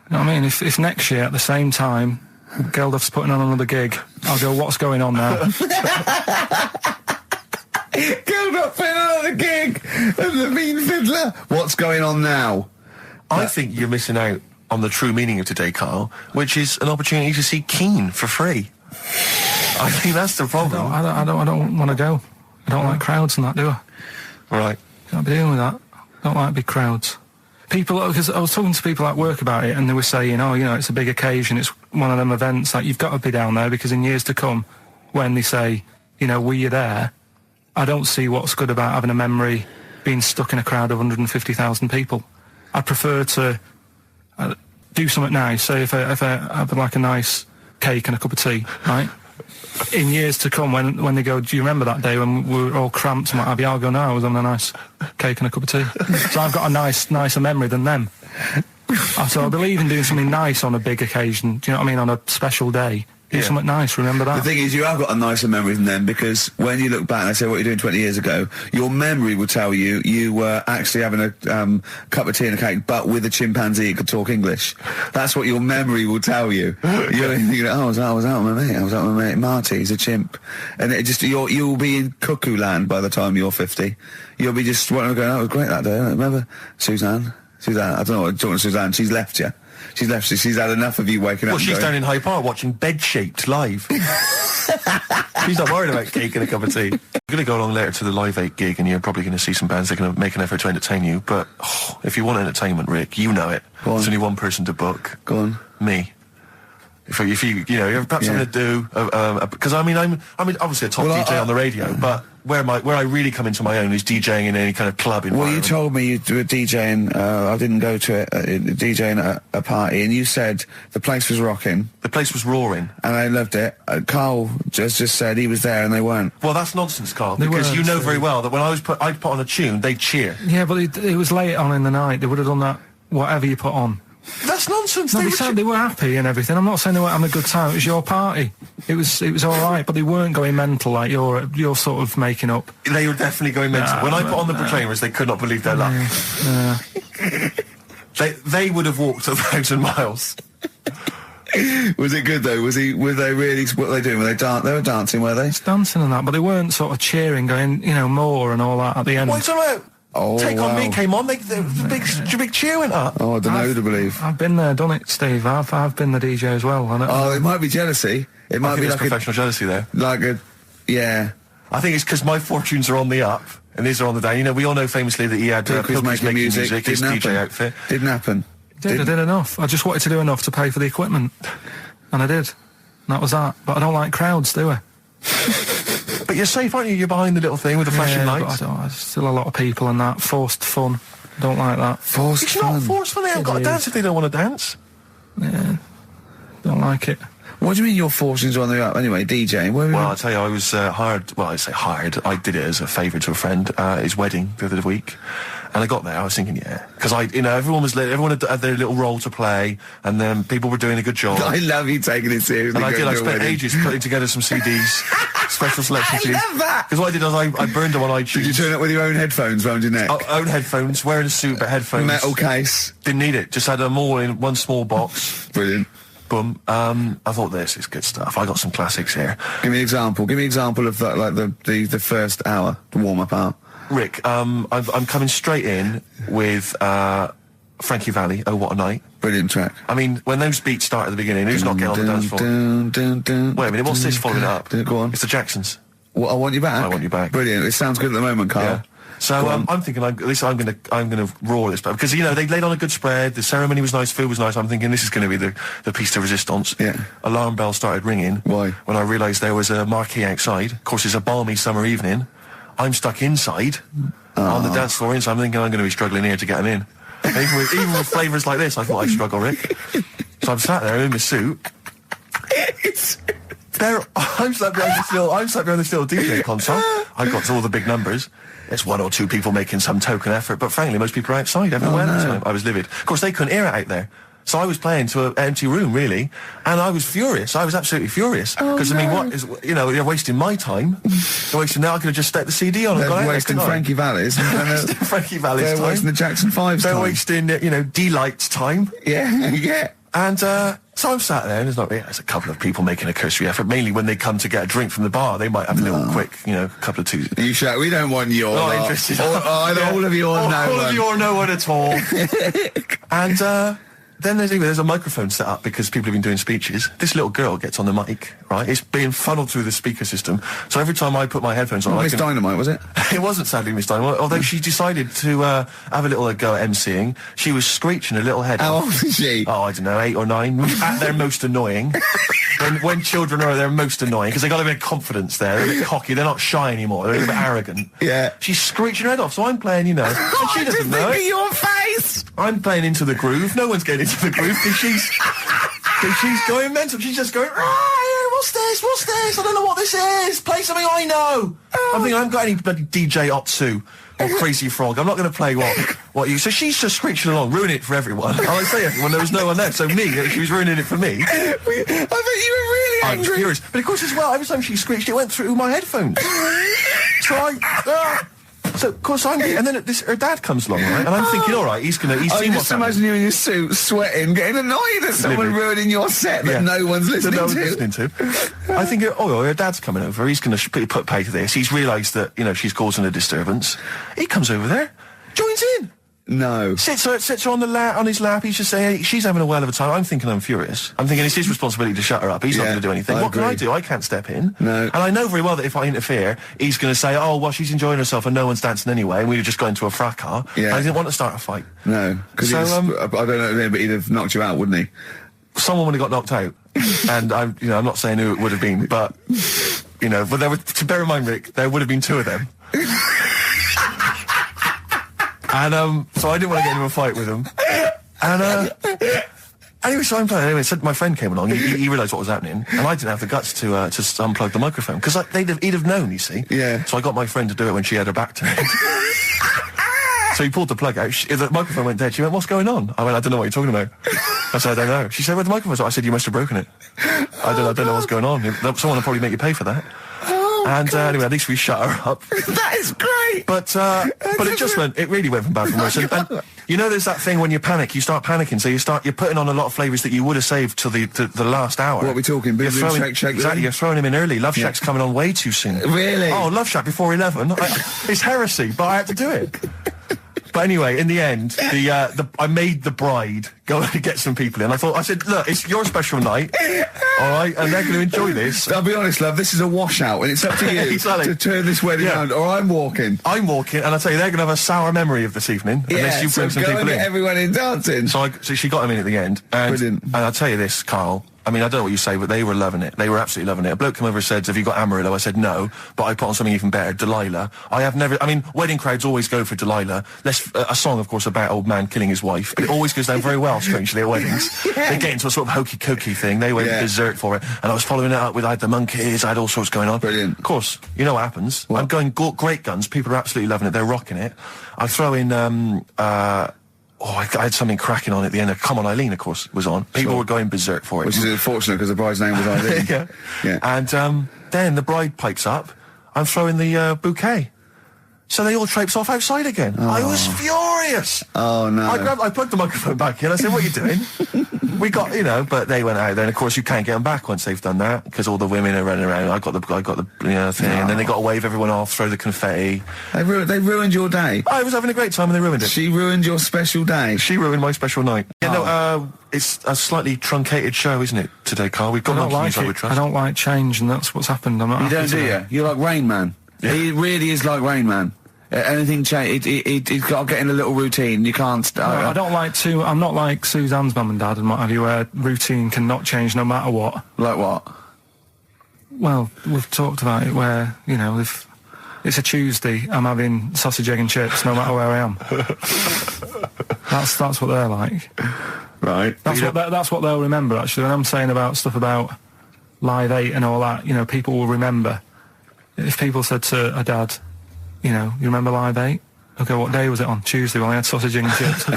know what I mean? If next year at the same time Geldof's putting on another gig. I'll go, what's going on now? Geldof putting on another gig of the Mean Fiddler. What's going on now? I think you're missing out on the true meaning of today, Carl, which is an opportunity to see Keane for free. I think that's the problem. I don't want to go. I don't like crowds and that, do I? Right. Can't be dealing with that. Don't like big crowds. People, because I was talking to people at work about it, and they were saying, oh, you know, it's a big occasion, it's one of them events, like, you've got to be down there, because in years to come, when they say, you know, were you there, I don't see what's good about having a memory being stuck in a crowd of 150,000 people. I prefer to do something nice. Say if I have like a nice cake and a cup of tea, right? In years to come, when they go, do you remember that day when we were all cramped and what have you? I'll go, no, I was having a nice cake and a cup of tea. So I've got a nicer memory than them. So I believe in doing something nice on a big occasion. Do you know what I mean? On a special day. Do something nice, remember that. The thing is, you have got a nicer memory than them, because when you look back and they say what you're doing 20 years ago, your memory will tell you you were actually having a cup of tea and a cake, but with a chimpanzee that could talk English. That's what your memory will tell you. You're thinking, oh, I was out with my mate. I was out with my mate Marty. He's a chimp. And it just you'll be in cuckoo land by the time you're 50. You'll be just going, oh, it was great that day. Remember Suzanne? I don't know what I'm talking to Suzanne. She's left you. She's left you. She's had enough of you waking up. Well, she's down in Hyde Park watching Bed-Shaped live. She's not worried about cake and a cup of tea. I'm going to go along later to the Live 8 gig, and you're probably going to see some bands that are going to make an effort to entertain you. But if you want entertainment, Rick, you know it. There's only one person to book. Go on. Me. If you have perhaps something to do, because I'm obviously a top DJ on the radio, but where I really come into my own is DJing in any kind of club environment. Well, you told me you were DJing. I didn't go to it. DJing at a party, and you said the place was rocking. The place was roaring, and I loved it. Carl just said he was there, and they weren't. Well, that's nonsense, Carl, because you know very well that when I'd put on a tune, they'd cheer. Yeah, but it was late on in the night. They would have done that whatever you put on. That's nonsense. No, they were happy and everything. I'm not saying they weren't having a good time. It was your party. It was all right, but they weren't going mental like you're sort of making up. They were definitely going mental. When I put on the Proclaimers, they could not believe their luck. They would have walked 1,000 miles. Was it good though? Were they really? What were they doing? They were dancing, were they? It's dancing and that, but they weren't sort of cheering, going, you know, more and all that at the end. What's about? Oh, Take On Me came on, the big cheer went up. Oh, I don't know who to believe. I've been there, done it, Steve. I've been the DJ as well. It might be jealousy. It might be like professional jealousy there. Yeah. I think it's because my fortunes are on the up and his are on the down. You know, we all know famously that he had Pilkington making music, his DJ outfit. Didn't happen. I did enough. I just wanted to do enough to pay for the equipment, and I did. And that was that. But I don't like crowds, do I? But you're safe, aren't you? You're behind the little thing with the flashing lights. But there's still a lot of people and that. Forced fun. Don't like that. It's not forced fun. They haven't got to dance if they don't want to dance. Yeah. Don't like it. What do you mean your fortunes are on the up? Anyway, DJing. Well, I'll tell you, I was hired. Well, I say hired. I did it as a favour to a friend. His wedding the other week. And I got there, I was thinking, because everyone had their little role to play, and then people were doing a good job. I love you taking it seriously. And I spent ages putting together some CDs, special selection CDs. I love that! Because what I did was I burned them on iTunes. Did you turn up with your own headphones round your neck? Own headphones, wearing a suit, but headphones. Metal case. Didn't need it, just had them all in one small box. Brilliant. Boom. I thought, this is good stuff. I got some classics here. Give me an example. Give me an example of that, like the first hour, the warm-up hour. Rick, I'm coming straight in with Frankie Valli, Oh What a Night. Brilliant track. I mean, when those beats start at the beginning, who's not getting on the dance floor? Wait a minute, what's this following it up? Go on. It's the Jacksons. What, I Want You Back? I Want You Back. Brilliant. It sounds good at the moment, Carl. Yeah. So I'm thinking, at least I'm gonna roar this, because they laid on a good spread. The ceremony was nice, food was nice. I'm thinking this is going to be the piece de resistance. Yeah. Alarm bell started ringing. Why? When I realised there was a marquee outside. Of course, it's a balmy summer evening. I'm stuck inside on the dance floor. So I'm thinking I'm going to be struggling here to get them in. Even with flavours like this, I thought I'd struggle, Rick. So I'm sat there in my suit. I'm sat behind this little DJ console. I've got all the big numbers. There's one or two people making some token effort, but frankly, most people are outside everywhere. So I was livid. Of course, they couldn't hear it out there. So I was playing to an empty room, really, and I was furious. I was absolutely furious. Because, I mean, what is, you're wasting my time. You're wasting, now I could have just stuck the CD on and gone out. They're wasting Frankie Valli's. Frankie Valli's time. They're wasting the Jackson 5's time. They're wasting, D-Light's time. Yeah. And so I'm sat there, and there's a couple of people making a cursory effort. Mainly when they come to get a drink from the bar, they might have a little quick, couple of twos. You shout, we don't want your Not lot. interested. All of you or no All one. of you or no one at all. And then there's a microphone set up because people have been doing speeches. This little girl gets on the mic, right? It's being funneled through the speaker system. So every time I put my headphones on, Miss Dynamite, was it? It wasn't sadly Miss Dynamite, although she decided to have a little go at MCing. She was screeching her little head How off. old is she? Oh, I don't know, 8 or 9, at their most annoying. when children are at their most annoying, because they got a bit of confidence there, they're a bit cocky, they're not shy anymore, they're a bit arrogant. Yeah. She's screeching her head off, so I'm playing, and she doesn't know it. Your face! I'm playing into the groove, no one's getting into the groove, because she's going mental, she's just going, what's this, I don't know what this is, play something I know. I'm thinking, I haven't got any bloody DJ Otsu or Crazy Frog, I'm not going to play what you... So she's just screeching along, ruining it for everyone. I say everyone, there was no one there, so she was ruining it for me. I bet you were really I'm angry. furious. But of course as well, every time she screeched, it went through my headphones. So of course and then her dad comes along, right? And I'm thinking, all right, he's I seen can what's just imagine you in your suit, sweating, getting annoyed at someone Livid. ruining your set that no one's listening to. I think, her dad's coming over. He's going to put pay to this. He's realised that she's causing a disturbance. He comes over there, joins in. No. Sits her on his lap. He's just saying, hey, she's having a whale of a time. I'm thinking I'm furious. I'm thinking it's his responsibility to shut her up. He's not going to do anything. What can I do? I can't step in. No. And I know very well that if I interfere, he's going to say, oh, well, she's enjoying herself and no one's dancing anyway, and we've just got into a fracas. Yeah. And I didn't want to start a fight. No. Because I don't know, but he'd have knocked you out, wouldn't he? Someone would have got knocked out. And I'm not saying who it would have been, but, but there would, to bear in mind, Rick, there would have been 2 of them. And so I didn't want to get into a fight with him. And anyway, so I'm playing. Anyway, so my friend came along. He realised what was happening, and I didn't have the guts to unplug the microphone because he'd have known. You see. Yeah. So I got my friend to do it when she had her back turned. So he pulled the plug out. The microphone went dead. She went, "What's going on?" I went, "I don't know what you're talking about." I said, "I don't know." She said, "Where the microphone's at?" I said, "You must have broken it." I don't know what's going on. Someone will probably make you pay for that. Anyway, at least we shut her up. That is great. But it really went from bad to worse. And there's that thing when you panic, you start panicking, so you're putting on a lot of flavours that you would have saved till the last hour. What are we talking? Boom, boom, shake, shake. Exactly, you're throwing him in early. Love Shack's coming on way too soon. Really? Oh, Love Shack before 11. It's heresy, but I had to do it. But anyway, in the end, I made the bride go and get some people in. I said, look, it's your special night, all right, and they're going to enjoy this. I'll be honest, love, this is a washout, and it's up to you Exactly. to turn this wedding around, or I'm walking. I'm walking, and I tell you, they're going to have a sour memory of this evening unless you bring some go people and in. get everyone in dancing. So she got him in at the end. Brilliant. And I'll tell you this, Carl. I mean, I don't know what you say, but they were loving it. They were absolutely loving it. A bloke came over and said, "Have you got Amarillo?" I said, "No," but I put on something even better, Delilah. Wedding crowds always go for Delilah. A song, of course, about old man killing his wife, but it always goes down very well, strangely, at weddings. They get into a sort of hokey-cokey thing. They went berserk for it. And I was following it up with, I had the monkeys, I had all sorts going on. Brilliant. Of course, you know what happens. I'm going great guns. People are absolutely loving it. They're rocking it. I throw in, I had something cracking on at the end. Come On Eileen, of course, was on. People were going berserk for it. Which is unfortunate because the bride's name was Eileen. Yeah. And then the bride pipes up. I'm throwing the bouquet. So they all traipse off outside again. I was furious. Oh, no. I plugged the microphone back in. I said, "What are you doing?" We got, but they went out there. And of course, you can't get them back once they've done that because all the women are running around. I got the thing. And then they got to wave everyone off, throw the confetti. They ruined your day. I was having a great time and they ruined it. She ruined your special day. She ruined my special night. It's a slightly truncated show, isn't it, today, Carl? We've got monkeys, I would trust. I don't like change, and that's what's happened. I'm not. You don't, do you? You're like Rain Man. Yeah. He really is like Rain Man. Anything change, it's got to get in a little routine. You can't. I don't like to. I'm not like Suzanne's mum and dad and what have you, where routine cannot change no matter what. Like what? Well, we've talked about it where if it's a Tuesday, I'm having sausage, egg and chips no matter where I am. That's what they're like. Right. That's what they'll remember. Actually, when I'm saying about stuff about Live 8 and all that, people will remember. If people said to a dad, you remember Live 8? Okay, what day was it on? Tuesday. Well, I had sausage and chips.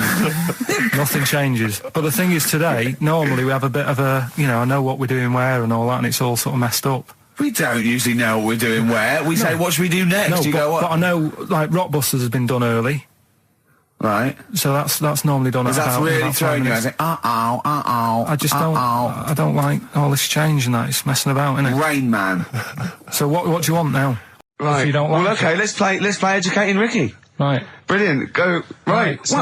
Nothing changes. But the thing is, today, normally we have a bit of a, I know what we're doing where and all that, and it's all sort of messed up. We don't usually know what we're doing where. We say, what should we do next? No, but I know, like, Rockbusters has been done early. Right. So that's normally done Is at that about, really about 5 throwing you? I minutes. think, uh-oh. I just I don't like all this change and that. It's messing about, isn't it? Rain Man. So what do you want now? Right. If you don't like well, okay, let's play Educating Ricky. Right. Brilliant. Go. Right. So-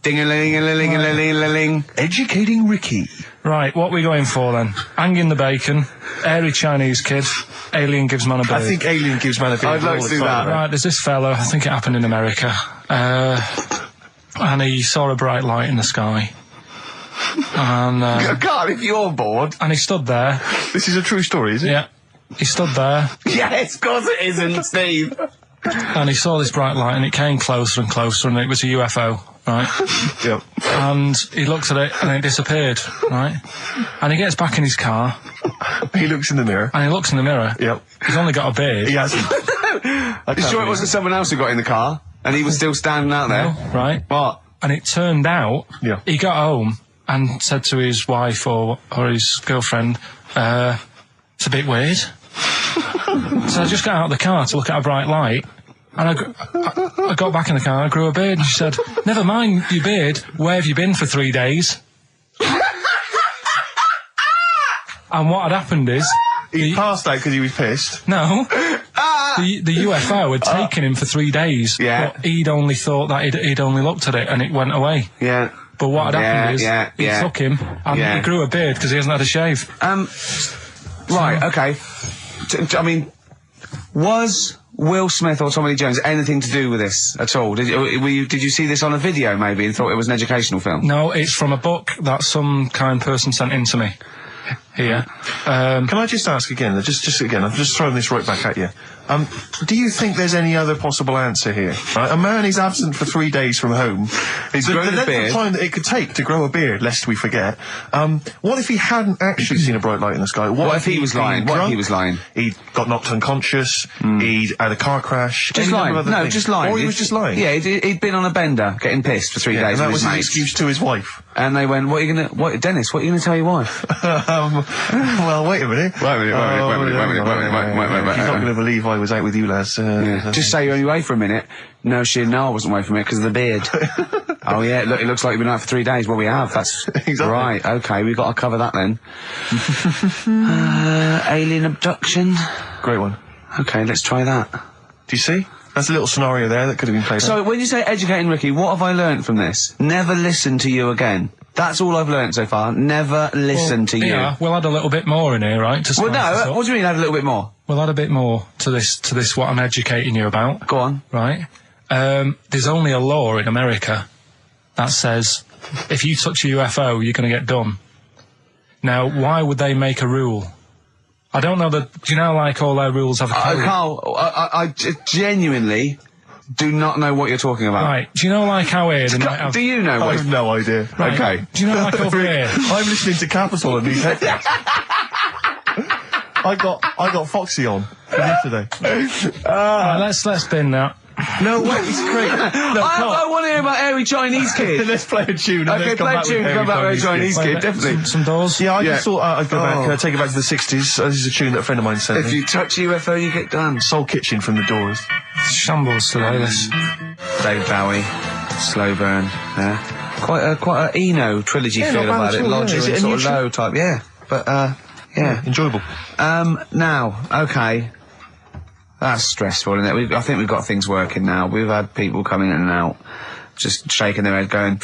Ding-a-ling-a-ling-a-ling-a-ling. Educating Ricky. Right, what are we going for then? Hanging the bacon, airy Chinese kid, alien gives man a beard. I think Alien gives man a beard. I'd like all to the do time. that. Right, there's this fella, I think it happened in America, and he saw a bright light in the sky. And God, if you're bored. he stood there. This is a true story, is it? Yeah. He stood there, Yes, of course it isn't, Steve. and he saw this bright light, and it came closer and closer, and it was a UFO, right? Yep. And he looked at it, and it disappeared, right? And he gets back in his car, He looks in the mirror. and he looks in the mirror. Yep. He's only got a beard. He has. You sure it wasn't someone else who got in the car and he was still standing out there? Right? What? And it turned out, Yeah. he got home and said to his wife or his girlfriend, it's a bit weird. So I just got out of the car to look at a bright light, and I got back in the car, I grew a beard, and she said, never mind your beard, where have you been for 3 days? And what had happened is, He passed out because he was pissed. no, the UFO had taken him for 3 days, Yeah. but he'd only thought that he'd only looked at it and it went away. Yeah. But what had happened is, he yeah. took him, and Yeah. he grew a beard because he hasn't had a shave. Right, okay. I mean, was Will Smith or Tommy Lee Jones anything to do with this at all? Did you see this on a video maybe and thought it was an educational film? No, it's from a book that some kind person sent in to me. Here. Can I just ask again? Just again. I'm just throwing this right back at you. Do you think there's any other possible answer here? Right? A man is absent for 3 days from home. He's the grown a length beard. of time that it could take to grow a beard, lest we forget. What if he hadn't actually seen a bright light in the sky? What if he was he'd been lying? What if drunk? he was lying? He'd got knocked unconscious. He'd had a car crash. Just any lying. number of other No, things. just lying. Or he was just lying. Yeah, he'd been on a bender, getting pissed for 3 Yeah, days and that with was his his mates. excuse to his wife. And they went, Dennis, what are you gonna tell your wife? Well, wait a minute. Wait a minute. He's not going to believe I was out with you, lads. Just say you're only away for a minute. No, she didn't know I wasn't away from it because of the beard. Oh yeah, look, it looks like you've been out for 3 days. Well, we have. That's Exactly. right. Okay, we've got to cover that then. Alien abduction. Great one. Okay, let's try that. Do you see? That's a little scenario there that could have been played out. So when you say educating Ricky, what have I learnt from this? Never listen to you again. That's all I've learnt so far. Never listen to you. Yeah, we'll add a little bit more in here, right? To Well, spice this no. up. What do you mean? Add a little bit more. We'll add a bit more to this what I'm educating you about, Go on. right? There's only a law in America that says if you touch a UFO, you're going to get done. Now, why would they make a rule? I don't know that. Do you know, like all their rules have a code? Carl, I genuinely do not know what you're talking about. Right? Do you know, like how here they might have? Do you know I what? have no idea. Right, Okay. Do you know, like over here? I'm listening to Capital and these headphones. I got Foxy on from yesterday. Right, let's bin that. No, wait, it's great. No, I want to hear about Airy Chinese Kid. let's play a tune. And Okay, then come play a back tune, with come back with Chinese Wait, Kid, definitely. Some doors. Yeah, I Yeah. just thought I'd go back, Oh. take it back to the 60s. This is a tune that a friend of mine sent If me. you touch a UFO, you get done. Soul Kitchen from the Doors. Shambles today. This. David Bowie, Slow Burn. Yeah. Quite a Eno trilogy Yeah, feel not bad about at it. all, yeah. Lodger Is it and a sort new of tune? low type. Yeah, but yeah. Enjoyable. Now, okay. That's stressful, isn't it? I think we've got things working now. We've had people coming in and out, just shaking their head, going,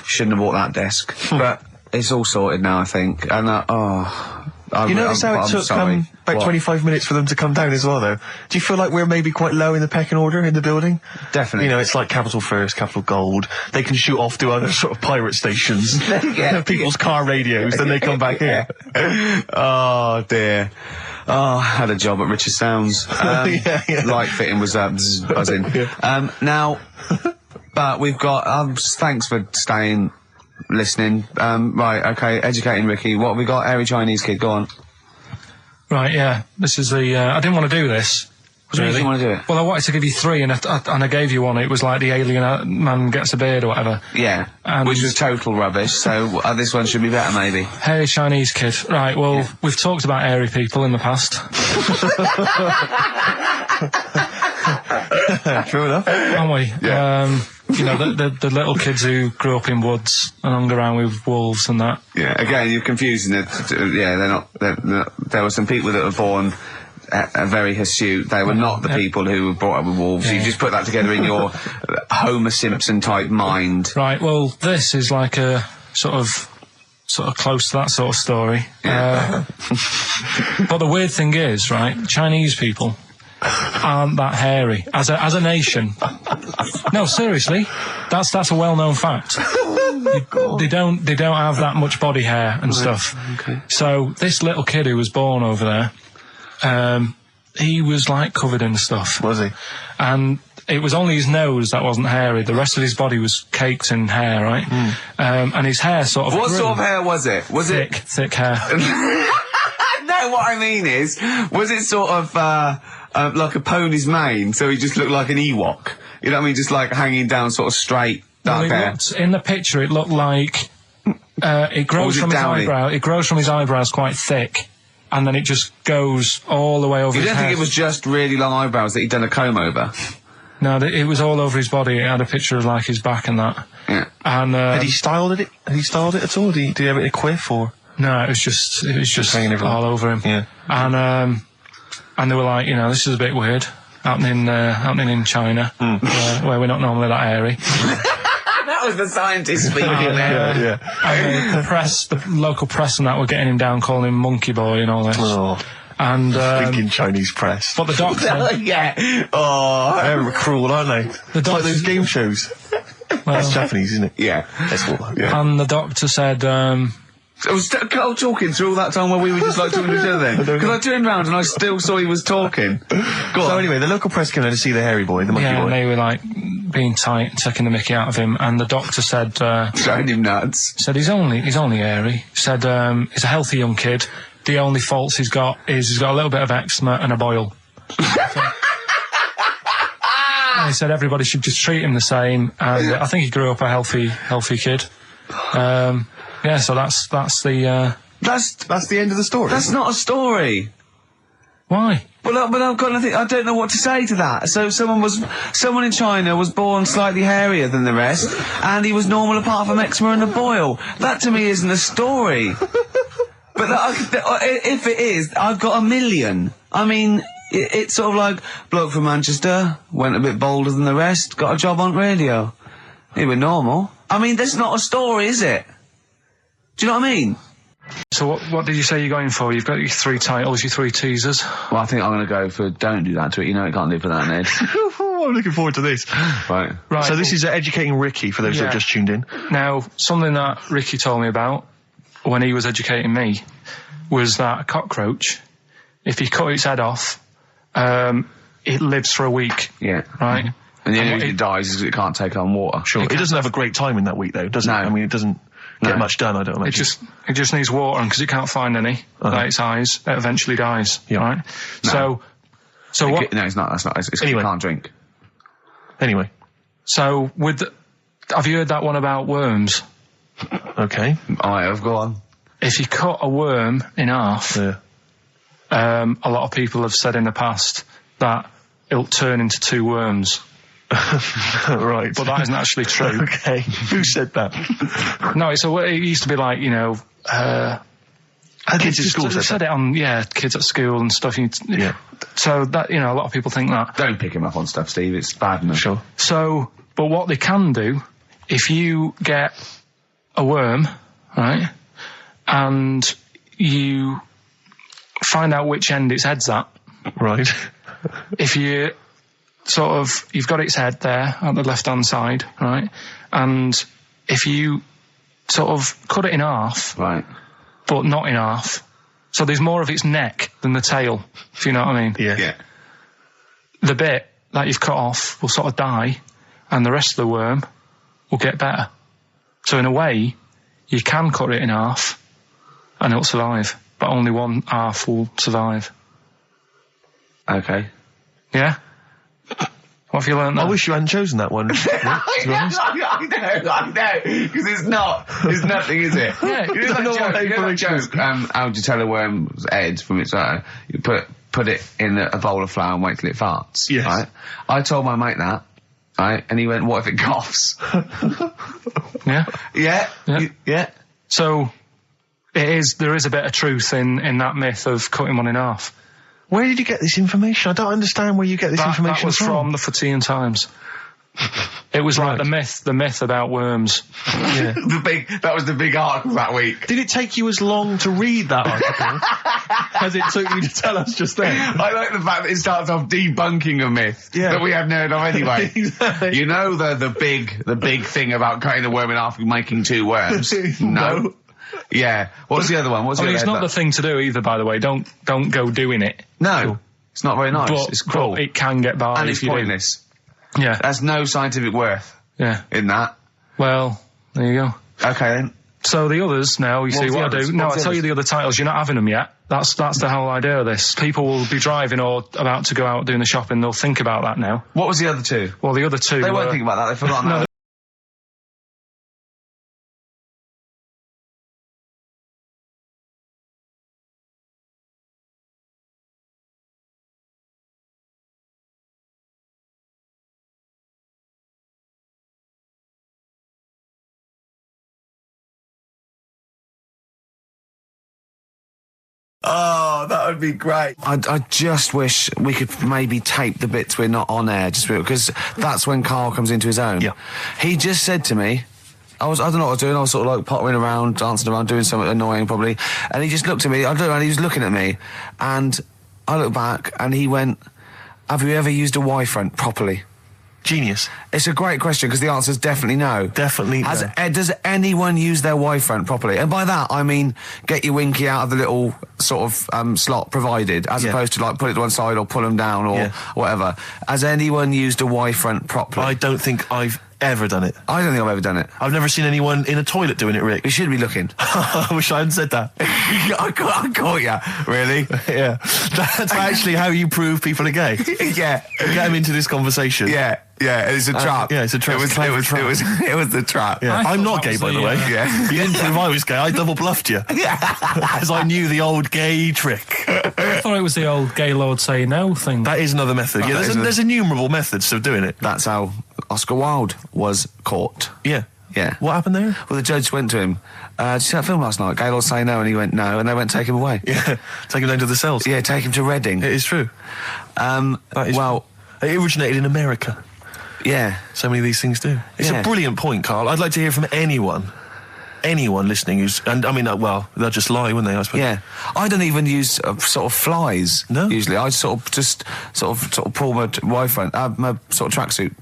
"Shouldn't have bought that desk." But it's all sorted now, I think. And You notice how it took about What? 25 minutes for them to come down as well, though? Do you feel like we're maybe quite low in the pecking order in the building? Definitely. You know, it's like Capital First, Capital Gold. They can shoot off to other sort of pirate stations. People's car radios, then they come back here. Oh dear. Oh, I had a job at Richard Sounds. Yeah. Light fitting was buzzing. Now, but we've got. Thanks for staying, listening. Right, okay. Educating Ricky. What have we got? Airy Chinese Kid. Go on. Right, yeah. This is the. I didn't want to do this. What do you mean you want to do it? Well, I wanted to give you three, and I gave you one. It was like the alien man gets a beard or whatever. Yeah, And- which was total rubbish. So this one should be better, maybe. Hairy Chinese kid. Right, well, we've talked about hairy people in the past. True enough. aren't we? Yeah. You know, the little kids who grew up in woods and hung around with wolves and that. Yeah, again, you're confusing it. Yeah, they're not. There were some people that were born very hirsute. They were not the people who were brought up with wolves. Yeah. You just put that together in your Homer Simpson type mind. Right, well, this is like a sort of close to that sort of story. But the weird thing is, right, Chinese people aren't that hairy as a nation. No, seriously, that's a well-known fact. They don't have that much body hair and stuff. Okay. So this little kid who was born over there, he was like covered in stuff. Was he? And it was only his nose that wasn't hairy. The rest of his body was caked in hair, right? And his hair sort of What grew. sort of hair was it? Was Thick hair. No, what I mean is, was it sort of like a pony's mane, so he just looked like an Ewok? You know what I mean? Just like hanging down sort of straight, dark hair. In the picture, it looked like it grows from his eyebrow. It grows from his eyebrows quite thick, and then it just goes all the way over You his don't head. think it was just really long eyebrows that he'd done a comb over? No, it was all over his body. It had a picture of like his back and that. Yeah. And Had he styled it? Had he styled it at all? Did he have it a quiff or? no, it was just hanging everywhere. all over him. Yeah. And they were like, you know, this is a bit weird happening in China, where we're not normally that hairy. That was the scientist speaking there. And the local press and that were getting him down, calling him monkey boy and all this. Oh, And thinking Chinese press. but the doctor, Yeah. Oh. They're cruel, aren't they? It's like those game shows. That's Japanese, isn't it? Yeah. That's what. Yeah. and the doctor said, I was Carl talking through all that time while we were just like talking to each other then. Because I turned round and I still saw he was talking. Go So on. anyway, the local press came in to see the hairy boy, the monkey yeah, boy. and they were like being tight and taking the mickey out of him. And the doctor said, Showing him nuts. he's only hairy. Said he's a healthy young kid. The only faults he's got is he's got a little bit of eczema and a boil. And he said everybody should just treat him the same, and I think he grew up a healthy kid. Yeah, so that's the That's the end of the story. That's not a story. why. But I've got nothing. I don't know what to say to that. So someone in China was born slightly hairier than the rest, and he was normal apart from eczema and a boil. That to me isn't a story. But if it is, I've got a million. I mean, it's sort of like bloke from Manchester went a bit bolder than the rest, got a job on radio. He was normal. I mean, that's not a story, is it? Do you know what I mean? So what did you say you're going for? You've got your 3 titles, your 3 teasers. Well, I think I'm going to go for don't do that to it. You know it can't live without an edge. I'm looking forward to this. Right. Right. So this is educating Ricky for those that have just tuned in. Now, something that Ricky told me about when he was educating me was that a cockroach, if you cut its head off, it lives for a week. Yeah. Right? And the only what reason it dies is it can't take on water. Sure. It doesn't have a great time in that week, though, does it? No. I mean, it doesn't get much done, I don't imagine. It just needs water, and because it can't find any, like its eyes, it eventually dies. Yeah. Right? No. So what? No, it's not. That's not. It's 'cause Anyway. it can't drink. Anyway. So have you heard that one about worms? Okay. I have gone. If you cut a worm in half, Yeah. a lot of people have said in the past that it'll turn into 2 worms. Right. But that isn't actually true. Okay. Who said that? No, it used to be like, you know, Kids at school said it on, kids at school and stuff. Yeah. So that, you know, a lot of people think that. Don't pick him up on stuff, Steve. It's bad enough. Sure. So, but what they can do, if you get a worm, right, and you find out which end its head's at, Right. if you you've got its head there at the left-hand side, right, and if you sort of cut it in half, Right. but not in half, so there's more of its neck than the tail, if you know what I mean. Yeah. Yeah. The bit that you've cut off will sort of die, and the rest of the worm will get better. So in a way, you can cut it in half, and it'll survive, but only one half will survive. Okay. Yeah? What have you learned there? I wish you hadn't chosen that one. I know, because it's not. It's nothing, is it? Yeah, You know that no joke, one you know that information. joke, how would you tell a worm's head from its eye? You put put it in a bowl of flour and wait till it farts. Yes. Right? I told my mate that, right? And he went, what if it coughs? Yeah. Yeah. Yeah. Yeah. So there is a bit of truth in that myth of cutting one in half. Where did you get this information? I don't understand where you get this information That was from the Fortean Times. It was like the myth about worms. Yeah. That was the big article that week. Did it take you as long to read that article as it took you to tell us just then? I like the fact that it starts off debunking a myth that we hadn't heard of anyway. Exactly. You know the big thing about cutting a worm in half and making 2 worms? No. Yeah. What's the other one? I mean, it's not the thing to do either, by the way. Don't go doing it. No. It's not very nice. But, It's cruel. but it can get by And if it's you do. pointless. Yeah. There's no scientific worth Yeah. in that. Well, there you go. Okay then. So the others now, you see the what others? I do. No, What's I'll the tell you others? the other titles. You're not having them yet. That's the whole idea of this. People will be driving or about to go out doing the shopping. They'll think about that now. What was the other 2? Well, the other 2 They were... won't think about that. They've forgotten No, that. Oh, that would be great. I just wish we could maybe tape the bits we're not on air, just because that's when Karl comes into his own. Yeah. He just said to me, I don't know what I was doing, I was sort of like pottering around, dancing around, doing something annoying probably, and he just looked at me, I don't know, and he was looking at me, and I looked back, and he went, have you ever used a Y-front properly? Genius. It's a great question, because the answer is definitely no. Definitely no. Does anyone use their Y-front properly? And by that, I mean, get your winky out of the little sort of slot provided, as opposed to like put it to one side or pull them down or whatever. Has anyone used a Y-front properly? I don't think I've ever done it. I don't think I've ever done it. I've never seen anyone in a toilet doing it, Rick. You should be looking. I wish I hadn't said that. I caught you. Really? Yeah. That's actually how you prove people are gay. Yeah. Get them into this conversation. Yeah. Yeah. It's a trap. Yeah, it's a trap. It was the trap. Yeah. I I'm thought not that gay, was by the the, way. Yeah. You didn't prove I was gay. I double bluffed you. As I knew the old gay trick. I thought it was the old gay lord say no thing. That is another method. Yeah, there's innumerable methods of doing it. That's how Oscar Wilde was caught. Yeah. Yeah. What happened there? Well, the judge went to him, did you see that film last night? Gaylord say no, and he went no, and they went take him away. Yeah. Take him down to the cells. Yeah, take him to Reading. It is true. That is well, true. It originated in America. yeah. So many of these things do. It's Yeah. a brilliant point, Karl. I'd like to hear from anyone listening who's, and I mean, well, they'll just lie, wouldn't they, I suppose? Yeah, I don't even use sort of flies. No? Usually, I sort of pull my Y-front, my sort of tracksuit.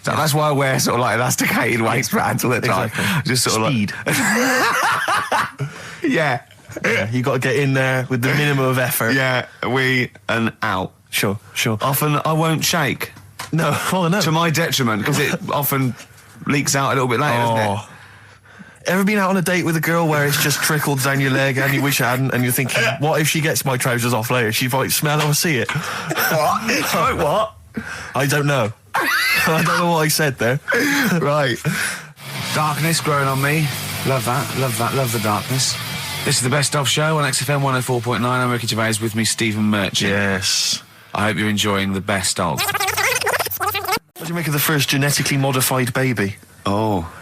So that's why I wear sort of like elasticated waistbands all the time. Exactly. Just sort Speed. of like, yeah, Yeah, you got to get in there with the minimum of effort. yeah, we and out. Sure. Often I won't shake No, oh no. to my detriment because it often leaks out a little bit later, doesn't it? Ever been out on a date with a girl where it's just trickled down your leg and you wish it hadn't, and you're thinking, what if she gets my trousers off later? She might smell or see it. What? Like what? I don't know. I don't know what I said there. Right. Darkness growing on me. Love that. Love the darkness. This is the Best Of Show on XFM 104.9. I'm Ricky Gervais, with me Stephen Merchant. Yes. I hope you're enjoying the Best Of. What do you make of the first genetically modified baby? Oh.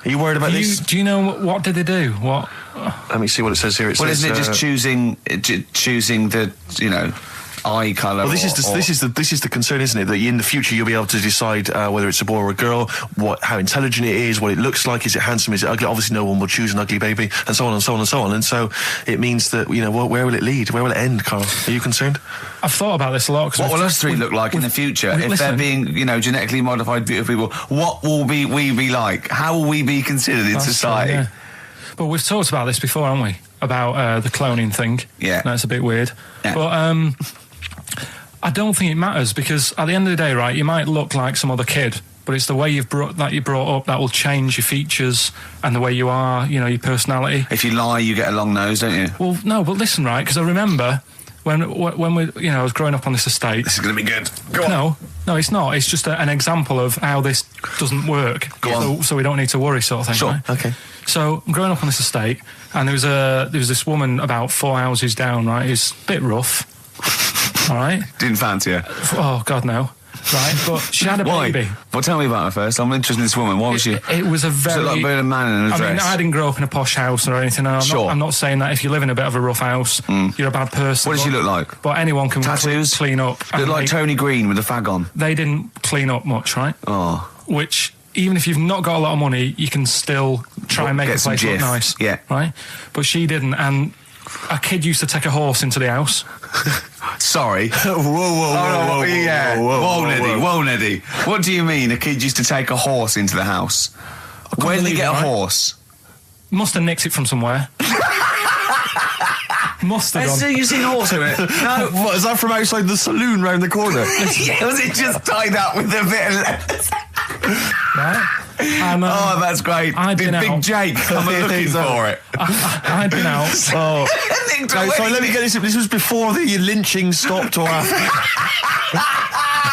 Are you worried about this? Do you know what did they do? What? Let me see what it says here. It Well, says, isn't it just choosing the, eye colour? Well, this is the concern, isn't it? That in the future you'll be able to decide whether it's a boy or a girl, how intelligent it is, what it looks like, is it handsome, is it ugly? Obviously, no one will choose an ugly baby, and so on and so on and so on. And so it means that where will it lead? Where will it end, Karl? Are you concerned? I've thought about this a lot. What will us three look like in the future if they're being, genetically modified beautiful people? What will we be like? How will we be considered in society? Yeah. But we've talked about this before, haven't we? About the cloning thing. Yeah. That's a bit weird. Yeah. But I don't think it matters, because at the end of the day, right, you might look like some other kid, but it's the way you're brought up that will change your features and the way you are, your personality. If you lie, you get a long nose, don't you? Well, no, but listen, right, because I remember when we, I was growing up on this estate. This is going to be good. Go on. No, it's not. It's just an example of how this doesn't work. Go on. So we don't need to worry, sort of thing. Sure. Right? Okay. So I'm growing up on this estate, and there was this woman about 4 houses down, right, who's a bit rough. All right. Didn't fancy her. Oh God, no. Right, but she had a Why? baby. Well, tell me about her first. I'm interested in this woman. Why was she? It was a very. She looked like a man in a I dress. mean, I didn't grow up in a posh house or anything. And I'm not saying that if you live in a bit of a rough house, you're a bad person. What did she look like? But anyone can Tattoos? clean up. Looked like Tony Green with a fag on. They didn't clean up much, right? Oh. Which, even if you've not got a lot of money, you can still try and make get the some place look jiff. nice. Yeah. Right? But she didn't, and a kid used to take a horse into the house. Sorry. Whoa, Neddy. What do you mean? A kid used to take a horse into the house? Where did he get a horse? Must have nicked it from somewhere. Must have done. You seen a horse in it? No. What, is that from outside the saloon round the corner? Yeah, was it just tied up with a bit of lettuce? Right? And, Oh, that's great. I'd Did been Big out. Jake come and looking for it? I'd been out. Oh. No, sorry, let me get this. This was before the lynching stopped or after.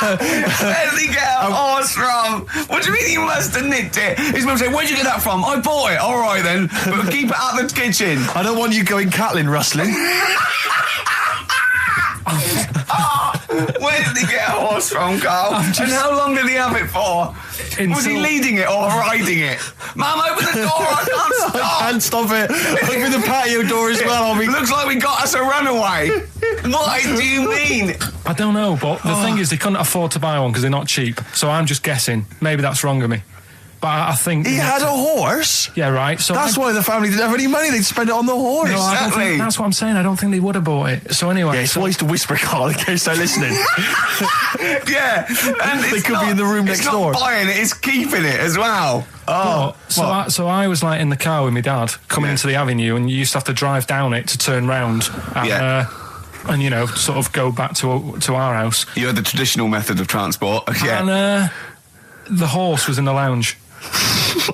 Where did he get a horse from? What do you mean he must have nicked it? His mum said, where'd you get that from? I bought it. All right then, but keep it out of the kitchen. I don't want you going Catlin rustling. Where did he get a horse from, Carl? And how long did he have it for? Was he leading it or riding it? Mum, open the door, I can't stop. I can't stop it. Open the patio door as well. Looks like we got us a runaway. What do you mean? I don't know, but the thing is, they couldn't afford to buy one because they're not cheap. So I'm just guessing. Maybe that's wrong of me. But I think... He had a horse? Yeah, right. So That's why the family didn't have any money. They'd spend it on the horse. No, I don't think, that's what I'm saying. I don't think they would have bought it. So anyway... Yeah, it's wise to whisper, Carl, in case they're listening. Yeah. And They could be in the room next door. It's not buying it, it's keeping it as well. Oh. So I was like in the car with my dad coming into the avenue, and you used to have to drive down it to turn round and, and you know, sort of go back to our house. You had the traditional method of transport. Yeah. And the horse was in the lounge.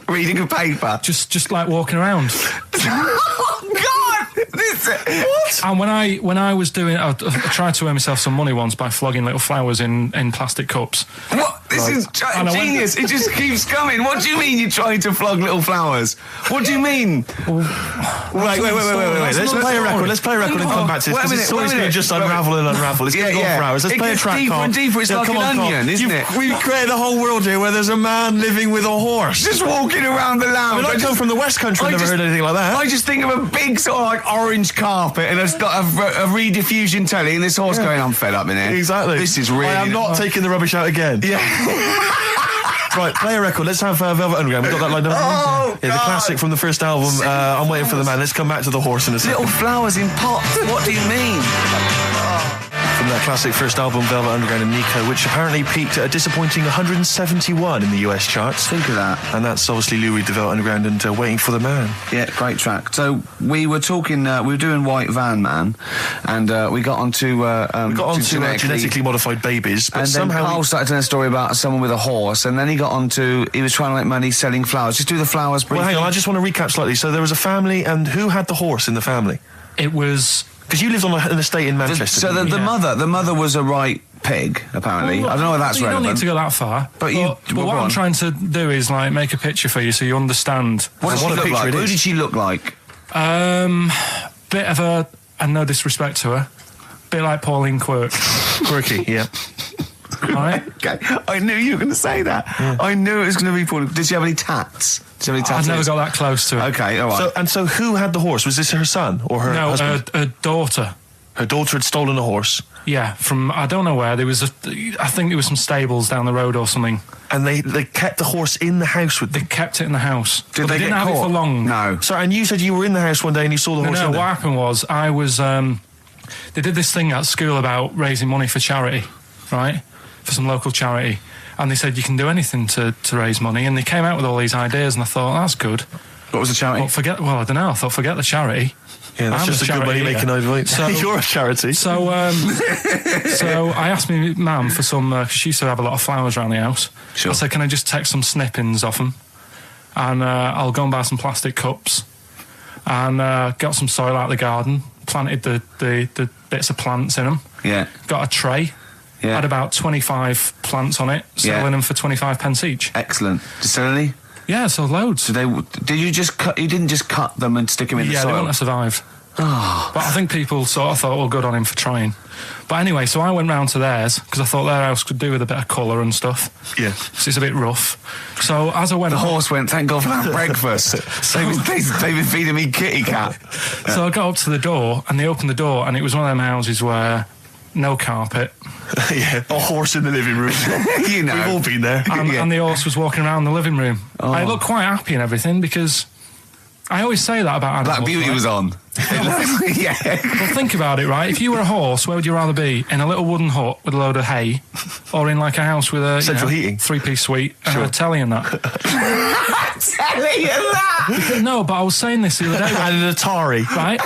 Reading a paper. Just like walking around. Oh, God! What? And when I was doing, I tried to earn myself some money once by flogging little flowers in plastic cups. What? This is genius. It just keeps coming. What do you mean you're trying to flog little flowers? What do you mean? Wait. Let's play a record. Let's play a record and come back to this. Wait a minute, It's always going to just unravel and unravel. It's going to go on for hours. Let's play a track, deeper Carl. and deeper. It's like come an on, Carl. onion, isn't it? We've created a whole world here where there's a man living with a horse. Just walking around the lounge. I come from the West Country. I've never heard anything like that. I just think of a big sort of like orange carpet and it's got a rediffusion telly and this horse going, I'm fed up in here. Exactly. This is really... I am not taking the rubbish out again. Yeah. Right, play a record. Let's have Velvet Underground. We've got that lined up. Oh, yeah, the classic from the first album, I'm Waiting for the Man. Let's come back to the horse in a second. Little flowers in pots. What do you mean? From that classic first album, Velvet Underground and Nico, which apparently peaked at a disappointing 171 in the US charts. Think of that. And that's obviously Lou Reed, the Velvet Underground, and Waiting for the Man. Yeah, great track. So we were talking, we were doing White Van Man, and we got onto genetically modified babies, but and somehow then Carl started telling a story about someone with a horse, and then he got onto, he was trying to make money selling flowers. Just do the flowers briefly. Well, hang on, I just want to recap slightly. So there was a family, and who had the horse in the family? It was... Because you lived on an estate in Manchester. So the mother was a right pig, apparently. Well, I don't know whether that's you relevant. don't need to go that far. But what I'm trying to do is like make a picture for you so you understand. What does she look like? Who did she look like? Bit of a, and no disrespect to her, bit like Pauline Quirky, yeah. Right? Okay, I knew you were going to say that. Yeah. I knew it was going to be Pauline. Did she have any tats? I've never got that close to it. Okay, all right. So who had the horse? Was this her son or her husband? No, her daughter. Her daughter had stolen a horse. Yeah, from I don't know where. There was I think there was some stables down the road or something. And they kept the horse in the house with them. They kept it in the house. Did they didn't get have caught? it for long. No. Sorry, and you said you were in the house one day and you saw the horse. No, what happened was I was. They did this thing at school about raising money for charity, right? For some local charity. And they said you can do anything to raise money, and they came out with all these ideas, and I thought that's good. What was the charity? Well, I don't know. I thought forget the charity. Yeah, that's just a good money making idea. So you're a charity. So, so I asked my mum for some because she used to have a lot of flowers around the house. Sure. I said, can I just take some snippings off them, and I'll go and buy some plastic cups, and got some soil out of the garden, planted the bits of plants in them. Yeah. Got a tray. Yeah. Had about 25 plants on it, selling them for 25 pence each. Excellent. Did you sell any? Yeah, sold loads. Did you just cut? You didn't just cut them and stick them in the soil? Yeah, they wouldn't have survived. But I think people sort of thought, well, good on him for trying. But anyway, so I went round to theirs because I thought their house could do with a bit of colour and stuff. Yeah. So it's a bit rough. So as I went The horse went, thank God for that breakfast. They've been feeding me kitty cat. So I got up to the door and they opened the door and it was one of them houses where no carpet. Yeah, a horse in the living room. You know. We've all been there. And the horse was walking around the living room. Oh. I looked quite happy and everything because I always say that about animals. Black Beauty right? was on. Yeah. Well, think about it, right? If you were a horse, where would you rather be? In a little wooden hut with a load of hay, or in like a house with a Central heating. 3-piece suite and a telly and that? Telling you that! No, but I was saying this the other day, And an Atari. right?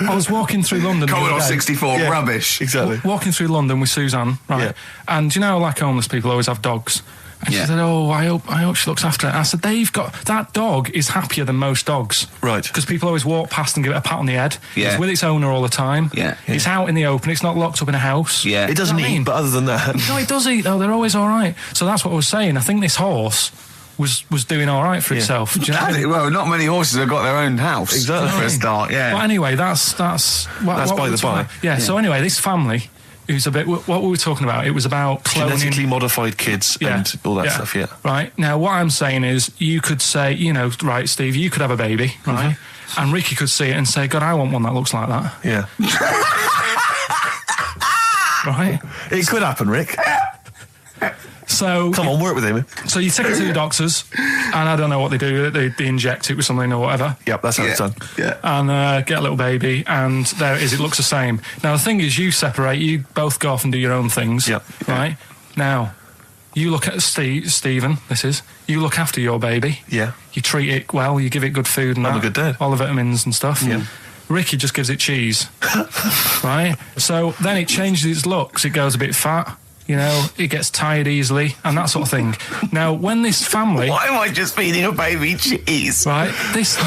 I was walking through London. the Commodore other day. 64, Yeah. rubbish. Exactly. Walking through London with Suzanne, right? Yeah. And you know, like homeless people always have dogs. And Yeah. she said, "Oh, I hope she looks after it." And I said, that dog is happier than most dogs, Right. Because people always walk past and give it a pat on the head. Yeah. It's with its owner all the time. Yeah. It's out in the open. It's not locked up in a house. Yeah. It doesn't You know what I eat, mean? but other than that... No, it does eat though. They're always all right. So that's what I was saying. I think this horse was doing all right for itself. Do you know what I mean? Well, not many horses have got their own house. Exactly. For a start, yeah. Well, anyway, that's That's by we were the talking by. about. Yeah. So anyway, this family, who's a bit. What were we talking about? It was about cloning. Genetically modified kids and all that stuff, yeah. Right. Now, what I'm saying is, you could say, right, Steve, you could have a baby, right? And Ricky could see it and say, God, I want one that looks like that. Yeah. Right? It could happen, Rick. So Come on, work with him. So you take it to the doctors, and I don't know what they do. They inject it with something or whatever. Yep, that's how it's done. Yeah. And get a little baby, and there it is. It looks the same. Now, the thing is, you separate. You both go off and do your own things. Yep. Right? Now, you look at Stephen, you look after your baby. Yeah. You treat it well, you give it good food and I'm a that, good dad. all the vitamins and stuff. Yeah. Ricky just gives it cheese. Right? So then it changes its looks. It goes a bit fat. You know, it gets tired easily and that sort of thing. Now, when this family... Why am I just feeding a baby cheese? Right, this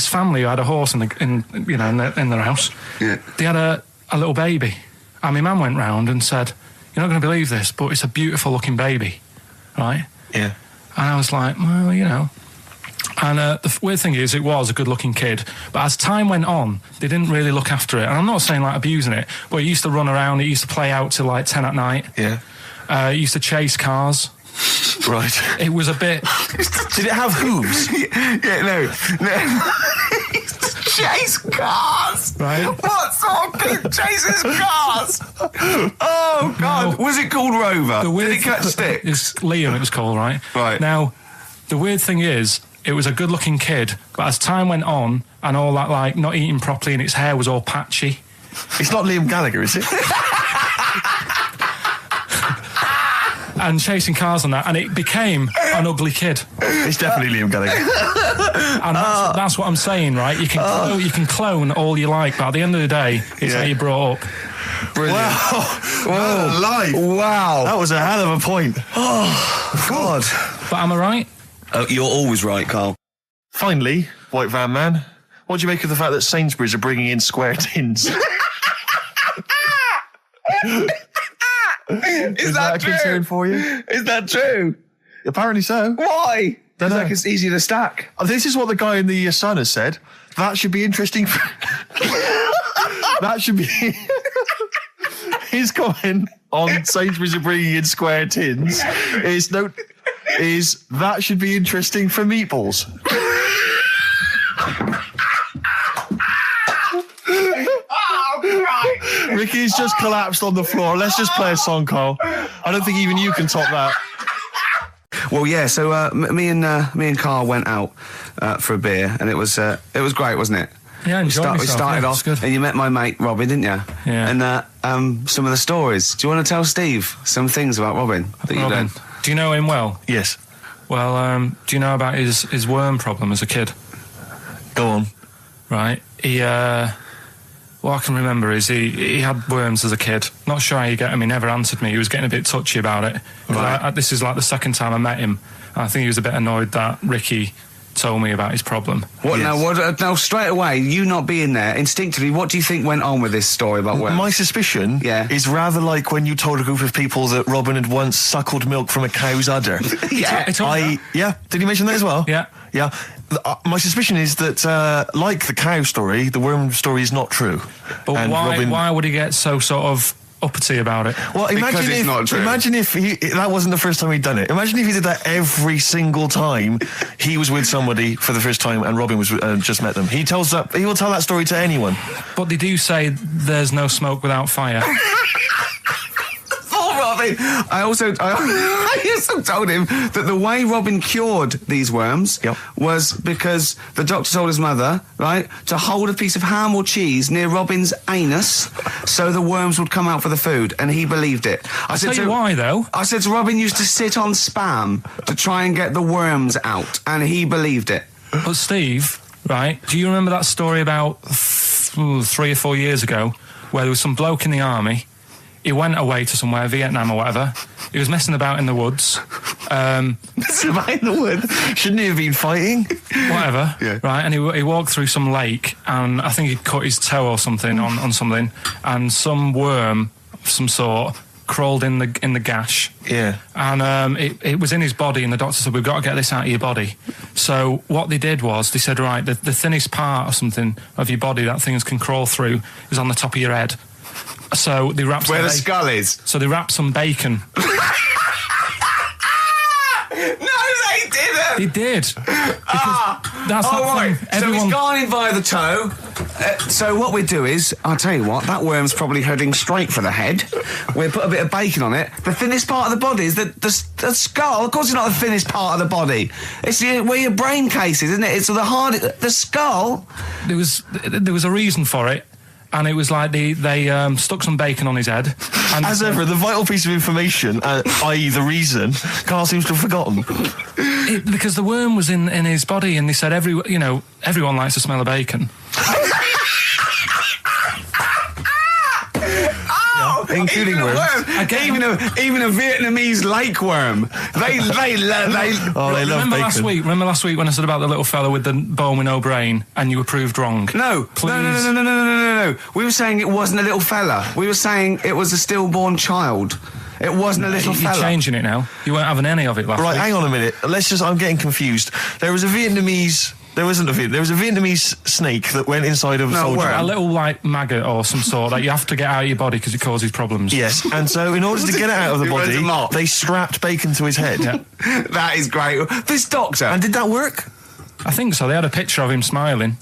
family who had a horse in their house. Yeah. They had a little baby, and my mum went round and said, "You're not going to believe this, but it's a beautiful looking baby," right? Yeah. And I was like, well, you know. And the weird thing is, it was a good-looking kid, but as time went on, they didn't really look after it. And I'm not saying like abusing it, but it used to run around. It used to play out till like 10 at night. Yeah. It used to chase cars. Right. It was a bit. Did it have hooves? Yeah, no. Chase cars. Right. What sort of kid chases cars? Oh God! No. Was it called Rover? The weird Did it catch sticks? It's Liam, it was called, right? Right. Now, the weird thing is, it was a good-looking kid, but as time went on, and all that, like, not eating properly, and its hair was all patchy. It's not Liam Gallagher, is it? And chasing cars and that, and it became an ugly kid. It's definitely Liam Gallagher. And that's what I'm saying, right? You can clone all you like, but at the end of the day, it's how you brought up. Brilliant. Wow. Life. Wow. That was a hell of a point. Oh God. But am I right? Oh, you're always right, Carl. Finally, White Van Man, what do you make of the fact that Sainsbury's are bringing in square tins? Is that a concern for you? Is that true? Apparently so. Why? Dunno. It's like it's easier to stack. This is what the guy in the Sun has said. That should be interesting. That should be his comment on Sainsbury's are bringing in square tins. Is that should be interesting for meatballs. Ricky's just collapsed on the floor. Let's just play a song, Carl. I don't think even you can top that. Well, yeah. So me and Carl went out for a beer, and it was great, wasn't it? Yeah, I enjoyed myself. We started Yeah, off, it's good. and you met my mate Robin, didn't you? Yeah. And some of the stories. Do you want to tell Steve some things about Robin that you Robin, don't? do you know him well? Yes. Well, do you know about his worm problem as a kid? Go on. Right. What I can remember is he had worms as a kid. Not sure how you get him. He never answered me. He was getting a bit touchy about it. Right. This is like the second time I met him. And I think he was a bit annoyed that Ricky told me about his problem. What now? Now, straight away, you not being there, instinctively, what do you think went on with this story about worms? My suspicion is rather like when you told a group of people that Robin had once suckled milk from a cow's udder. Yeah. Did he mention that as well? Yeah. Yeah. My suspicion is that, like the cow story, the worm story is not true. But And why would he get so sort of uppity about it? Well, Because it's not true. Imagine if that wasn't the first time he'd done it. Imagine if he did that every single time he was with somebody for the first time and Robin was just met them. He will tell that story to anyone. But they do say there's no smoke without fire. Robin. I also told him that the way Robin cured these worms was because the doctor told his mother, right, to hold a piece of ham or cheese near Robin's anus so the worms would come out for the food, and he believed it. I'll tell you why, though. I said to Robin used to sit on spam to try and get the worms out, and he believed it. But Steve, right, do you remember that story about 3 or 4 years ago where there was some bloke in the army? He went away to somewhere, Vietnam or whatever. He was messing about in the woods. Messing about in the woods? Shouldn't he have been fighting? Whatever. Yeah. Right, and he walked through some lake, and I think he cut his toe or something on something, and some worm of some sort crawled in the gash. Yeah. And it was in his body, and the doctor said, we've got to get this out of your body. So what they did was, they said, right, the thinnest part or something of your body that things can crawl through is on the top of your head. So they wrapped Where the skull is. So they wrapped some bacon. No, they didn't. They did. That's right. thing. So he's gone in via the toe. So what we do is, I'll tell you what, that worm's probably heading straight for the head. We'll put a bit of bacon on it. The thinnest part of the body is the skull. Of course it's not the thinnest part of the body. It's where your brain case is, isn't it? It's the skull. There was a reason for it. And it was like they stuck some bacon on his head. And as ever, the vital piece of information, i.e. the reason, Karl seems to have forgotten. Because the worm was in his body, and they said everyone likes the smell of bacon. Including worms. Even a Vietnamese lake worm. They love Remember last week when I said about the little fella with the bone with no brain, and you were proved wrong? No. We were saying it wasn't a little fella. We were saying it was a stillborn child. It wasn't a little fella. You're changing it now. You weren't having any of it last week. Right, hang on a minute. I'm getting confused. There was a Vietnamese snake that went inside of a soldier. A little, like, maggot or some sort that you have to get out of your body because it causes problems. Yes, and so in order to get it out of the body, they strapped bacon to his head. Yeah. That is great. This doctor. And did that work? I think so. They had a picture of him smiling.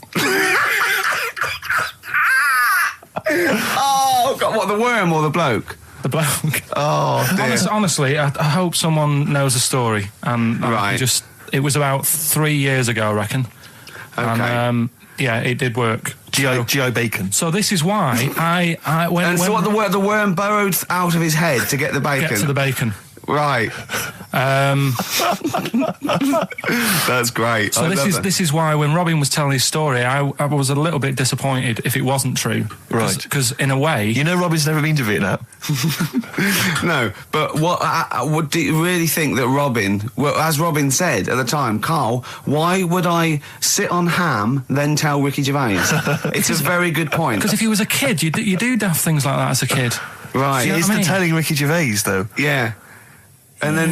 Oh, God, what, the worm or the bloke? The bloke. Oh, dear. Honestly, I hope someone knows the story. Right. It was about 3 years ago, I reckon. Okay. And, it did work. GI bacon. So this is why the worm burrowed out of his head to get the bacon? Get to the bacon. Right. That's great. So this is why when Robin was telling his story, I was a little bit disappointed if it wasn't true. Right. Because in a way, Robin's never been to Vietnam. No, but what do you really think that Robin? Well, as Robin said at the time, Karl, why would I sit on ham then tell Ricky Gervais? It's a very good point. Because if he was a kid, you do daft things like that as a kid. Right. It's the telling Ricky Gervais though. Yeah. And then,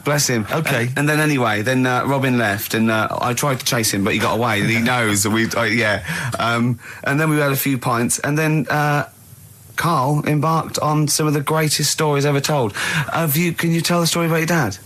bless him. Okay. And then anyway, Robin left, and I tried to chase him, but he got away. And he knows. And then we had a few pints, and then Karl embarked on some of the greatest stories ever told. Can you tell the story about your dad?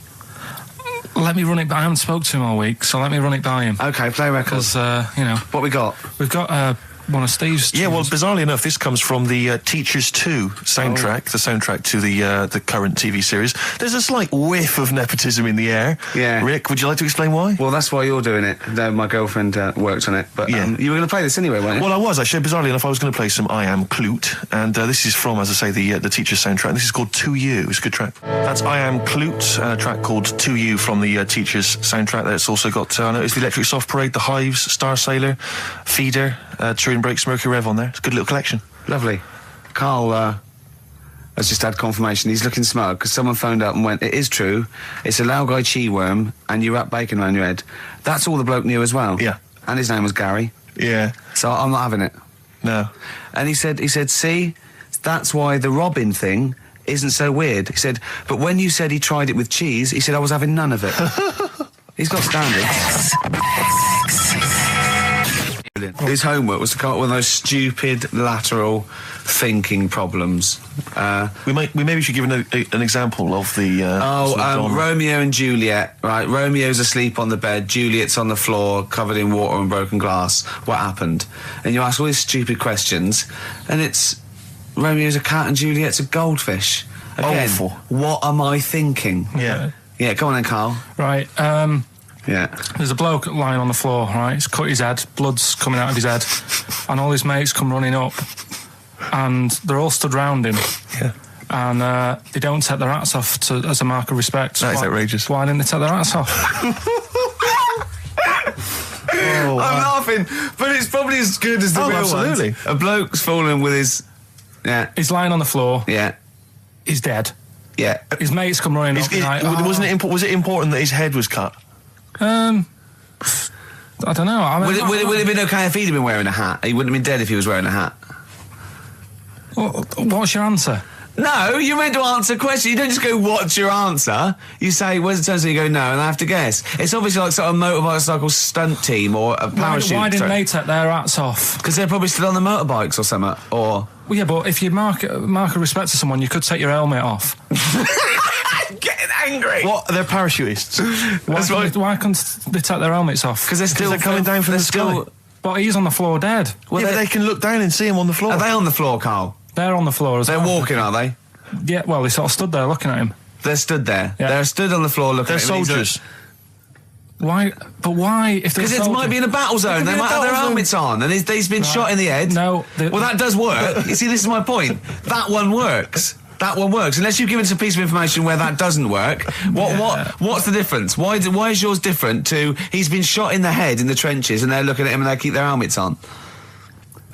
Let me run it by. I haven't spoke to him all week, so let me run it by him. Okay, play records. Because what we got? We've got one of Steve's tunes. Yeah, well, bizarrely enough, this comes from the Teachers 2 soundtrack, the soundtrack to the current TV series. There's a slight whiff of nepotism in the air. Yeah. Rick, would you like to explain why? Well, that's why you're doing it. My girlfriend worked on it. But you were going to play this anyway, weren't you? Well, I was, actually. Bizarrely enough, I was going to play some I Am Clute, and this is from, as I say, the Teachers soundtrack. This is called To You. It's a good track. That's I Am Clute, a track called To You from the Teachers soundtrack. That's also got, I noticed the Electric Soft Parade, The Hives, Star Sailor, Feeder, Turin Breaks, Mercury Rev on there. It's a good little collection. Lovely. Karl, has just had confirmation. He's looking smug because someone phoned up and went, "It is true. It's a Lao guy chi worm, and you wrap bacon around your head." That's all the bloke knew as well. Yeah. And his name was Gary. Yeah. So I'm not having it. No. And he said, see, that's why the Robin thing isn't so weird. He said, but when you said he tried it with cheese, he said I was having none of it. He's got standards. His homework was to come up with one of those stupid lateral thinking problems. We maybe should give an example of the. sort of genre. Romeo and Juliet. Right, Romeo's asleep on the bed, Juliet's on the floor, covered in water and broken glass. What happened? And you ask all these stupid questions, and it's Romeo's a cat and Juliet's a goldfish. Again, Awful. what am I thinking? Yeah. Yeah, come on then, Carl. Right. Yeah. There's a bloke lying on the floor, right? He's cut his head, blood's coming out of his head, and all his mates come running up, and they're all stood round him. Yeah. And they don't take their hats off as a mark of respect. That is outrageous. Why didn't they take their hats off? I'm laughing, but it's probably as good as the real absolutely. ones. A bloke's fallen with his... Yeah. He's lying on the floor. Yeah. He's dead. Yeah. His mates come running up. Was it important that his head was cut? I don't know. I mean, Would it have been okay if he'd have been wearing a hat? He wouldn't have been dead if he was wearing a hat. What's your answer? No, you're meant to answer questions. You don't just go, what's your answer? You say, where's the turn? You go, no, and I have to guess. It's obviously like sort of motorcycle stunt team or a parachute. Why didn't they take their hats off? Because they're probably still on the motorbikes or something, or... Well, yeah, but if you mark a respect to someone, you could take your helmet off. I'm getting angry! What? They're parachutists. Why couldn't they take their helmets off? Because they're coming down from the sky. But he's on the floor dead. Well, they can look down and see him on the floor. Are they on the floor, Carl? They're on the floor as well. They're walking, are they? Yeah, well, they sort of stood there looking at him. They're stood there. Yeah. They're stood on the floor looking They're at him. soldiers. Why? But why? Because it might be in a battle zone. They might have their helmets on, and he's been shot in the head. No. Well, that does work. You see, this is my point. That one works. That one works. Unless you've given us a piece of information where that doesn't work. What's the difference? Why is yours different to he's been shot in the head in the trenches and they're looking at him and they keep their helmets on?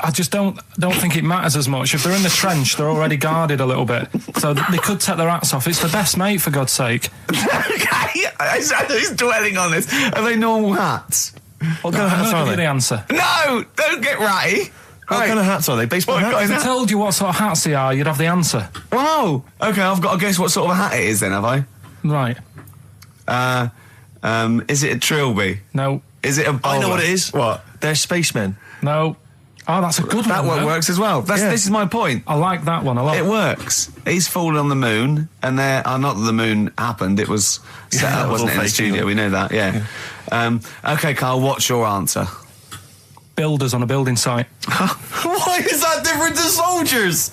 I just don't think it matters as much. If they're in the trench, they're already guarded a little bit. So they could take their hats off. It's the best mate, for God's sake. Okay, he's dwelling on this. Are they normal hats? What kind of hats are give they? you the answer. No! Don't get ratty! What kind of hats are they? Baseball hats? If I told you what sort of hats they are, you'd have the answer. Wow! Okay, I've got to guess what sort of a hat it is then, have I? Right. Is it a trilby? No. Is it a bowler? I know what it is. What? They're spacemen. No. Oh, that's a good That one. one works as well. This is my point. I like that one a lot. It works. He's fallen on the moon, and not that the moon happened, it was set up, it was wasn't all it, in the fake, studio? We know that, yeah. Okay, Carl, what's your answer? Builders on a building site. Why is that different to soldiers?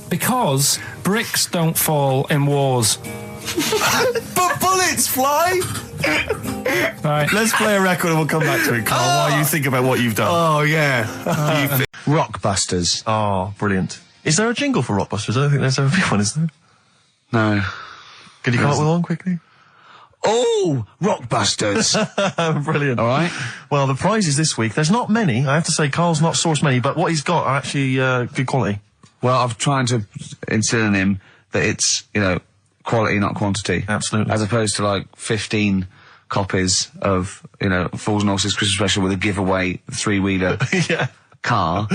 Because bricks don't fall in wars. But bullets fly! Right. Let's play a record and we'll come back to it, Carl, while you think about what you've done. Oh, yeah. Rockbusters. Oh, brilliant. Is there a jingle for Rockbusters? I don't think there's ever been one, is there? No. Can you come up with one quickly? Oh, Rockbusters. Brilliant. All right. Well, the prizes this week, there's not many. I have to say, Carl's not sourced many, but what he's got are actually good quality. Well, I'm trying to instill in him that it's, quality, not quantity. Absolutely. As opposed to, 15 copies of, Fools and Horses Christmas Special with a giveaway three-wheeler Yeah. car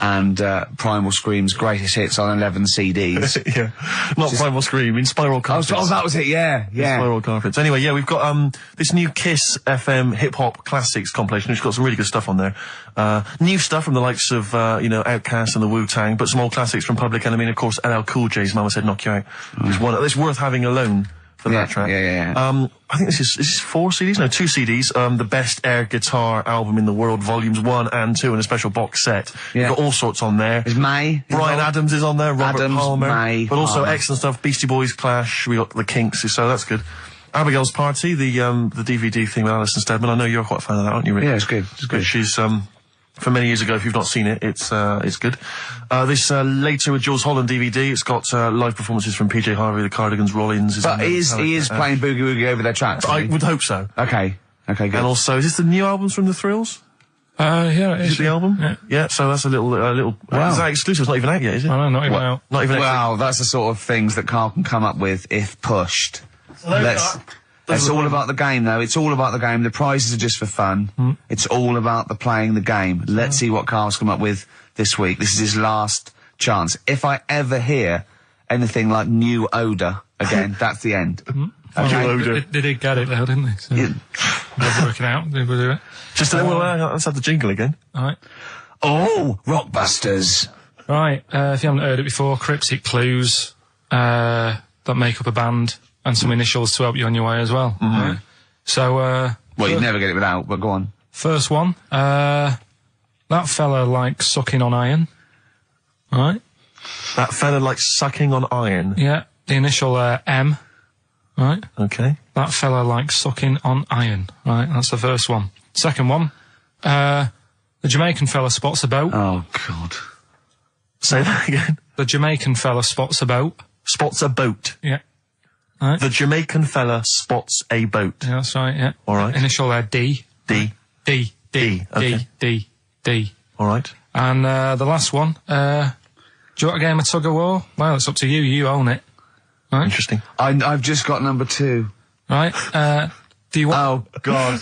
and Primal Scream's greatest hits on 11 CDs. Yeah. Not Primal Scream, in Spiral Carpets. Oh, that was it, yeah. Spiral Carpets. Anyway, yeah, we've got this new Kiss FM hip-hop classics compilation, which has got some really good stuff on there. New stuff from the likes of, Outkast and the Wu-Tang, but some old classics from Public Enemy and, of course, LL Cool J's Mama Said Knock You Out. It's one that's worth having alone. For that track. Yeah. I think this is 4 CDs? No, 2 CDs. The Best Air Guitar Album in the World, Volumes 1 and 2, and a special box set. Yeah. You've got all sorts on there. Is May? Brian Adams is on there, Robert Adams, Palmer. May, but also Palmer. excellent stuff. Beastie Boys, Clash, we got the Kinks, so that's good. Abigail's Party, the DVD thing with Alison Steadman. I know you're quite a fan of that, aren't you, Rick? Yeah, it's good. It's good. She's, from many years ago, if you've not seen it, it's good. This Later with Jules Holland DVD, it's got live performances from PJ Harvey, the Cardigans, Rollins. But he is playing Boogie Woogie over their tracks. I would hope so. Okay, good. And also, is this the new albums from The Thrills? Yeah, it Is is. it the album? Yeah. So that's a little. Wow. Is that exclusive? It's not even out yet, is it? I know, not even out. Not even out. Wow, that's the sort of things that Carl can come up with if pushed. It's all about the game, though. It's all about the game. The prizes are just for fun. It's all about the playing the game. Let's see what Carl's come up with this week. This is his last chance. If I ever hear anything like new odour again, that's the end. Okay. They did get it though, didn't they? So they're working out. They will do it. Just let's have the jingle again. All right. Oh, Rockbusters. Right. If you haven't heard it before, cryptic clues that make up a band and some initials to help you on your way as well. Right? So, Well, you'd never get it without, but go on. first one. That fella likes sucking on iron. All right. That fella likes sucking on iron. Yeah. The initial M. Right. Okay. That fella likes sucking on iron. Right. That's the first one. Second one. The Jamaican fella spots a boat. Oh, God. Say that again. The Jamaican fella spots a boat. Spots a boat. Yeah. Right. The Jamaican fella spots a boat. Yeah, that's right, yeah. All right. Initial D. D. D. D, okay. D. All right. And the last one. Do you want a game of tug of war? Well, it's up to you. You own it. Right. Interesting. I've just got number 2. Right. Do you want... Oh, God.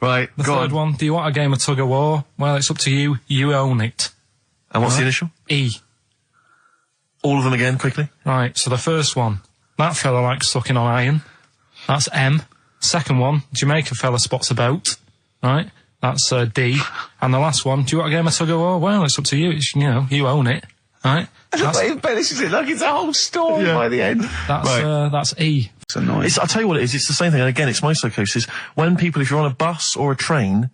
Right, the go third on. one. Do you want a game of tug of war? Well, it's up to you. You own it. And what's the initial? E. All of them again, quickly. Right, so the first one. That fella likes sucking on iron. That's M. Second one. Jamaican fella spots a boat. Right. That's D. And the last one. Do you want a game of tug of war? Well, it's up to you. It's, you own it. Right. He embellishes it like it's a whole story by the end. That's E. It's annoying. I'll tell you what it is. It's the same thing. And again, it's my psychosis. When people, if you're on a bus or a train,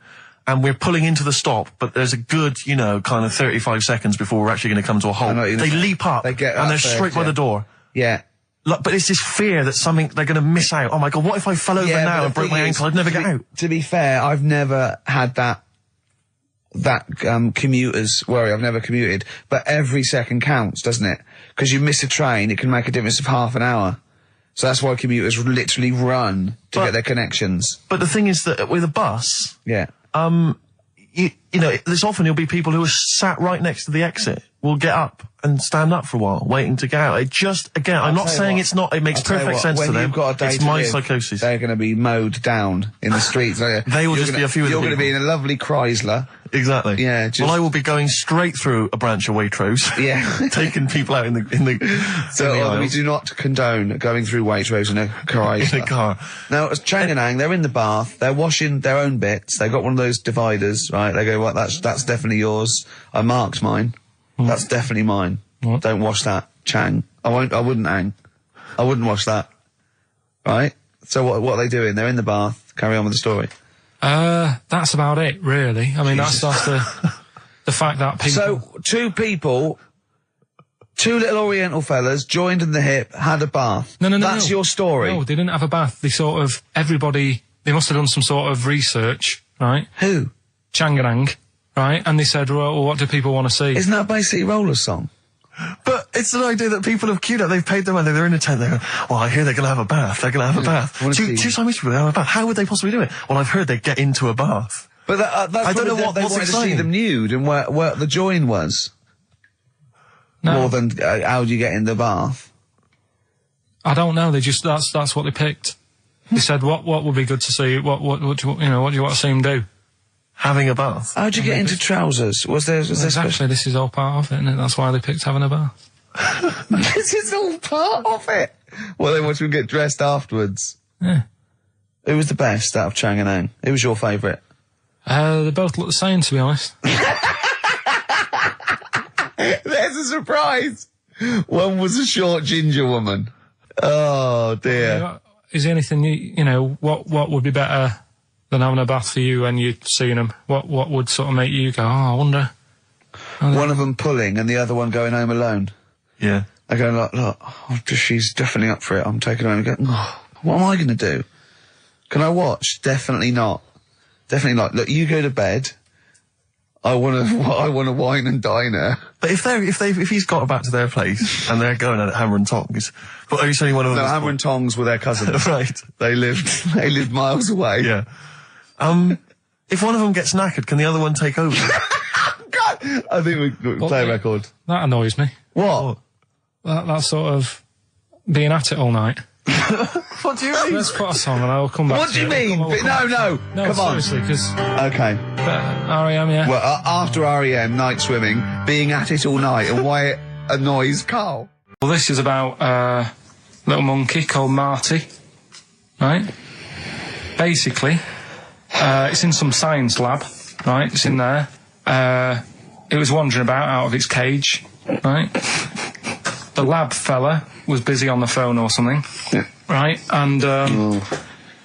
and we're pulling into the stop, but there's a good, kind of 35 seconds before we're actually going to come to a halt. They leap up, They get and up they're there, straight by the door. Yeah. But it's this fear that they're going to miss out. Oh my God, what if I fell over now and broke my ankle? I'd never get out. To be fair, I've never had that commuter's worry. I've never commuted, but every second counts, doesn't it? Because you miss a train, it can make a difference of half an hour. So that's why commuters literally run to get their connections. But the thing is that with a bus, Yeah. there's often you'll be people who are sat right next to the exit will get up and stand up for a while, waiting to get out. It just, again, I'm not saying it's not, it makes perfect sense to them. You've got a day it's to my live, psychosis. They're going to be mowed down in the streets. They will just be a few of the You're going to people. be in a lovely Chrysler. Exactly. Yeah, Well, I will be going straight through a branch of Waitrose. Yeah. Taking people out in the So we aisles. do not condone going through Waitrose in a Chrysler. In a car. Now, as Changanang, they're in the bath, they're washing their own bits, they've got one of those dividers, right? They go, well, that's definitely yours. I marked mine. That's definitely mine. Don't wash that, Chang. I wouldn't, Ang. I wouldn't wash that. Right? So what are they doing? They're in the bath. Carry on with the story. That's about it, really. I mean, that's the fact that people... So, two little Oriental fellas joined in the hip, had a bath. No. That's your story. No, they didn't have a bath. They they must have done some sort of research, right? Who? Changanang, right? And they said, well, what do people want to see? Isn't that a Bay City Rollers song? But it's an idea that people have queued up. They've paid their money. They're in a tent. They're, well, I hear they're going to have a bath. They're going to have a bath. Two Chinese people, they have a bath. How would they possibly do it? Well, I've heard they get into a bath. But that's I don't know what they what's wanted to see exciting. them nude and where the join was. No. More than how do you get in the bath? I don't know. They just that's what they picked. They said, what would be good to see? What do you want to see them do? Having a bath. How do you get into trousers? Was there Exactly. This is all part of it, isn't it? That's why they picked having a bath. This is all part of it. Well, they want you to get dressed afterwards. Yeah. Who was the best out of Chang and Ang? Who was your favourite? They both look the same, to be honest. There's a surprise. One was a short ginger woman. Oh dear. Is there anything what would be better than having a bath for you when you're seeing them? What would sort of make you go, I wonder? One of them pulling and the other one going home alone. Yeah. I go, look, she's definitely up for it. I'm taking her home and go, what am I going to do? Can I watch? Definitely not. Definitely not. Look, you go to bed. I want to wine and dine her. But if he's got back to their place and they're going at Hammer and Tongs, but are you saying one of them? No, Hammer and Tongs were their cousins. Right. They lived miles away. Yeah. If one of them gets knackered, can the other one take over? God, I think we play a record. That annoys me. What? That sort of being at it all night. What do you mean? Let's put a song and I'll come back. What do you mean? No, come on. Seriously, because Okay. R.E.M. Yeah. Well, after REM, night swimming, being at it all night, and why it annoys Carl. Well, this is about a little monkey called Marty, right? Basically, it's in some science lab, right? It's in there. It was wandering about out of its cage, right? The lab fella was busy on the phone or something, right? And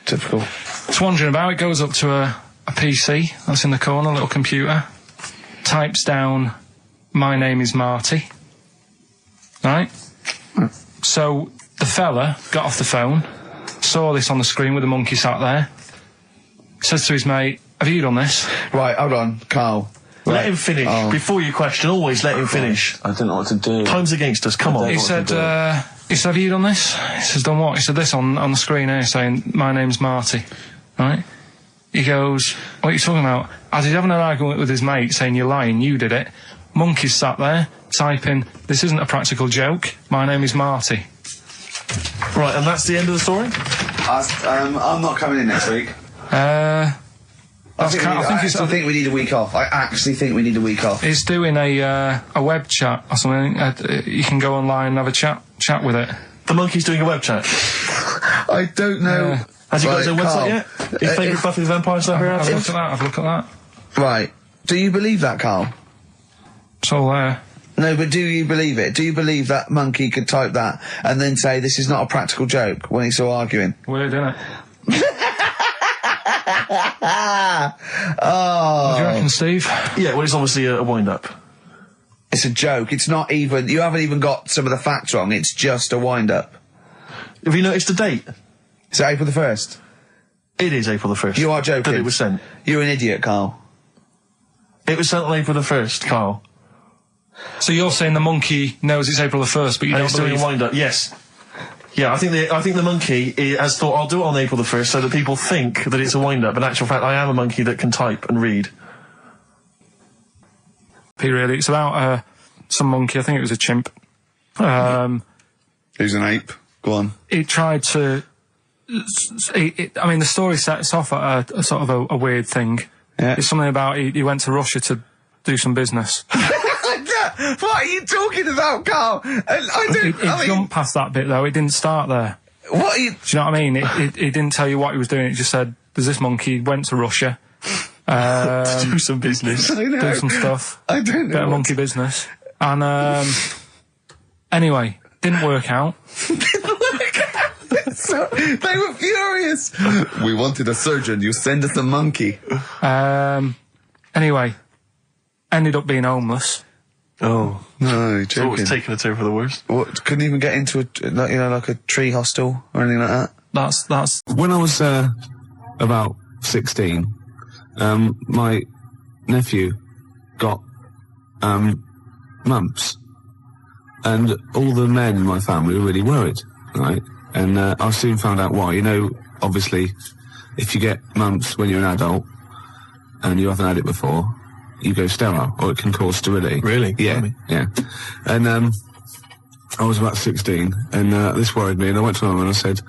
Typical. it's wandering about. It goes up to a PC that's in the corner, a little computer, types down, "My name is Marty," right? So the fella got off the phone, saw this on the screen with the monkey sat there, says to his mate, "Have you done this?" Right, hold on, Carl. Let him finish. Before you question, always let him finish. I don't know what to do. Time's against us, come on. He said, "Have you done this?" He says, "Done what?" He said, "This on the screen here saying, 'My name's Marty,' right?" He goes, "What are you talking about?" As he's having an argument with his mate saying, "You're lying, you did it," monkey's sat there typing, "This isn't a practical joke, my name is Marty." Right, and that's the end of the story? I'm not coming in next week. I think we need a week off. I actually think we need a week off. He's doing a web chat or something. You can go online and have a chat with it. The monkey's doing a web chat. I don't know. Has he got his own Carl, website yet? His favourite Buffy the Vampire Slayer? Have a look at that, have a look at that. Right. Do you believe that, Carl? It's all there. No, but do you believe it? Do you believe that monkey could type that and then say this is not a practical joke when he's still arguing? Weird, isn't it? Oh. What do you reckon, Steve? Yeah, well, it's obviously a wind-up. It's a joke. It's not even... You haven't even got some of the facts wrong. It's just a wind-up. Have you noticed the date? Is it April the 1st? It is April the 1st. You are joking. That it was sent. You're an idiot, Carl. It was sent on April the 1st, Carl. So you're saying the monkey knows it's April the 1st, but you And don't it's doing believe... a wind-up, yes. Yeah, I think the monkey has thought, I'll do it on April the 1st so that people think that it's a wind-up. In actual fact, I am a monkey that can type and read. Really, it's about some monkey, I think it was a chimp. Who's an ape? Go on. He tried to... I mean, the story sets off at a sort of a weird thing. Yeah. It's something about he went to Russia to do some business. What are you talking about, Carl? It jumped past that bit, though. It didn't start there. What are you... Do you know what I mean? It didn't tell you what he was doing. It just said, there's this monkey, went to Russia. To do some business. I know. Do some stuff. I don't know. Bit of monkey business. And, anyway, didn't work out. So, they were furious. We wanted a surgeon. You send us a monkey. Anyway, ended up being homeless. Oh. No, you're So it was joking. taking a turn for the worst. What, couldn't even get into like a tree hostel or anything like that? That's When I was about 16, my nephew got mumps, and all the men in my family were really worried, right? And I soon found out why. You know, obviously, if you get mumps when you're an adult and you haven't had it before, you go sterile, or it can cause sterility. Really? Yeah, Blimey. yeah. And I was about 16, and this worried me, and I went to my mum and I said,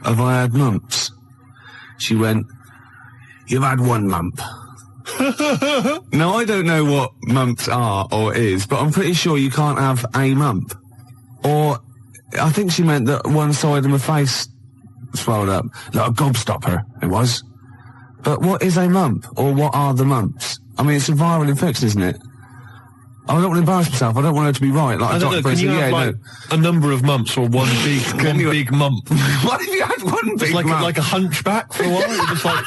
"Have I had mumps?" She went, "You've had one mump." Now, I don't know what mumps are or is, but I'm pretty sure you can't have a mump. Or, I think she meant that one side of my face swelled up, like a gobstopper, it was. But what is a mump, or what are the mumps? I mean, it's a viral infection, isn't it? I don't want to embarrass myself. I don't want her to be right. Like I don't know, can you have a number of mumps or one big mump? What if you had one big Like mump? like a hunchback for a while? You're just like,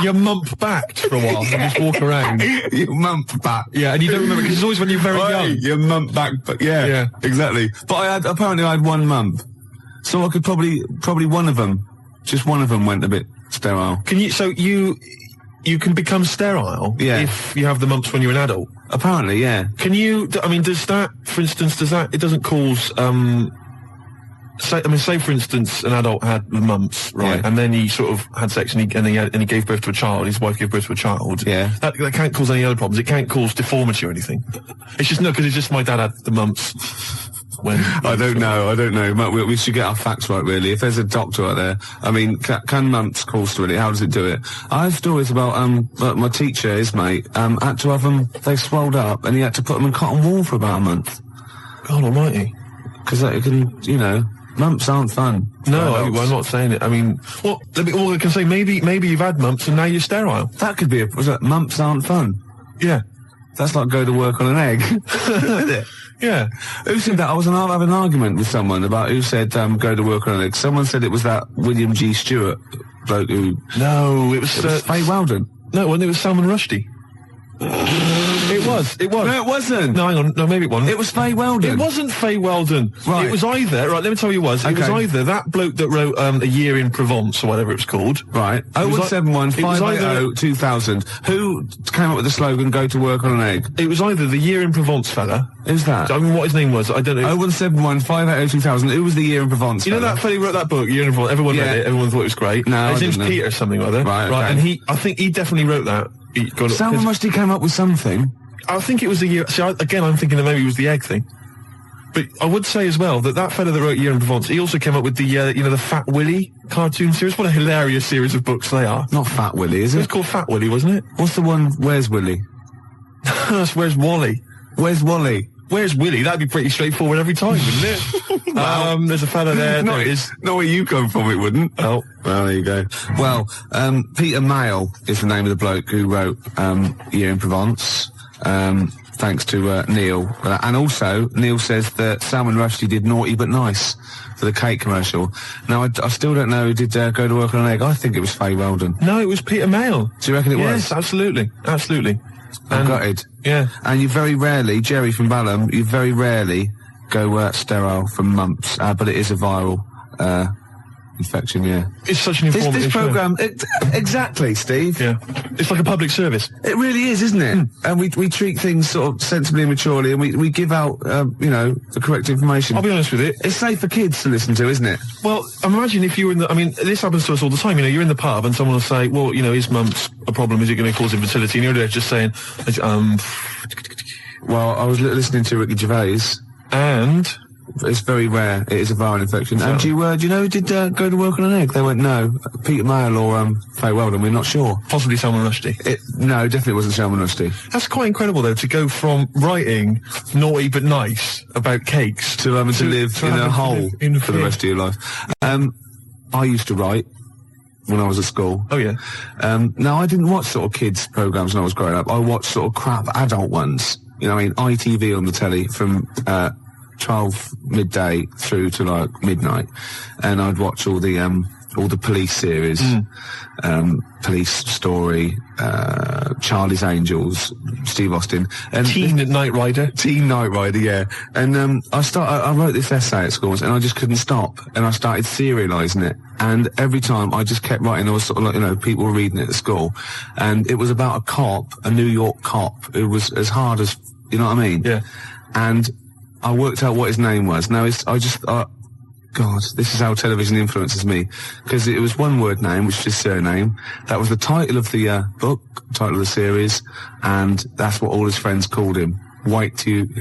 you're mump-backed for a while and just walk around. You mump back. Yeah, and you don't remember, because it's always when you're very young. You mump back, but yeah, exactly. But apparently I had one mump. So I could probably one of them, just one of them went a bit sterile. Can you, so you can become sterile if you have the mumps when you're an adult? Apparently, yeah. Can you, I mean, does that, for instance, it doesn't cause, say for instance, an adult had the mumps, right, Yeah. and then he sort of had sex and he gave birth to a child. His wife gave birth to a child. Yeah. That can't cause any other problems. It can't cause deformity or anything. It's just because it's just my dad had the mumps. When I don't know. We should get our facts right, really. If there's a doctor out there, I mean, can mumps cause sterility? How does it do it? I have stories about, my teacher, his mate, had to have them, they swelled up, and he had to put them in cotton wool for about a month. God almighty. Because it can, mumps aren't fun. No, I'm not saying it. I mean, all I can say, maybe you've had mumps and now you're sterile. That could be mumps aren't fun. Yeah. That's like go to work on an egg. Isn't it? Yeah. Who said that? I was having an argument with someone about who said go to work on an egg. Someone said it was that William G. Stewart bloke who... No, it was Faye Weldon. No, it was Salman Rushdie. It was. No, it wasn't. No, hang on. No, maybe it wasn't. It was Faye Weldon. It wasn't Faye Weldon. Right. It was either, right, let me tell you what it was. It was either that bloke that wrote A Year in Provence, or whatever it was called. Right. 0171 580 2000. Who came up with the slogan, go to work on an egg? It was either the Year in Provence fella. Who's that? I mean, what his name was, I don't know. 0171 580 2000. Who was the Year in Provence You know fella? that fella who wrote that book, Year in Provence? Everyone read it, everyone thought it was great. No, his I name's didn't know. Peter something or other. Right, okay. And I think he definitely wrote that. Salman Rushdie came up with something. I think it was the year. See, again, I'm thinking that maybe it was the egg thing. But I would say as well that fella that wrote Year in Provence, he also came up with the, the Fat Willy cartoon series. What a hilarious series of books they are. Not Fat Willy, is It it? was called Fat Willy, wasn't it? What's the one, Where's Willy? That's Where's Wally? Where's Wally? Where's Willy? That'd be pretty straightforward every time, wouldn't it? There's a fella there. There it is. Not where you come from, it wouldn't. Oh. Well, there you go. Well, Peter Mayle is the name of the bloke who wrote Year in Provence. Thanks to Neil. And also, Neil says that Salman Rushdie did Naughty But Nice for the cake commercial. Now, I still don't know who did go to work on an egg. I think it was Faye Weldon. No, it was Peter Mayle. Do you reckon it was? Yes, absolutely. Absolutely. I'm gutted. Yeah. And you very rarely, Jerry from Balham, you very rarely go sterile from mumps, but it is a viral infection, yeah. It's such an informative This show. programme, exactly, Steve. Yeah. It's like a public service. It really is, isn't it? And we treat things sort of sensibly and maturely, and we give out, the correct information. I'll be honest with you. It's safe for kids to listen to, isn't it? Well, imagine if you were in the... I mean, this happens to us all the time. You're in the pub and someone will say, well, is mumps a problem? Is it going to cause infertility? And you're there just saying, Well, I was listening to Ricky Gervais. And... It's very rare. It is a viral infection. And do you know who did go to work on an egg? They went, no. Peter Mayle or Faye Weldon, we're not sure. Possibly Salman Rushdie. No, definitely wasn't Salman Rushdie. That's quite incredible, though, to go from writing Naughty But Nice about cakes to live in a hole for the rest of your life. I used to write when I was at school. Oh, yeah. Now, I didn't watch sort of kids' programmes when I was growing up. I watched sort of crap adult ones. ITV on the telly from 12 midday through to like midnight, and I'd watch all the police series, Police Story, Charlie's Angels, Steve Austin, and Teen Knight Rider. Teen Knight Rider, yeah. And I wrote this essay at school, and I just couldn't stop, and I started serialising it. And every time I just kept writing, I was sort of like, people were reading it at school, and it was about a cop, a New York cop, who was as hard as, you know what I mean? Yeah. And I worked out what his name was. Now, God, this is how television influences me. Because it was one word name, which is his surname. That was the title of the book, title of the series, and that's what all his friends called him. Right. It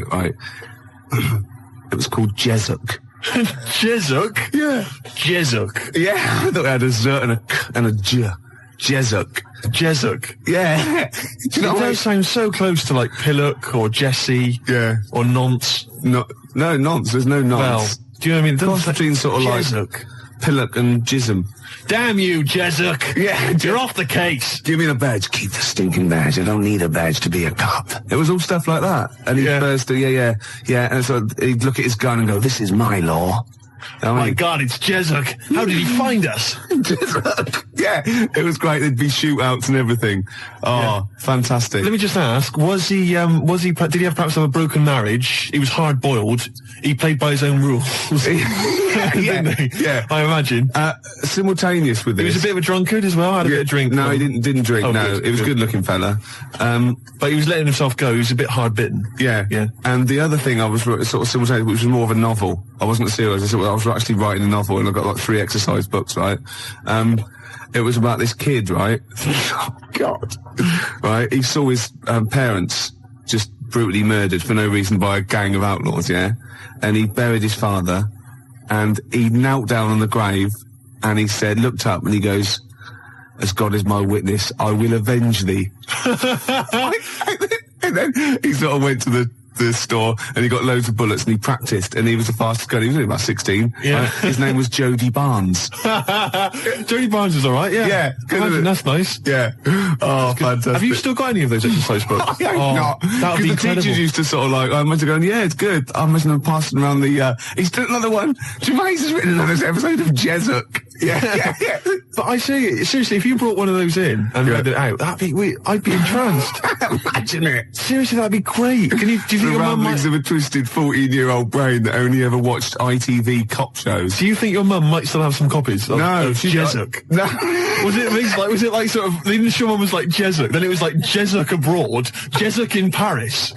was called Jezuk. Jezuk? Yeah. Jezuk. Yeah, I thought it had a Z and a J. Jezuk. Jezuk. Yeah. Do you know, it does sound so close to like Pillock or Jesse. Yeah. Or Nonce. No, nonce. There's no nonce. Well, do you know what I mean? Cross between sort of Jezuk. like Pillock and Jism. Damn you, Jezuk. Yeah. You're off the case. Give me a badge. Keep the stinking badge. I don't need a badge to be a cop. It was all stuff like that. And he'd first do, yeah. And so he'd look at his gun and go, this is my law. My God, it's Jezuk. How did he find us? Jezuk. Yeah, it was great. There'd be shootouts and everything. Oh, fantastic. Let me just ask, did he have perhaps have a broken marriage? He was hard-boiled. He played by his own rules. Didn't he? Yeah. I imagine. Simultaneous with this. He was a bit of a drunkard as well, had a bit of drink. No, he didn't drink, Oh, no. good, He was a good. good-looking fella. But he was letting himself go. He was a bit hard-bitten. Yeah. Yeah. And the other thing I was sort of simultaneous, which was more of a novel, I wasn't serious. I said, well, I was actually writing a novel and I got like 3 exercise books, right? It was about this kid, right? Oh, God. Right? He saw his parents just brutally murdered for no reason by a gang of outlaws, yeah? And he buried his father and he knelt down on the grave and he said, looked up and he goes, as God is my witness, I will avenge thee. And then he sort of went to the store and he got loads of bullets and he practiced and he was the fastest guy. He was only about 16. Yeah. His name was Jody Barnes. Jody Barnes is all right. Yeah. Yeah. Imagine, that's nice. Yeah. Oh, fantastic. Have you still got any of those exercise books? I hope not. That would be the incredible. teachers used to sort of like, I imagine going, yeah, it's good. I imagine I'm passing around the, he's done another one. Gervais has written another episode of Jezuk. Yeah. But I say, seriously, if you brought one of those in and read it out, I'd be entranced. Imagine it. Seriously, that'd be great. Do you think The your mum ramblings might... of a twisted 14-year-old brain that only ever watched ITV cop shows. Do you think your mum might still have some copies of she Jezuk? No. Was it like sort of, the initial one was like Jezuk, then it was like Jezuk abroad, Jezuk in Paris,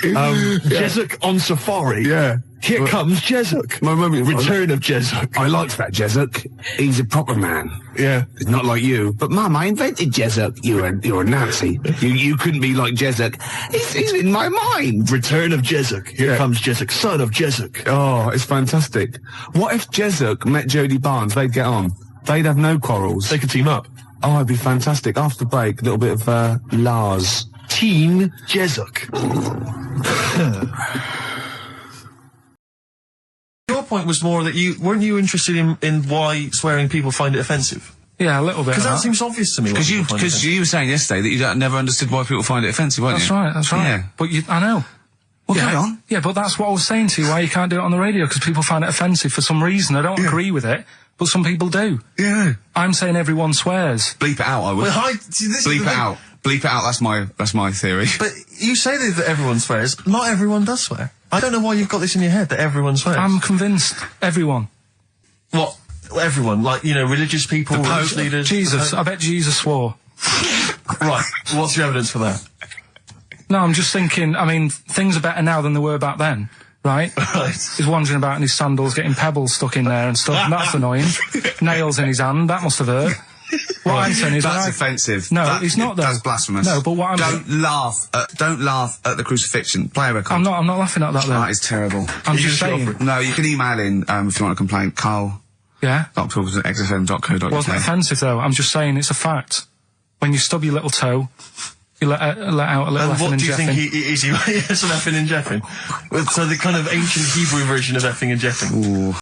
Jezuk on safari. Yeah. Here comes Jezuk. My mum... Return of Jezuk. I liked that Jezuk. He's a proper man. Yeah. It's not like you. But Mum, I invented Jezuk. You're a Nazi. you couldn't be like Jezuk. He's in my mind. Return of Jezuk. Here comes Jezuk, son of Jezuk. Oh, it's fantastic. What if Jezuk met Jody Barnes? They'd get on. They'd have no quarrels. They could team up. Oh, it'd be fantastic. After the break, a little bit of Lars. Team Jezuk. Your point was more that weren't you interested in why swearing people find it offensive? Yeah, a little bit. Because that seems obvious to me. Because you were saying yesterday that you never understood why people find it offensive, weren't That's you? right, that's right. Yeah. But I know. Well, yeah, carry on. Yeah, but that's what I was saying to you, why you can't do it on the radio, because people find it offensive for some reason. I don't agree with it, but some people do. Yeah. I'm saying everyone swears. Bleep it out, I would. Well, this Bleep it out. Bleep it out, that's my theory. But you say that everyone swears. Not everyone does swear. I don't know why you've got this in your head that everyone swears. I'm convinced everyone. What? Everyone? Like, religious people, religious leaders? Jesus, I bet Jesus swore. Right. What's your evidence for that? No, I'm just thinking, things are better now than they were back then, right? Right. He's wandering about in his sandals, getting pebbles stuck in there and stuff, and that's annoying. Nails in his hand, that must have hurt. What I'm saying is... That's offensive. No, it's not, though. That's blasphemous. No, but what I'm... Don't laugh at the crucifixion. Play a record. I'm not laughing at that, though. That is terrible. I'm just saying... No, you can email in, if you want to complain. Carl. Yeah? .xfm.co.uk. Wasn't offensive, though. I'm just saying it's a fact. When you stub your little toe, you let out a little effing what and do you jeffing. think he is? He is an effing and jeffing. So the kind of ancient Hebrew version of effing and jeffing. Ooh.